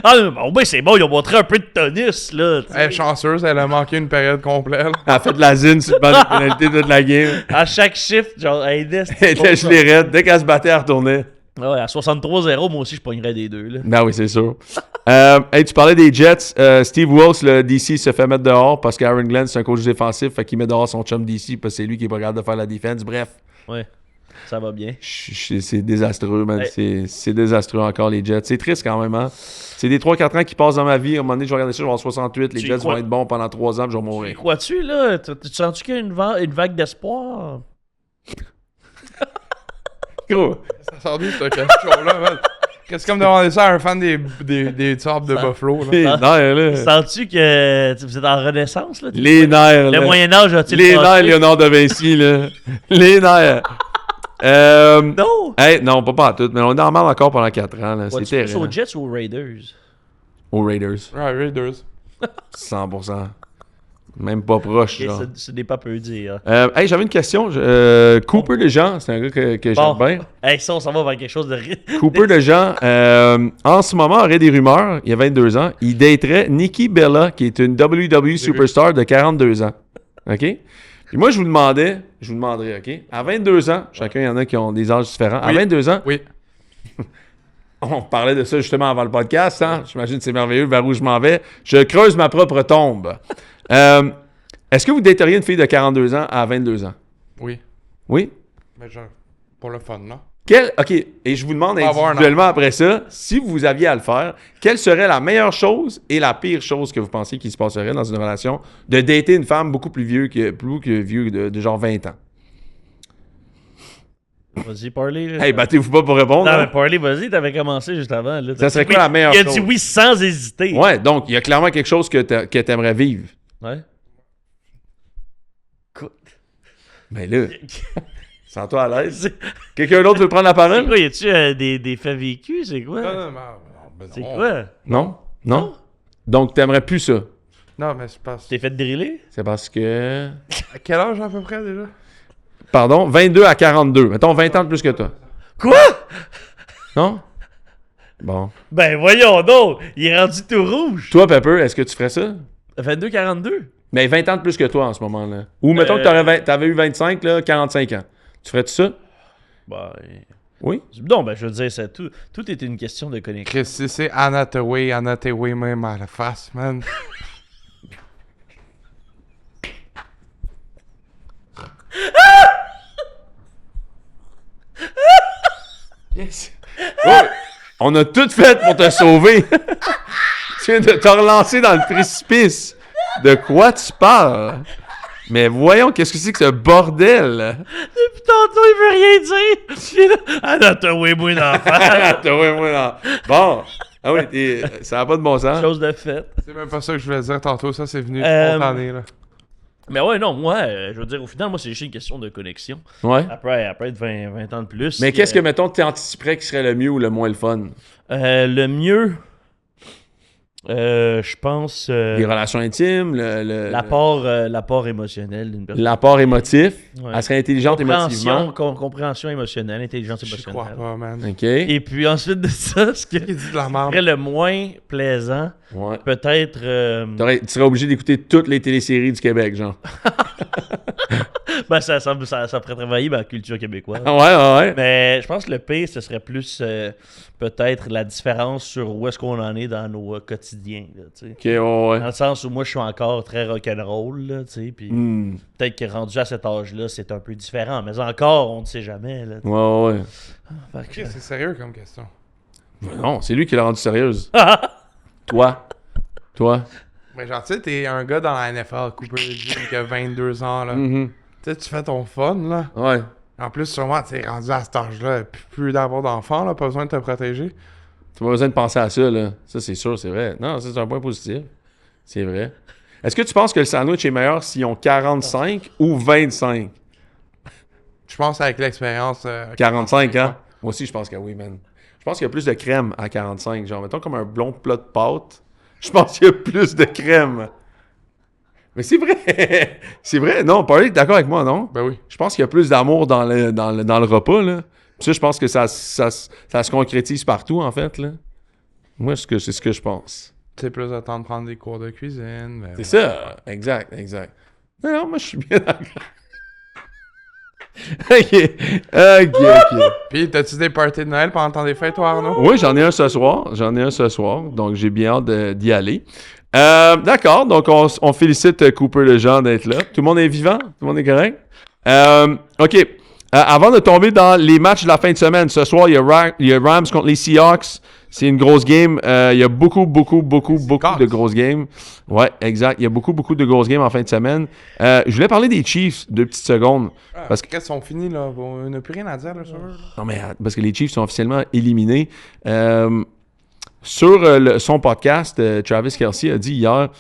Ah, bon, ben c'est bon, ils ont montré un peu de tonus, là. tu sais. Elle est chanceuse, elle a manqué une période complète. là. Elle a fait de la zine sur le banc de pénalité toute la game. À chaque shift, genre, elle aidait. Elle était gelée raide. Dès qu'elle se battait, elle retournait. Ouais, à 63-0, moi aussi, je pognerais des deux, là. Ben oui, c'est sûr. Hey, tu parlais des Jets. Steve Wilkes, le DC, se fait mettre dehors parce qu'Aaron Glenn, c'est un coach défensif. Fait qu'il met dehors son chum DC parce que c'est lui qui est pas capable de faire la défense. Bref, Ouais, ça va bien. c'est désastreux, man. Hey. C'est désastreux encore, les Jets. C'est triste quand même, hein. C'est des 3-4 ans qui passent dans ma vie. À un moment donné, je vais regarder ça, je vais avoir 68. Les Tu y Jets crois? vont être bons pendant 3 ans, puis je vais Tu mourir. crois-tu, là? Tu sens-tu qu'il y a une vague d'espoir? Gros. Ça sort d'où, cette question-là, man? Qu'est-ce comme demander ça à un fan des Sabres de Buffalo, là? Les nerfs, là. Sens-tu que vous êtes en renaissance, là? Les nerfs, Le là. Moyen-Âge a-t-il Les nerfs, passé? Léonard de Vinci, là. Les nerfs. Non! Hey, non, pas tout, mais on est en mal encore pendant 4 ans. Là. C'est Vas-tu plus terrible. aux Jets ou aux Raiders? Aux Raiders. Ouais, Raiders. 100%. Même pas proche, Ok, genre. ce n'est pas peu dire. Hey, j'avais une question. Cooper Lejean, c'est un gars que Bon. j'aime bien. Hey, ça, on s'en va vers quelque chose de... Cooper Lejean, en ce moment, aurait des rumeurs, il y a 22 ans, il daterait Nikki Bella, qui est une WWE Superstar de 42 ans. OK? Puis moi, je vous demanderais, OK? À 22 ans, chacun, il y en a qui ont des âges différents. À Oui. 22 ans, Oui. on parlait de ça justement avant le podcast, hein? J'imagine que c'est merveilleux vers où je m'en vais. Je creuse ma propre tombe. Est-ce que vous dateriez une fille de 42 ans à 22 ans? Oui. Oui? Mais genre, pour le fun, là. OK, et je vous demande Pas avoir un individuellement après ça, si vous aviez à le faire, quelle serait la meilleure chose et la pire chose que vous pensiez qui se passerait dans une relation de dater une femme beaucoup plus vieux de genre 20 ans? Vas-y, Parley. Là. Hey, battez-vous pas pour répondre. Non, hein? mais Parley, vas-y, t'avais commencé juste avant. Là. Ça serait quoi la meilleure Il a chose? dit oui sans hésiter. Ouais, donc il y a clairement quelque chose que t'aimerais vivre. Ouais. Mais là, sens-toi à l'aise. C'est Quelqu'un d'autre veut prendre la parole? quoi, y a-tu des faits vécus? C'est quoi? Non, C'est quoi? Non? Non? Donc t'aimerais plus ça? Non, mais c'est parce... T'es fait driller? C'est parce que... À quel âge, à peu près, déjà? Pardon, 22 à 42. Mettons 20 ans de plus que toi. Quoi? Non? Bon. Ben voyons donc! Il est rendu tout rouge! Toi, Pepper, est-ce que tu ferais ça? 22-42? Mais 20 ans de plus que toi en ce moment-là. Ou mettons que t'avais eu 25, là, 45 ans. Tu ferais-tu ça? Ben... Oui? Non, ben je veux dire, tout est une question de connexion. Chris, si c'est Anna Tawai même à la face, man. Yes. Ouais. On a tout fait pour te sauver. Tu viens de te relancer dans le précipice. De quoi tu parles? Mais voyons, qu'est-ce que c'est que ce bordel? Depuis tantôt, il veut rien dire! Il est là, ah non, t'as oui, moi, d'enfant! Ouais, moi, non. Bon. Ah oui, ça n'a pas de bon sens. Chose de fait. C'est même pas ça que je voulais dire tantôt, ça c'est venu spontané, là. Mais ouais, non, moi, je veux dire, au final, moi, c'est juste une question de connexion. Ouais. Après être 20 ans de plus. Mais qu'est-ce que, mettons, tu anticiperais qui serait le mieux ou le moins le fun? Le mieux, je pense... Les relations intimes, l'apport émotionnel d'une personne. l'apport émotif. Ouais. Elle serait intelligente émotivement. Compréhension émotionnelle, intelligence Je crois émotionnelle. pas, man. OK. Et puis ensuite de ça, ce qui Il dit de la merde. serait le moins plaisant, Ouais. peut-être... Tu serais obligé d'écouter toutes les téléséries du Québec, genre. ben, ça ferait travailler ma culture québécoise. Ouais. Mais je pense que le pire, ce serait plus peut-être la différence sur où est-ce qu'on en est dans nos quotidiens. Là, tu sais. OK, ouais. Dans le sens où moi, je suis encore très rock'n'roll, là, tu sais, puis Hmm. peut-être que rendu à cet âge-là, c'est un peu différent. Mais encore, on ne sait jamais. Là, Ouais. fait que- Chris, c'est sérieux comme question. Non, c'est lui qui l'a rendu sérieuse. Toi. Mais genre, tu sais, t'es un gars dans la NFL, Cooper Lejean, qui a 22 ans, là. Mhm. Tu sais, tu fais ton fun, là. Ouais. En plus, sûrement, tu es rendu à cet âge-là, plus d'avoir d'enfants, là, pas besoin de te protéger. Tu n'as pas besoin de penser à ça, là. Ça, c'est sûr, c'est vrai. Non, ça, c'est un point positif. C'est vrai. Est-ce que tu penses que le sandwich est meilleur s'ils ont 45 ou 25? Je pense avec l'expérience... 45, hein? Moi aussi, je pense que oui, man. Je pense qu'il y a plus de crème à 45. Genre, mettons comme un blond plat de pâte. Je pense qu'il y a plus de crème. Mais c'est vrai. C'est vrai. Non, Parley est d'accord avec moi, non? Ben oui. Je pense qu'il y a plus d'amour dans le repas, là. Puis ça, je pense que ça se concrétise partout, en fait, là. Moi, c'est ce que je pense. C'est plus de temps de prendre des cours de cuisine. Mais... C'est ça. Exact. Non, moi, je suis bien d'accord. OK. Puis, t'as-tu des parties de Noël pendant le temps des fêtes, toi, Arnaud? Oui, j'en ai un ce soir. Donc, j'ai bien hâte d'y aller. D'accord. Donc, on félicite Cooper Lejean d'être là. Tout le monde est vivant? Tout le monde est correct? OK. Avant de tomber dans les matchs de la fin de semaine, ce soir, il y a Rams contre les Seahawks. C'est une grosse game. Il y a beaucoup de grosses games. Ouais, exact. Il y a beaucoup de grosses games en fin de semaine. Je voulais parler des Chiefs 2 petites secondes. Parce que Qu'est-ce qu'ils sont finis, là? On n'a plus rien à dire, là, sur eux. non, mais parce que les Chiefs sont officiellement éliminés. Sur son podcast, Travis Kelce a dit hier,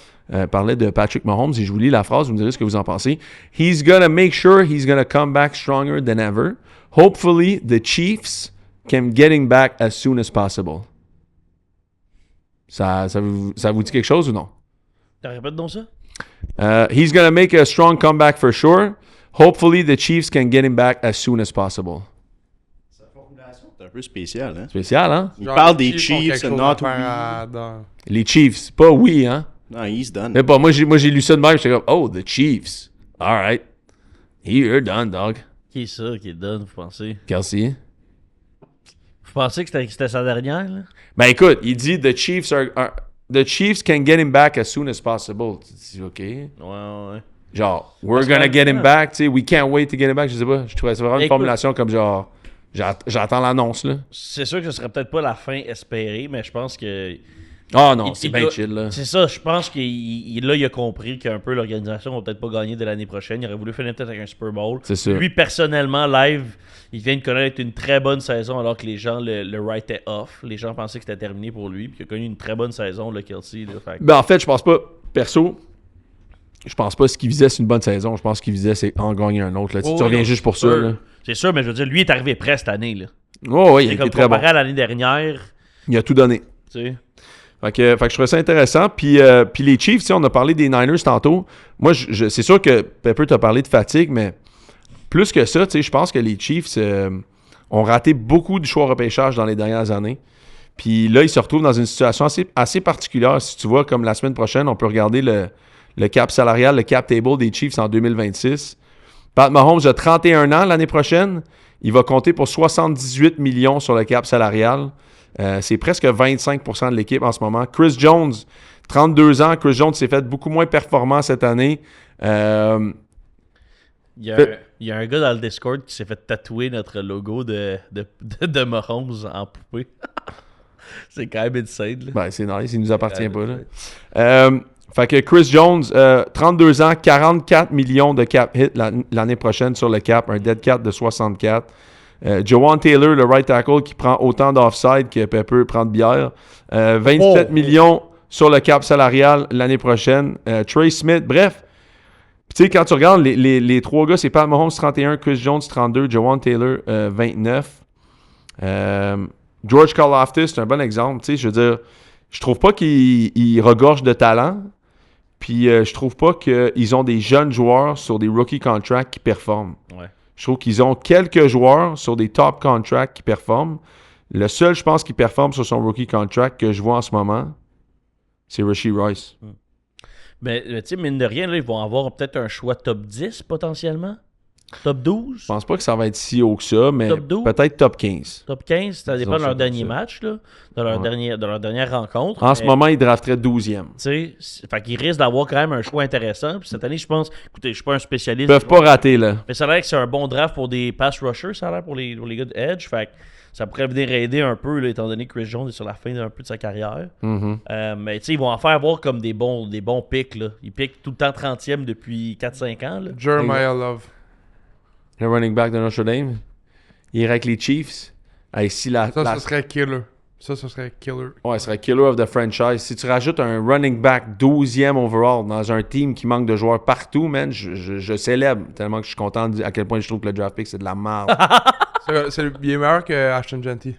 parlait de Patrick Mahomes, et je vous lis la phrase, vous me direz ce que vous en pensez. He's gonna make sure he's gonna come back stronger than ever. Hopefully, the Chiefs can getting back as soon as possible. Ça vous dit quelque chose ou non? Tu répètes donc ça? He's gonna make a strong comeback for sure. Hopefully, the Chiefs can get him back as soon as possible. C'est un peu spécial, hein? Spécial, hein? Il Genre, parle les des Chiefs ont quelque Chiefs, chose not à faire we. dans- Les Chiefs, pas oui, hein? Non, he's done. Mais pas, moi j'ai lu ça de même, j'étais comme, oh, the Chiefs. All right. You're done, dog. Qui est ça qui est done, vous pensez? Kelsey. Vous pensez que c'était sa dernière, là? Ben écoute, il dit, the Chiefs can get him back as soon as possible. Tu dis, OK. Ouais. Genre, we're Parce gonna que- get him back, tu sais, we can't wait to get him back. Je sais pas, je trouvais ça vraiment une Écoute. formulation comme genre, j'attends l'annonce, là. C'est sûr que ce serait peut-être pas la fin espérée, mais je pense que... Ah non, Il- c'est il bien doit- chill, là. C'est ça, je pense qu'il a compris qu'un peu l'organisation va peut-être pas gagner de l'année prochaine. Il aurait voulu finir peut-être avec un Super Bowl. C'est sûr. Lui, personnellement, live, il vient de connaître une très bonne saison alors que les gens le writaient off. Les gens pensaient que c'était terminé pour lui. Puis il a connu une très bonne saison, le Kelsey. Là, fait que- Ben en fait, je pense pas, perso, je pense pas ce qu'il visait, c'est une bonne saison. Je pense qu'il visait, c'est en gagner un autre, là. Tu Oh, reviens non, juste pour c'est ça, sûr. là. C'est sûr, mais je veux dire, lui est arrivé prêt cette année. Là. Oh, oui, il C'est a comme été très bon. comparé à l'année dernière. Il a tout donné. Tu sais. Fait que je trouvais ça intéressant. Puis les Chiefs, tu sais, on a parlé des Niners tantôt. Moi, c'est sûr que Pepper t'a parlé de fatigue, mais plus que ça, tu sais, je pense que les Chiefs ont raté beaucoup du choix au repêchage dans les dernières années. Puis là, ils se retrouvent dans une situation assez particulière. Si tu vois, comme la semaine prochaine, on peut regarder le cap salarial, le cap table des Chiefs en 2026. Pat Mahomes a 31 ans l'année prochaine. Il va compter pour 78 millions sur le cap salarial. C'est presque 25% de l'équipe en ce moment. Chris Jones, 32 ans. Chris Jones s'est fait beaucoup moins performant cette année. Il y a un gars dans le Discord qui s'est fait tatouer notre logo de Mahomes en poupée. C'est quand même insane. Là. Ben, c'est nice, il nous appartient pas. Là. Fait que Chris Jones, 32 ans, 44 millions de cap hit l'année prochaine sur le cap, un dead cap de 64. Jawan Taylor, le right tackle, qui prend autant d'offside que Pepper prend de bière. 27 millions sur le cap salarial l'année prochaine. Trey Smith, bref. Tu sais, quand tu regardes les trois gars, c'est Pat Mahomes 31, Chris Jones 32, Jawan Taylor 29. George Karlaftis, c'est un bon exemple. Tu sais, je veux dire, je trouve pas qu'il regorge de talent. Puis je trouve pas qu'ils ont des jeunes joueurs sur des rookie contracts qui performent. Ouais. Je trouve qu'ils ont quelques joueurs sur des top contracts qui performent. Le seul, je pense, qui performe sur son rookie contract que je vois en ce moment, c'est Rashee Rice. Mais tu sais, mine de rien, là, ils vont avoir peut-être un choix top 10 potentiellement. Top 12. Je pense pas que ça va être si haut que ça, mais Top 12? peut-être top 15. Top 15, ça dépend de ça leur comme dernier ça. match, là, de leur dernière rencontre. En ce Mais, moment, ils drafteraient 12e. tu sais, fait qu'ils risquent d'avoir quand même un choix intéressant. Puis cette année, je pense, écoutez, je suis pas un Ils spécialiste. peuvent pas rater, là. Mais ça a l'air que c'est un bon draft pour des pass rushers, ça a l'air pour les gars de Edge. Fait que ça pourrait venir aider un peu, là, étant donné que Chris Jones est sur la fin d'un peu de sa carrière. Mais tu sais, ils vont en faire voir comme des bons picks. Là. Ils piquent tout le temps 30e depuis 4-5 ans. Là. Jeremiah Love. Le running back de Notre Dame, il irait avec les Chiefs. Hey, si la, Ça, la- ce serait killer. Ça, ce serait killer. Ouais, ce serait killer of the franchise. Si tu rajoutes un running back 12e overall dans un team qui manque de joueurs partout, man, je célèbre tellement que je suis content à quel point je trouve que le draft pick, c'est de la merde. Il est meilleur que Ashton Genty.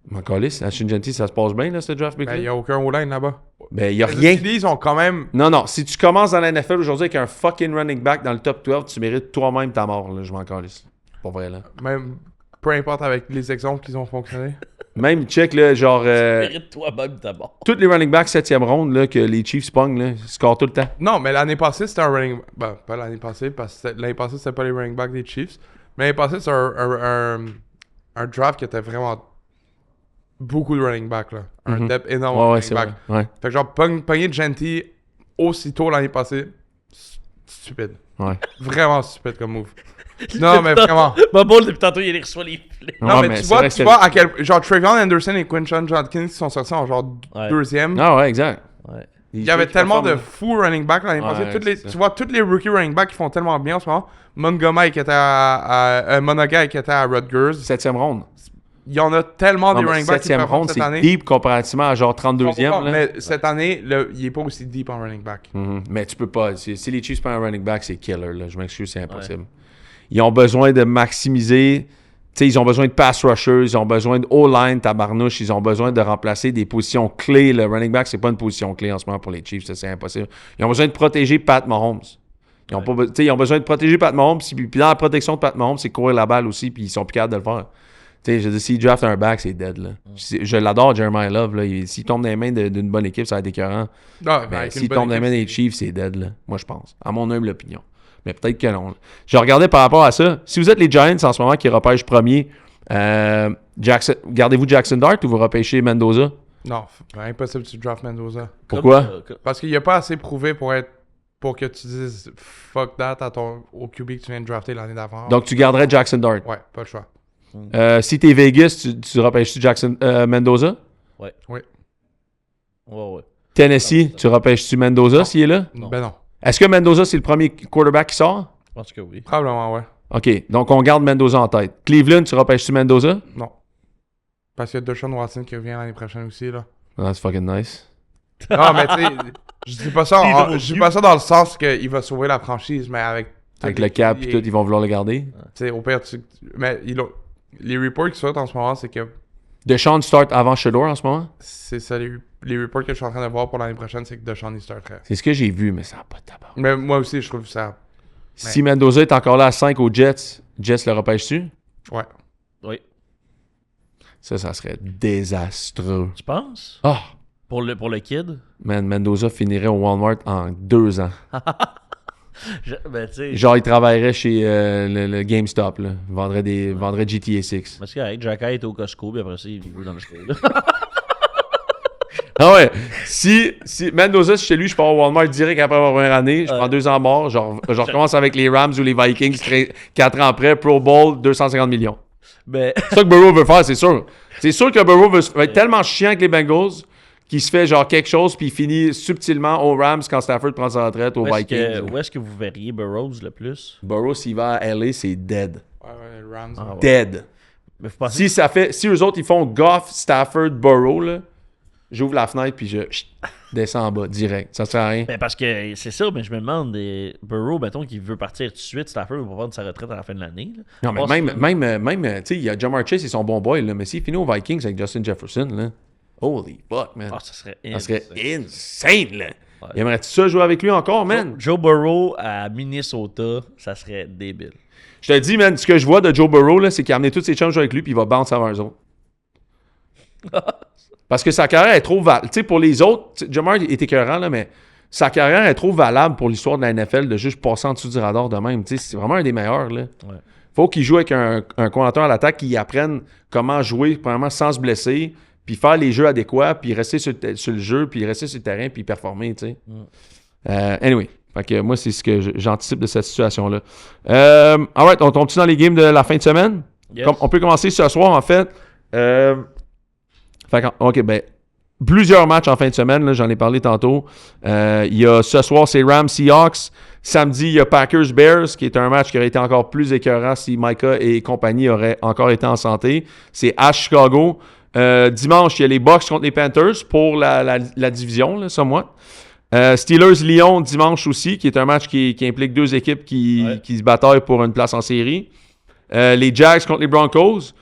M'en calisse, à Shinjanti, ça se passe bien, là, ce draft pick-là? Ben, il n'y a aucun O-line là-bas. Ben, il y a Les rien. Steelers ont quand même. Non, si tu commences dans la NFL aujourd'hui avec un fucking running back dans le top 12, tu mérites toi-même ta mort, là, je m'en calisse. Pas vrai, là. Même, peu importe avec les exemples qui ont fonctionné. Même check, là, genre, Mérite toi-même d'abord. tous les running backs 7e ronde, là, que les Chiefs pognent, là, scorent tout le temps. Non, mais l'année passée, c'était un running. Ben, pas l'année passée, parce que l'année passée, c'était pas les running backs des Chiefs. Mais l'année passée, c'était un draft qui était vraiment. Beaucoup de running backs, là. Un depth énorme de Ouais, running c'est back. vrai. Ouais. Fait que genre, pogner Genty aussitôt l'année passée, stupide. Ouais. Vraiment stupide comme move. Non, mais vraiment. Mon bon, depuis tantôt, il reçoit les flèches. Non, Ouais, mais c'est tu vois, vrai que tu vois à quel. Genre, Trayvon Anderson et Quinton Judkins sont sortis en genre Ouais. deuxième. Ah ouais, exact. Ouais. Il y avait tellement de fous running back l'année Ouais, passée. c'est ça. Tu vois, tous les rookie running back qui font tellement bien en ce moment. Montgomery qui était Monogai qui était à Rutgers. 7e ronde. Il y en a tellement Non, des mais running backs qui 7e performent ronde, cette c'est année. deep comparativement à genre 32e. Là. Mais cette année, il est pas aussi deep en running back. Mhm. Mais tu peux pas. Si les Chiefs prennent un running back, c'est killer. Là. Je m'excuse, c'est impossible. Ils ont besoin de maximiser. T'sais, ils ont besoin de pass rushers, ils ont besoin de O-line, tabarnouche, ils ont besoin de remplacer des positions clés. Le running back, c'est pas une position clé en ce moment pour les Chiefs, ça, c'est impossible. Ils ont besoin de protéger Pat Mahomes. Ils ont besoin de protéger Pat Mahomes, puis dans la protection de Pat Mahomes, c'est courir la balle aussi, puis ils sont plus capables de le faire. Tu sais, je dis, s'il draft un back, c'est dead, là. Je l'adore, Jeremiah Love, là. S'il tombe dans les mains d'une bonne équipe, ça va être écœurant. Ah, Mais avec une s'il bonne tombe dans les équipe, mains des Chiefs, c'est dead, là. Moi, je pense. À mon humble opinion. Mais peut-être que non. Je regardais par rapport à ça. Si vous êtes les Giants en ce moment qui repêchent premier, gardez-vous Jackson Dart ou vous repêchez Mendoza? Non, impossible que tu draft Mendoza. Pourquoi? Parce qu'il a pas assez prouvé pour que tu dises fuck that au QB que tu viens de drafter l'année d'avant. Donc, tu garderais Jackson Dart. Ouais, pas le choix. Si t'es Vegas, tu repêches-tu Mendoza? Ouais. Oui. Ouais. Tennessee, tu repêches-tu Mendoza s'il est là? Non. Ben non. Est-ce que Mendoza, c'est le premier quarterback qui sort? Je pense que oui. Probablement, ouais. OK, donc on garde Mendoza en tête. Cleveland, tu repêches-tu Mendoza? Non. Parce qu'il y a Deshaun Watson qui revient l'année prochaine aussi, là. Ah, that's fucking nice. Non, mais tu sais, je dis pas ça, je dis pas ça dans le sens qu'il va sauver la franchise, mais avec Le cap et tout, ils vont vouloir le garder. Tu sais, au pire, mais les reports qui sortent en ce moment, c'est que Deshaun start avant Shedeur en ce moment? c'est ça, les reports que je suis en train de voir pour l'année prochaine, c'est que Deshaun, il starterait. C'est ce que j'ai vu, mais ça n'a pas de tabac. Mais moi aussi, je trouve ça... Si Mendoza est encore là à 5 aux Jets, Jets le repêches-tu? Ouais. Oui. Ça serait désastreux. Tu penses? Ah! Pour le kid? Man, Mendoza finirait au Walmart en 2 ans. Ben, tu sais. Genre, il travaillerait chez le GameStop, là. Il vendrait GTA 6. Parce que avec Jacky est au Costco, puis après ça, il veut dans le store. Ah ouais! Si Mendoza, chez lui, je pars au Walmart direct après ma première année, je prends 2 ans mort, je recommence avec les Rams ou les Vikings 4 ans après, Pro Bowl, 250 millions. Ben, C'est ça que Burrow veut faire, c'est sûr. C'est sûr que Burrow va être tellement chiant avec les Bengals qu'il se fait genre quelque chose puis il finit subtilement aux Rams quand Stafford prend sa retraite aux Vikings. où est-ce que vous verriez Burrows le plus? Burrow, s'il va à LA, c'est dead. Ouais, les Rams. Ah, ouais. Dead. Mais vous pensez Si eux autres, ils font Goff, Stafford, Burrow, là, j'ouvre la fenêtre puis je descends en bas, direct. Ça sert à rien. Ben parce que c'est ça, mais je me demande, Burrow, mettons qu'il veut partir tout de suite, Stafford va prendre sa retraite à la fin de l'année. là. Non, mais même tu sais, il y a Jamar Chase et son bon boy, là, mais s'il finit aux Vikings avec Justin Jefferson, là, holy fuck, man. Ah, ça serait Ça serait insane. insane, là. Il aimerait-tu ça jouer avec lui encore, man? Joe Burrow à Minnesota, ça serait débile. Je te dis, man, ce que je vois de Joe Burrow, là, c'est qu'il a amené tous ses chums jouer avec lui puis il va bounce avant eux autres. Parce que sa carrière est trop valable. Tu sais, pour les autres, Jamar est écœurant, là, mais sa carrière est trop valable pour l'histoire de la NFL de juste passer en dessous du radar de même. Tu sais, c'est vraiment un des meilleurs, là. Ouais. Faut qu'il joue avec un coordinateur à l'attaque qui apprenne comment jouer, premièrement, sans se blesser, puis faire les jeux adéquats, puis rester sur le jeu, puis rester sur le terrain, puis performer, tu sais. Anyway, fait que moi, c'est ce que j'anticipe de cette situation-là. Alright, on tombe-tu dans les games de la fin de semaine? Yes. On peut commencer ce soir, en fait. OK, ben, plusieurs matchs en fin de semaine, là, j'en ai parlé tantôt. Il y a ce soir, c'est Rams Seahawks. Samedi, il y a Packers Bears, qui est un match qui aurait été encore plus écœurant si Micah et compagnie auraient encore été en santé. C'est à Chicago. Dimanche, il y a les Bucks contre les Panthers pour la division, là, somewhat. Steelers-Lyon dimanche aussi, qui est un match qui implique 2 équipes qui se bataillent pour une place en série. Les Jags contre les Broncos.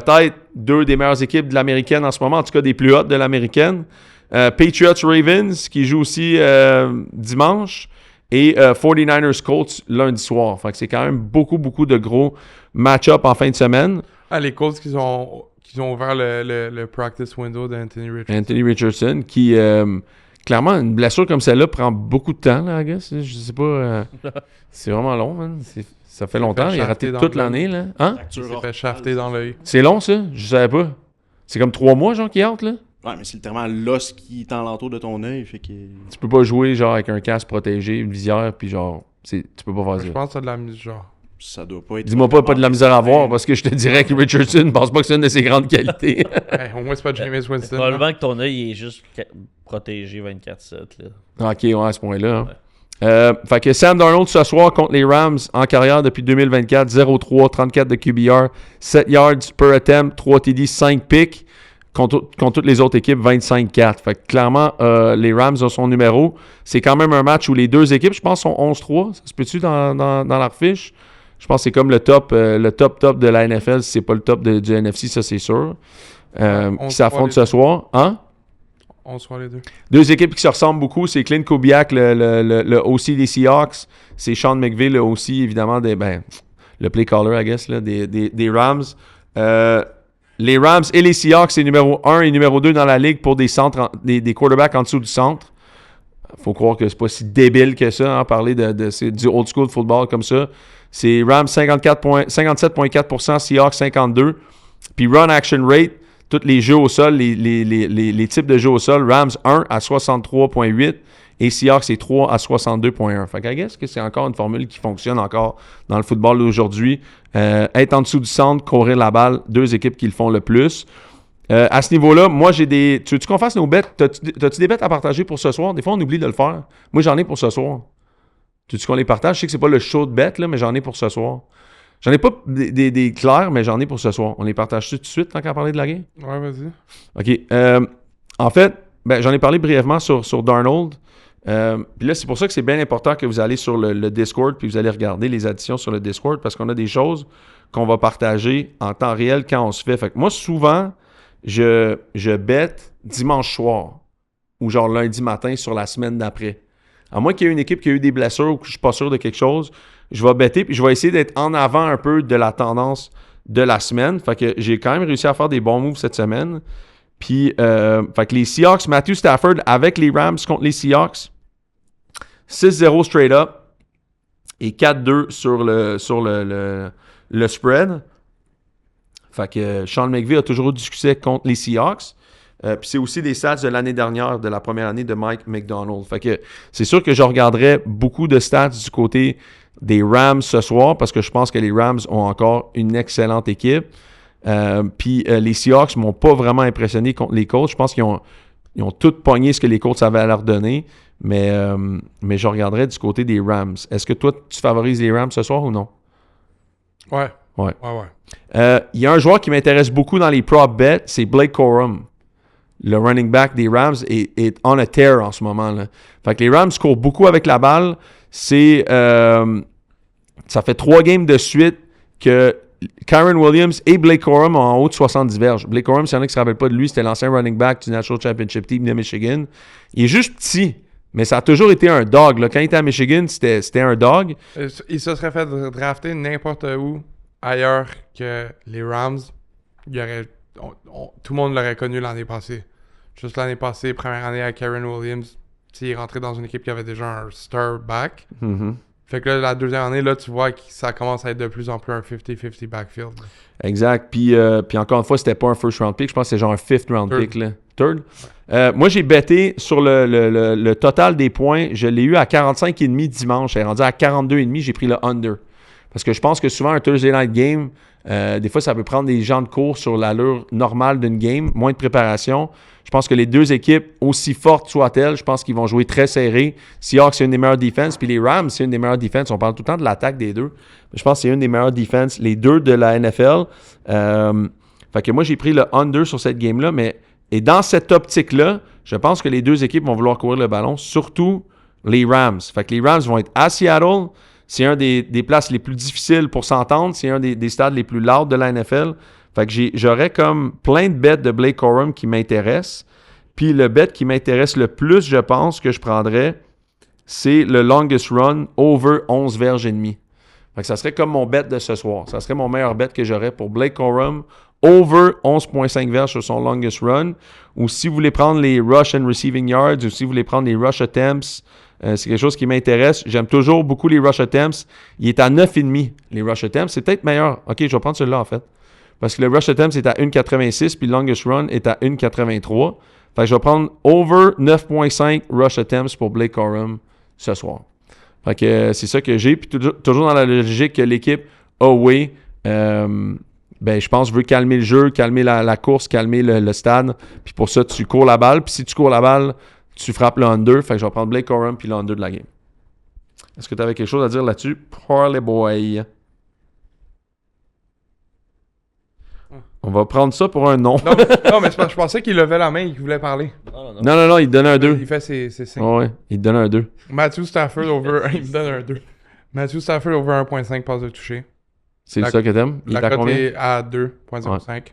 peut-être 2 des meilleures équipes de l'américaine en ce moment, en tout cas des plus hautes de l'américaine. Patriots-Ravens qui joue aussi dimanche. Et 49ers Colts lundi soir. Fait que c'est quand même beaucoup de gros match-up en fin de semaine. Ah, les Colts qui ont ouvert le practice window d'Anthony Richardson. Anthony Richardson, qui, clairement, une blessure comme celle-là prend beaucoup de temps, là, I guess. Je sais pas. C'est vraiment long, man. Ça fait longtemps. Il a raté toute l'année, là. Hein? Il s'est fait shafter dans l'œil. C'est long, ça? Je savais pas. C'est comme 3 mois, genre, qui out, là? Ouais, mais c'est littéralement l'os qui est en l'entour de ton œil. Fait que... Tu peux pas jouer, genre, avec un casque protégé, une visière, puis genre, tu peux pas faire ça. Je pense que ça de la mise, genre. Ça doit pas être. Dis-moi pas de la misère à voir, parce que je te dirais que Richardson, je pense pas que c'est une de ses grandes qualités. Hey, au moins, c'est pas Jameis Winston. Probablement que ton œil est juste protégé 24/7. Là. Ok, ouais, à ce point-là. Hein. Fait que Sam Darnold ce soir contre les Rams en carrière depuis 2024, 0-3, 34 de QBR, 7 yards per attempt, 3 TD, 5 picks. Contre toutes les autres équipes, 25-4. Fait que clairement, les Rams ont son numéro. C'est quand même un match où les deux équipes, je pense, sont 11-3. Ça se peut-tu dans leur fiche? Je pense que c'est comme le top de la NFL. Si c'est pas le top du NFC, ça c'est sûr. Qui s'affrontent ce soir. Hein? On se voit les deux. Deux équipes qui se ressemblent beaucoup, c'est Clint Kubiak, le OC des Seahawks. C'est Sean McVay, le OC, évidemment, le play caller, I guess, là, des Rams. Les Rams et les Seahawks, c'est numéro 1 et numéro 2 dans la ligue pour des quarterbacks en dessous du centre. Faut croire que c'est pas si débile que ça, hein, parler du old school football comme ça. C'est Rams 57,4%, Seahawks 52%. Puis run action rate, tous les jeux au sol, les types de jeux au sol, Rams 1 à 63,8% et Seahawks c'est 3 à 62,1%. Fait que I guess que c'est encore une formule qui fonctionne encore dans le football d'aujourd'hui. Être en dessous du centre, courir la balle, deux équipes qui le font le plus. À ce niveau-là, moi j'ai des... Tu veux-tu qu'on fasse nos bets? T'as-tu des bets à partager pour ce soir? Des fois on oublie de le faire. Moi j'en ai pour ce soir. Tu veux-tu qu'on les partage? Je sais que c'est pas le show de bet, là, mais j'en ai pour ce soir. J'en ai pas des clairs, mais j'en ai pour ce soir. On les partage tout de suite tant qu'à parler de la game? Ouais, vas-y. OK. En fait, j'en ai parlé brièvement sur Darnold. Puis là, c'est pour ça que c'est bien important que vous allez sur le Discord puis vous allez regarder les additions sur le Discord parce qu'on a des choses qu'on va partager en temps réel quand on se fait. Fait que moi, souvent, je bête dimanche soir ou genre lundi matin sur la semaine d'après. À moins qu'il y ait une équipe qui a eu des blessures ou que je suis pas sûr de quelque chose, je vais bêter puis je vais essayer d'être en avant un peu de la tendance de la semaine. Fait que j'ai quand même réussi à faire des bons moves cette semaine. Puis, fait que les Seahawks, Matthew Stafford avec les Rams contre les Seahawks, 6-0 straight up et 4-2 sur le spread. Fait que Sean McVay a toujours eu du succès contre les Seahawks. Puis c'est aussi des stats de l'année dernière, de la première année de Mike McDonald. Fait que c'est sûr que je regarderai beaucoup de stats du côté des Rams ce soir parce que je pense que les Rams ont encore une excellente équipe. Puis les Seahawks m'ont pas vraiment impressionné contre les Colts. Je pense qu'ils ont tout pogné ce que les Colts avaient à leur donner. Mais je regarderai du côté des Rams. Est-ce que toi, tu favorises les Rams ce soir ou non? Ouais. Il y a un joueur qui m'intéresse beaucoup dans les prop bets, c'est Blake Corum. Le running back des Rams est on a tear en ce moment. Là. Fait que les Rams courent beaucoup avec la balle. Ça fait 3 games de suite que Kyren Williams et Blake Corum ont en haut de 70 verges. Blake Corum, s'il y en a qui ne se rappellent pas de lui, c'était l'ancien running back du National Championship Team de Michigan. Il est juste petit, mais ça a toujours été un dog. Là. Quand il était à Michigan, c'était un dog. Il se serait fait drafter n'importe où ailleurs que les Rams. Tout le monde l'aurait connu l'année passée. Juste l'année passée, première année à Kyren Williams, il est rentré dans une équipe qui avait déjà un star back. Mm-hmm. Fait que là, la deuxième année, là, tu vois que ça commence à être de plus en plus un 50-50 backfield. Exact. Puis encore une fois, c'était pas un first round pick. Je pense que c'est genre un fifth round pick. Là. Third? Moi, j'ai betté sur le total des points. Je l'ai eu à 45,5 dimanche. J'ai rendu à 42,5. J'ai pris le under. Parce que je pense que souvent, un Thursday night game, des fois, ça peut prendre des gens de cours sur l'allure normale d'une game, moins de préparation. Je pense que les deux équipes, aussi fortes soient-elles, je pense qu'ils vont jouer très serré. Seahawks, c'est une des meilleures défenses, puis les Rams, c'est une des meilleures défenses. On parle tout le temps de l'attaque des deux. Mais je pense que c'est une des meilleures défenses, les deux de la NFL. Fait que moi, j'ai pris le under sur cette game-là, et dans cette optique-là, je pense que les deux équipes vont vouloir courir le ballon, surtout les Rams. Fait que les Rams vont être à Seattle. C'est un des places les plus difficiles pour s'entendre. C'est un des stades les plus loud de la NFL. Fait que j'aurais comme plein de bets de Blake Corum qui m'intéressent. Puis le bet qui m'intéresse le plus, je pense, que je prendrais, c'est le longest run over 11 verges et demi. Fait que ça serait comme mon bet de ce soir. Ça serait mon meilleur bet que j'aurais pour Blake Corum over 11.5 verges sur son longest run. Ou si vous voulez prendre les rush and receiving yards, ou si vous voulez prendre les rush attempts, c'est quelque chose qui m'intéresse. J'aime toujours beaucoup les rush attempts. Il est à 9,5, les rush attempts. C'est peut-être meilleur. OK, je vais prendre celui-là, en fait. Parce que le rush attempts est à 1,86, puis le longest run est à 1,83. Fait que je vais prendre over 9.5 rush attempts pour Blake Corum ce soir. Fait que c'est ça que j'ai. Puis toujours dans la logique que l'équipe away, je pense, veut calmer le jeu, calmer la course, calmer le stade. Puis pour ça, tu cours la balle. Puis si tu cours la balle, tu frappes le under. Fait que je vais prendre Blake Corum puis le under de la game. Est-ce que tu avais quelque chose à dire là-dessus? Parley boy. On va prendre ça pour un non. Non, mais je pensais qu'il levait la main et qu'il voulait parler. Non, il te donne un 2. Il fait ses signes. Ouais, il te donne un 2. Matthew Stafford over... il me donne un 2. Matthew Stafford over 1.5 passes de toucher. C'est ça que t'aimes? Il est à combien? est à 2.05.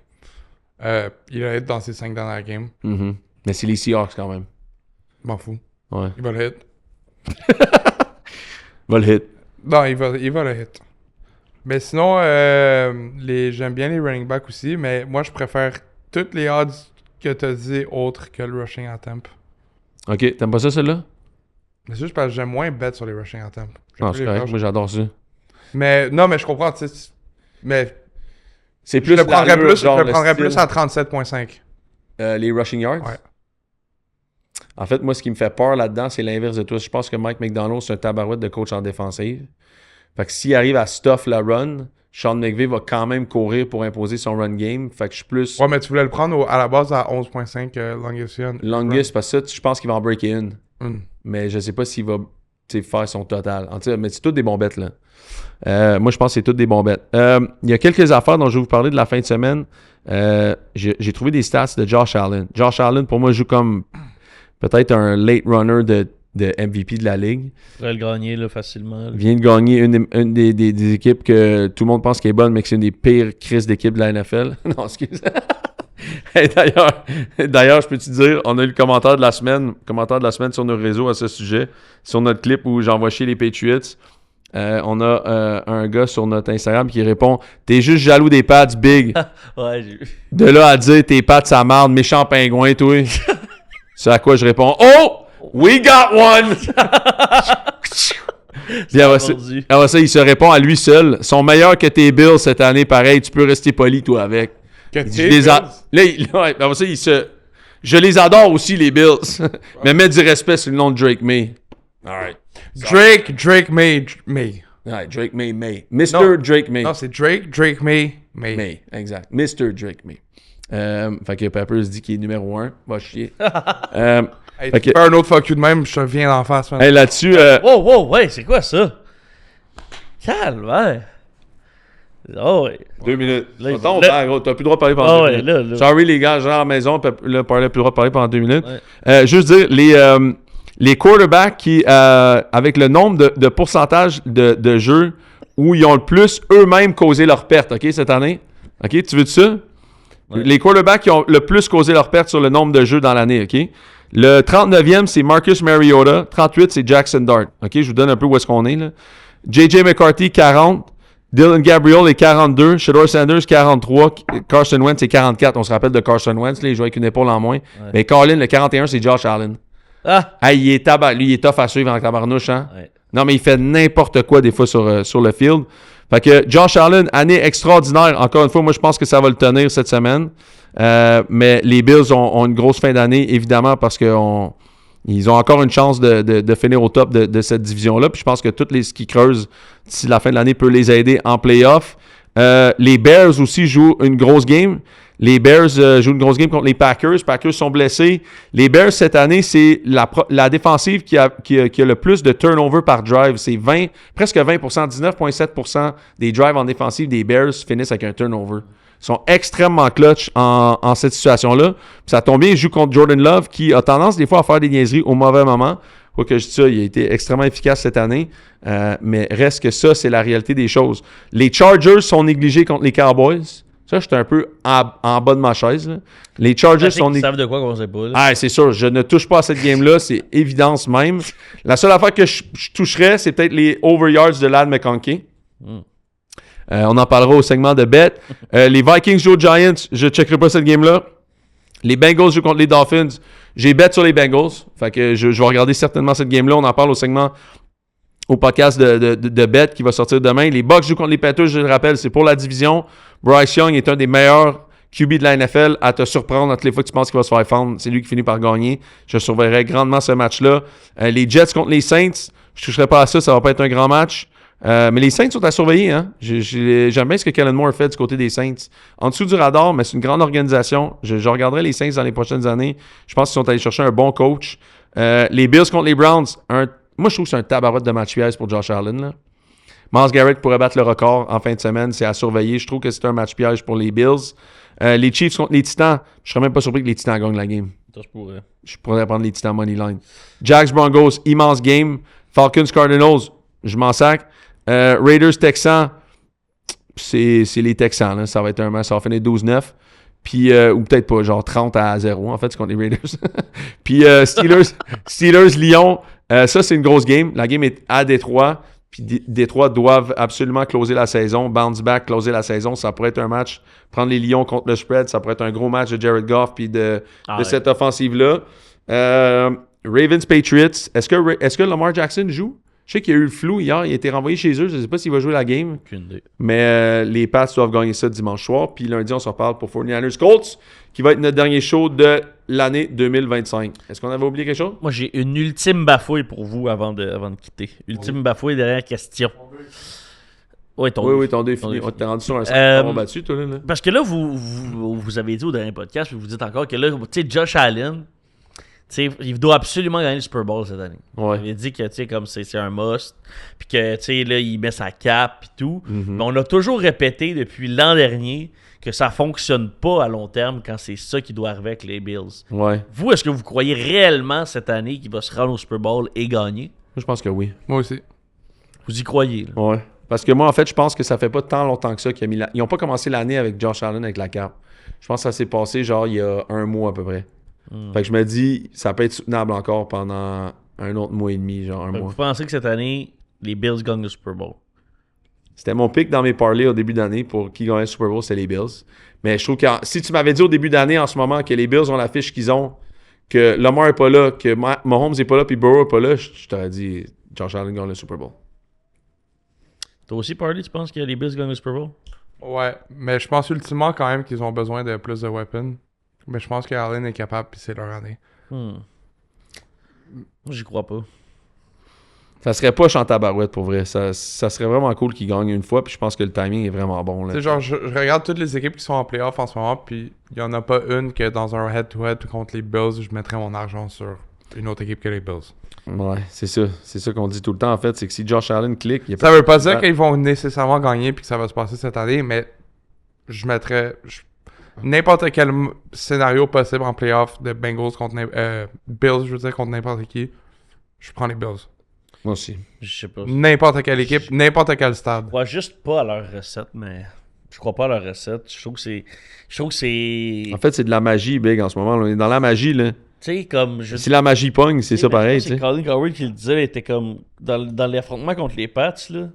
Il va être dans ses 5 dernières games. Mm-hmm. Mais c'est les Seahawks quand même. M'en fous. Ouais. Il va le hit. Va le hit. Non, il va le hit. Mais sinon, j'aime bien les running backs aussi, mais moi, je préfère toutes les odds que tu as dit autres que le rushing attempt. OK, t'aimes pas ça, celle-là? Mais c'est juste parce que j'aime moins bet sur les rushing attempt. Non, c'est correct. Moi, j'adore ça. Mais non, mais je comprends, tu sais. Mais c'est plus je le prendrais plus à 37.5. Les rushing yards? Ouais. En fait, moi, ce qui me fait peur là-dedans, c'est l'inverse de toi. Je pense que Mike McDonald, c'est un tabarouette de coach en défensive. Fait que s'il arrive à stuff la run, Sean McVay va quand même courir pour imposer son run game. Fait que je suis plus... Ouais, mais tu voulais le prendre à la base à 11.5 longest run. Longest, parce que ça, je pense qu'il va en breaker une. Mais je sais pas s'il va faire son total. Mais c'est toutes des bons bêtes, là. Moi, je pense que c'est toutes des bons bêtes. Il y a quelques affaires dont je vais vous parler de la fin de semaine. J'ai trouvé des stats de Josh Allen. Josh Allen, pour moi, joue comme peut-être un late runner de MVP de la Ligue. Il pourrait le gagner là, facilement. Là. Il vient de gagner une des équipes que tout le monde pense qu'elle est bonne, mais que c'est une des pires crises d'équipe de la NFL. Non, excuse. Hey, d'ailleurs, je peux te dire, on a eu le commentaire de la semaine sur nos réseaux à ce sujet, sur notre clip où j'envoie chier les Patriots. On a un gars sur notre Instagram qui répond « T'es juste jaloux des Pats, Big. » Ouais, j'ai vu. De là à dire « Tes Pats, ça marde, méchant pingouin, toi. » C'est à quoi je réponds « Oh! We got one! » Puis après ça, il se répond à lui seul. Ils sont meilleurs que tes Bills cette année, pareil. Tu peux rester poli, toi, avec. Que Je les adore aussi, les Bills. Mais mets du respect sur le nom de Drake May. All right. Drake May. Ouais, Drake May. Mr. Drake May. Non, c'est Drake May. Exact. Mr. Drake May. Fait que Peppers dit qu'il est numéro 1. Va chier. Hey, tu fais un autre fuck you de même, je te viens d'en face. Hey, là-dessus... Wow, ouais, c'est quoi ça? Calme, Oh, ouais. 2 minutes. Là, T'as plus le droit de parler pendant 2 minutes. Là. Sorry, les gars, genre à la maison, là, plus le droit de parler pendant 2 minutes. Ouais. Juste dire, les quarterbacks qui, avec le nombre de pourcentage de jeux où ils ont le plus eux-mêmes causé leur perte, OK, cette année? OK, tu veux de ça? Ouais. Les quarterbacks qui ont le plus causé leur perte sur le nombre de jeux dans l'année, OK? Le 39e, c'est Marcus Mariota. 38, c'est Jackson Dart. OK, je vous donne un peu où est-ce qu'on est, là. J.J. McCarthy, 40. Dylan Gabriel est 42. Shedeur Sanders, 43. Carson Wentz est 44. On se rappelle de Carson Wentz, là, il jouait avec une épaule en moins. Ouais. Mais Colin, le 41, c'est Josh Allen. Ah! Hey, il est lui, il est tough à suivre en tabarnouche, hein? Ouais. Non, mais il fait n'importe quoi des fois sur le field. Fait que Josh Allen, année extraordinaire. Encore une fois, moi, je pense que ça va le tenir cette semaine. Mais les Bills ont une grosse fin d'année, évidemment, parce qu'ils ont encore une chance de finir au top de cette division-là. Puis je pense que tous les qui creusent d'ici la fin de l'année peuvent les aider en playoff. Les Bears aussi jouent une grosse game. Les Bears jouent une grosse game contre les Packers. Les Packers sont blessés. Les Bears, cette année, c'est la défensive qui a le plus de turnover par drive. C'est presque 20%, 19,7% des drives en défensive des Bears finissent avec un turnover. Ils sont extrêmement clutch en cette situation-là. Puis ça tombe bien, ils jouent contre Jordan Love qui a tendance des fois à faire des niaiseries au mauvais moment. Faut que je dise ça, il a été extrêmement efficace cette année. Mais reste que ça, c'est la réalité des choses. Les Chargers sont négligés contre les Cowboys. Ça, j'étais un peu en bas de ma chaise. Là. Les Chargers sont... Ils savent de quoi qu'on sait pas. Là. Ah, c'est sûr. Je ne touche pas à cette game-là. C'est évidence même. La seule affaire que je toucherais, c'est peut-être les over-yards de Ladd McConkey. On en parlera au segment de bet. Les Vikings jouent aux Giants. Je ne checkerai pas cette game-là. Les Bengals jouent contre les Dolphins. J'ai bet sur les Bengals. Fait que je vais regarder certainement cette game-là. On en parle au podcast de bet qui va sortir demain. Les Bucks jouent contre les Panthers, je le rappelle, c'est pour la division. Bryce Young est un des meilleurs QB de la NFL à te surprendre toutes les fois que tu penses qu'il va se faire fendre. C'est lui qui finit par gagner. Je surveillerai grandement ce match-là. Les Jets contre les Saints, je ne toucherai pas à ça, ça va pas être un grand match. Mais les Saints sont à surveiller. Hein? J'aime bien ce que Kellen Moore fait du côté des Saints. En dessous du radar, mais c'est une grande organisation. Je regarderai les Saints dans les prochaines années. Je pense qu'ils sont allés chercher un bon coach. Les Bills contre les Browns, moi je trouve que c'est un tabarouette de match piège pour Josh Allen. Là. Myles Garrett pourrait battre le record en fin de semaine. C'est à surveiller. Je trouve que c'est un match piège pour les Bills. Les Chiefs contre les Titans, je serais même pas surpris que les Titans gagnent la game. Ça, Je pourrais prendre les Titans Moneyline. Jags Broncos, immense game. Falcons Cardinals, je m'en sac. Raiders Texans, c'est les Texans. Là. Ça va être un match, ça va finir 12-9. Puis, ou peut-être pas, genre 30-0 en fait, c'est contre les Raiders. Puis Steelers Lyon, ça c'est une grosse game. La game est à Détroit. Puis Détroit doivent absolument closer la saison, bounce back, closer la saison. Ça pourrait être un match, prendre les Lions contre le spread, ça pourrait être un gros match de Jared Goff puis de cette offensive-là. Ravens Patriots, est-ce que Lamar Jackson joue? Je sais qu'il y a eu le flou hier, il a été renvoyé chez eux, je ne sais pas s'il va jouer la game. Aucune idée. Mais les Pats doivent gagner ça dimanche soir. Puis lundi, on se reparle pour 49ers Colts, qui va être notre dernier show de l'année 2025. Est-ce qu'on avait oublié quelque chose? Moi, j'ai une ultime bafouille pour vous avant de quitter. Ultime bafouille, dernière question. Oui, ton défi. On t'est rendu sur un 5 battu, toi, là. Parce que là, vous avez dit au dernier podcast, puis vous dites encore que là, tu sais, Josh Allen, il doit absolument gagner le Super Bowl cette année. Ouais. Il a dit que comme c'est un must, puis que là, il met sa cape et tout. Mais on a toujours répété depuis l'an dernier que ça fonctionne pas à long terme quand c'est ça qui doit arriver avec les Bills. Ouais. Vous, est-ce que vous croyez réellement cette année qu'il va se rendre au Super Bowl et gagner? Moi, je pense que oui. Moi aussi. Vous y croyez? Là? Ouais. Parce que moi, en fait, je pense que ça fait pas tant longtemps que ça qu'ils n'ont pas commencé l'année avec Josh Allen avec la cape. Je pense que ça s'est passé genre il y a un mois à peu près. Fait que je me dis, ça peut être soutenable encore pendant un autre mois et demi, genre un mois. Vous pensez que cette année, les Bills gagnent le Super Bowl? C'était mon pick dans mes parlays au début d'année pour qui gagnait le Super Bowl, c'est les Bills. Mais je trouve que si tu m'avais dit au début d'année en ce moment que les Bills ont la fiche qu'ils ont, que Lamar n'est pas là, que Mahomes n'est pas là, puis Burrow n'est pas là, je t'aurais dit Josh Allen gagne le Super Bowl. Toi aussi, Parley, tu penses que les Bills gagnent le Super Bowl? Ouais, mais je pense ultimement quand même qu'ils ont besoin de plus de weapons. Mais je pense qu'Allen est capable, puis c'est leur année. Moi, j'y crois pas. Ça serait pas chanter à barouette pour vrai. Ça serait vraiment cool qu'ils gagnent une fois, puis je pense que le timing est vraiment bon. Tu sais, genre, je regarde toutes les équipes qui sont en playoff en ce moment, puis il y en a pas une que dans un head-to-head contre les Bills, je mettrais mon argent sur une autre équipe que les Bills. Ouais, c'est ça. C'est ça qu'on dit tout le temps, en fait. C'est que si Josh Allen clique... Ça veut pas dire qu'ils vont nécessairement gagner puis que ça va se passer cette année, mais je mettrais... n'importe quel scénario possible en playoff de Bengals contre Bills, je veux dire, contre n'importe qui, je prends les Bills. Moi aussi. Je sais pas. N'importe quelle équipe, n'importe quel stade. Je crois juste pas à leur recette, mais... Je crois pas à leur recette. Je trouve que c'est... En fait, c'est de la magie, Big, en ce moment. On est dans la magie, là. Tu sais, comme... Si la magie pogne, c'est ça pareil, tu sais. C'est Colin Cowherd qui le disait, il était comme... Dans l'affrontement contre les Pats, là,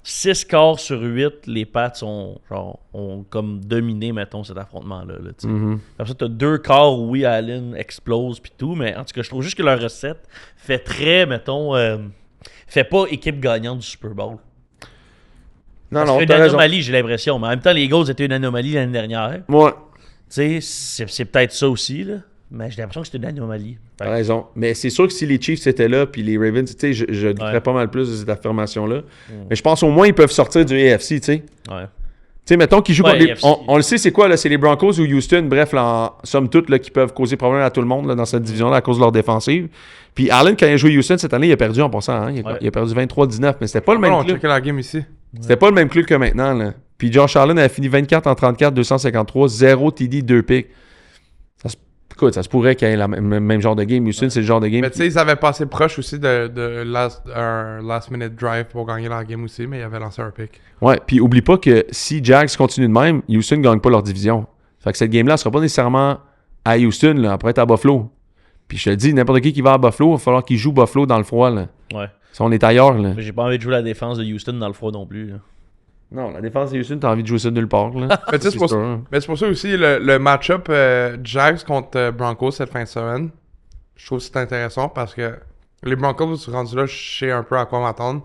6 quarts sur 8, les Pats ont comme dominé, mettons, cet affrontement-là. Là, Après ça, t'as 2 quarts où, oui, Allen explose pis tout, mais en tout cas, je trouve juste que leur recette fait très, mettons... fait pas équipe gagnante du Super Bowl. Non, C'est une anomalie, j'ai l'impression. Mais en même temps, les Eagles étaient une anomalie l'année dernière. Ouais. Tu sais, c'est peut-être ça aussi, là. Mais j'ai l'impression que c'était une anomalie. T'as raison. Mais c'est sûr que si les Chiefs étaient là, puis les Ravens, tu sais, je douterais pas mal plus de cette affirmation-là. Mais je pense au moins ils peuvent sortir du AFC, tu sais. Ouais. Tu sais, mettons qu'ils jouent contre les... AFC. On le sait, c'est quoi, là? C'est les Broncos ou Houston, bref, là, en somme toute, là, qui peuvent causer problème à tout le monde là, dans cette division-là à cause de leur défensive. Puis Allen, quand il a joué Houston cette année, il a perdu en passant. Hein? Il a perdu 23-19, mais c'était pas le même On club. checkait la game ici. C'était pas le même club que maintenant, là. Puis Josh Allen a fini 24 en 34, 253, 0 TD, 2 picks. Écoute, ça se pourrait qu'il y ait le même genre de game. Houston, c'est le genre de game. Mais tu sais, ils avaient passé proche aussi un last minute drive pour gagner leur game aussi, mais ils avaient lancé un pick. Ouais, puis oublie pas que si Jags continue de même, Houston ne gagne pas leur division. Fait que cette game-là ne sera pas nécessairement à Houston, là, après être à Buffalo. Puis je te le dis, n'importe qui va à Buffalo, il va falloir qu'il joue Buffalo dans le froid. Là. Ouais. Si on est ailleurs. Là. Mais j'ai pas envie de jouer la défense de Houston dans le froid non plus. Là. Non, la défense de Houston, t'as envie de jouer ça nulle part. Là. Mais tu sais, c'est pour, sûr, hein. mais c'est pour ça aussi, le match-up Jags contre Broncos cette fin de semaine, je trouve que c'est intéressant parce que les Broncos, rendus là, je sais un peu à quoi m'attendre.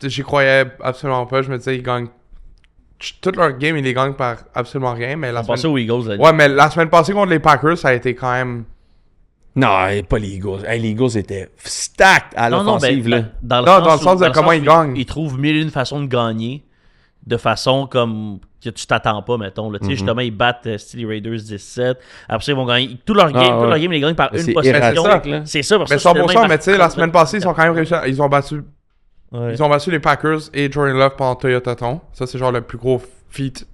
J'y croyais absolument pas. Je me disais, ils gagnent. Toute leur game, ils les gagnent par absolument rien. Mais On pensait aux Eagles. Là. Ouais, mais la semaine passée contre les Packers, ça a été quand même. Non, pas les Eagles. Hey, les Eagles étaient stacked à l'offensive. là. Dans le sens de comment ils gagnent. Ils trouvent mille et une façons de gagner de façon comme que tu t'attends pas, mettons. Là. Tu sais, justement, ils battent les Raiders 17. Après ça, ils vont gagner. Tout leur game, ils les gagnent par Mais une c'est possession. erratique, là. C'est ça, parce Mais que c'est 100%, mais tu sais, la semaine passée, ils ont quand même réussi. Ils ont battu. Ouais. Ils ont battu les Packers et Jordan Love pendant Toyota Ton. Ça, c'est genre le plus gros feat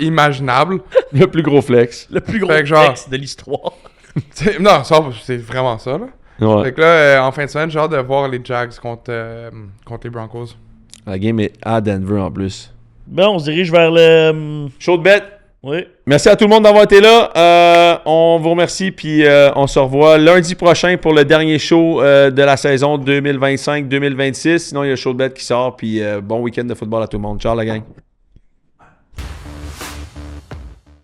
imaginable. Le plus gros flex. Le plus gros Fait que genre- flex de l'histoire. Non, ça, c'est vraiment ça, là. Ouais. Fait que là, en fin de semaine, j'ai hâte de voir les Jags contre les Broncos. La game est à Denver en plus. Ben, on se dirige vers le. Chaud de bête. Oui. Merci à tout le monde d'avoir été là. On vous remercie, puis on se revoit lundi prochain pour le dernier show de la saison 2025-2026. Sinon, il y a le show de bête qui sort, puis bon week-end de football à tout le monde. Ciao la gang.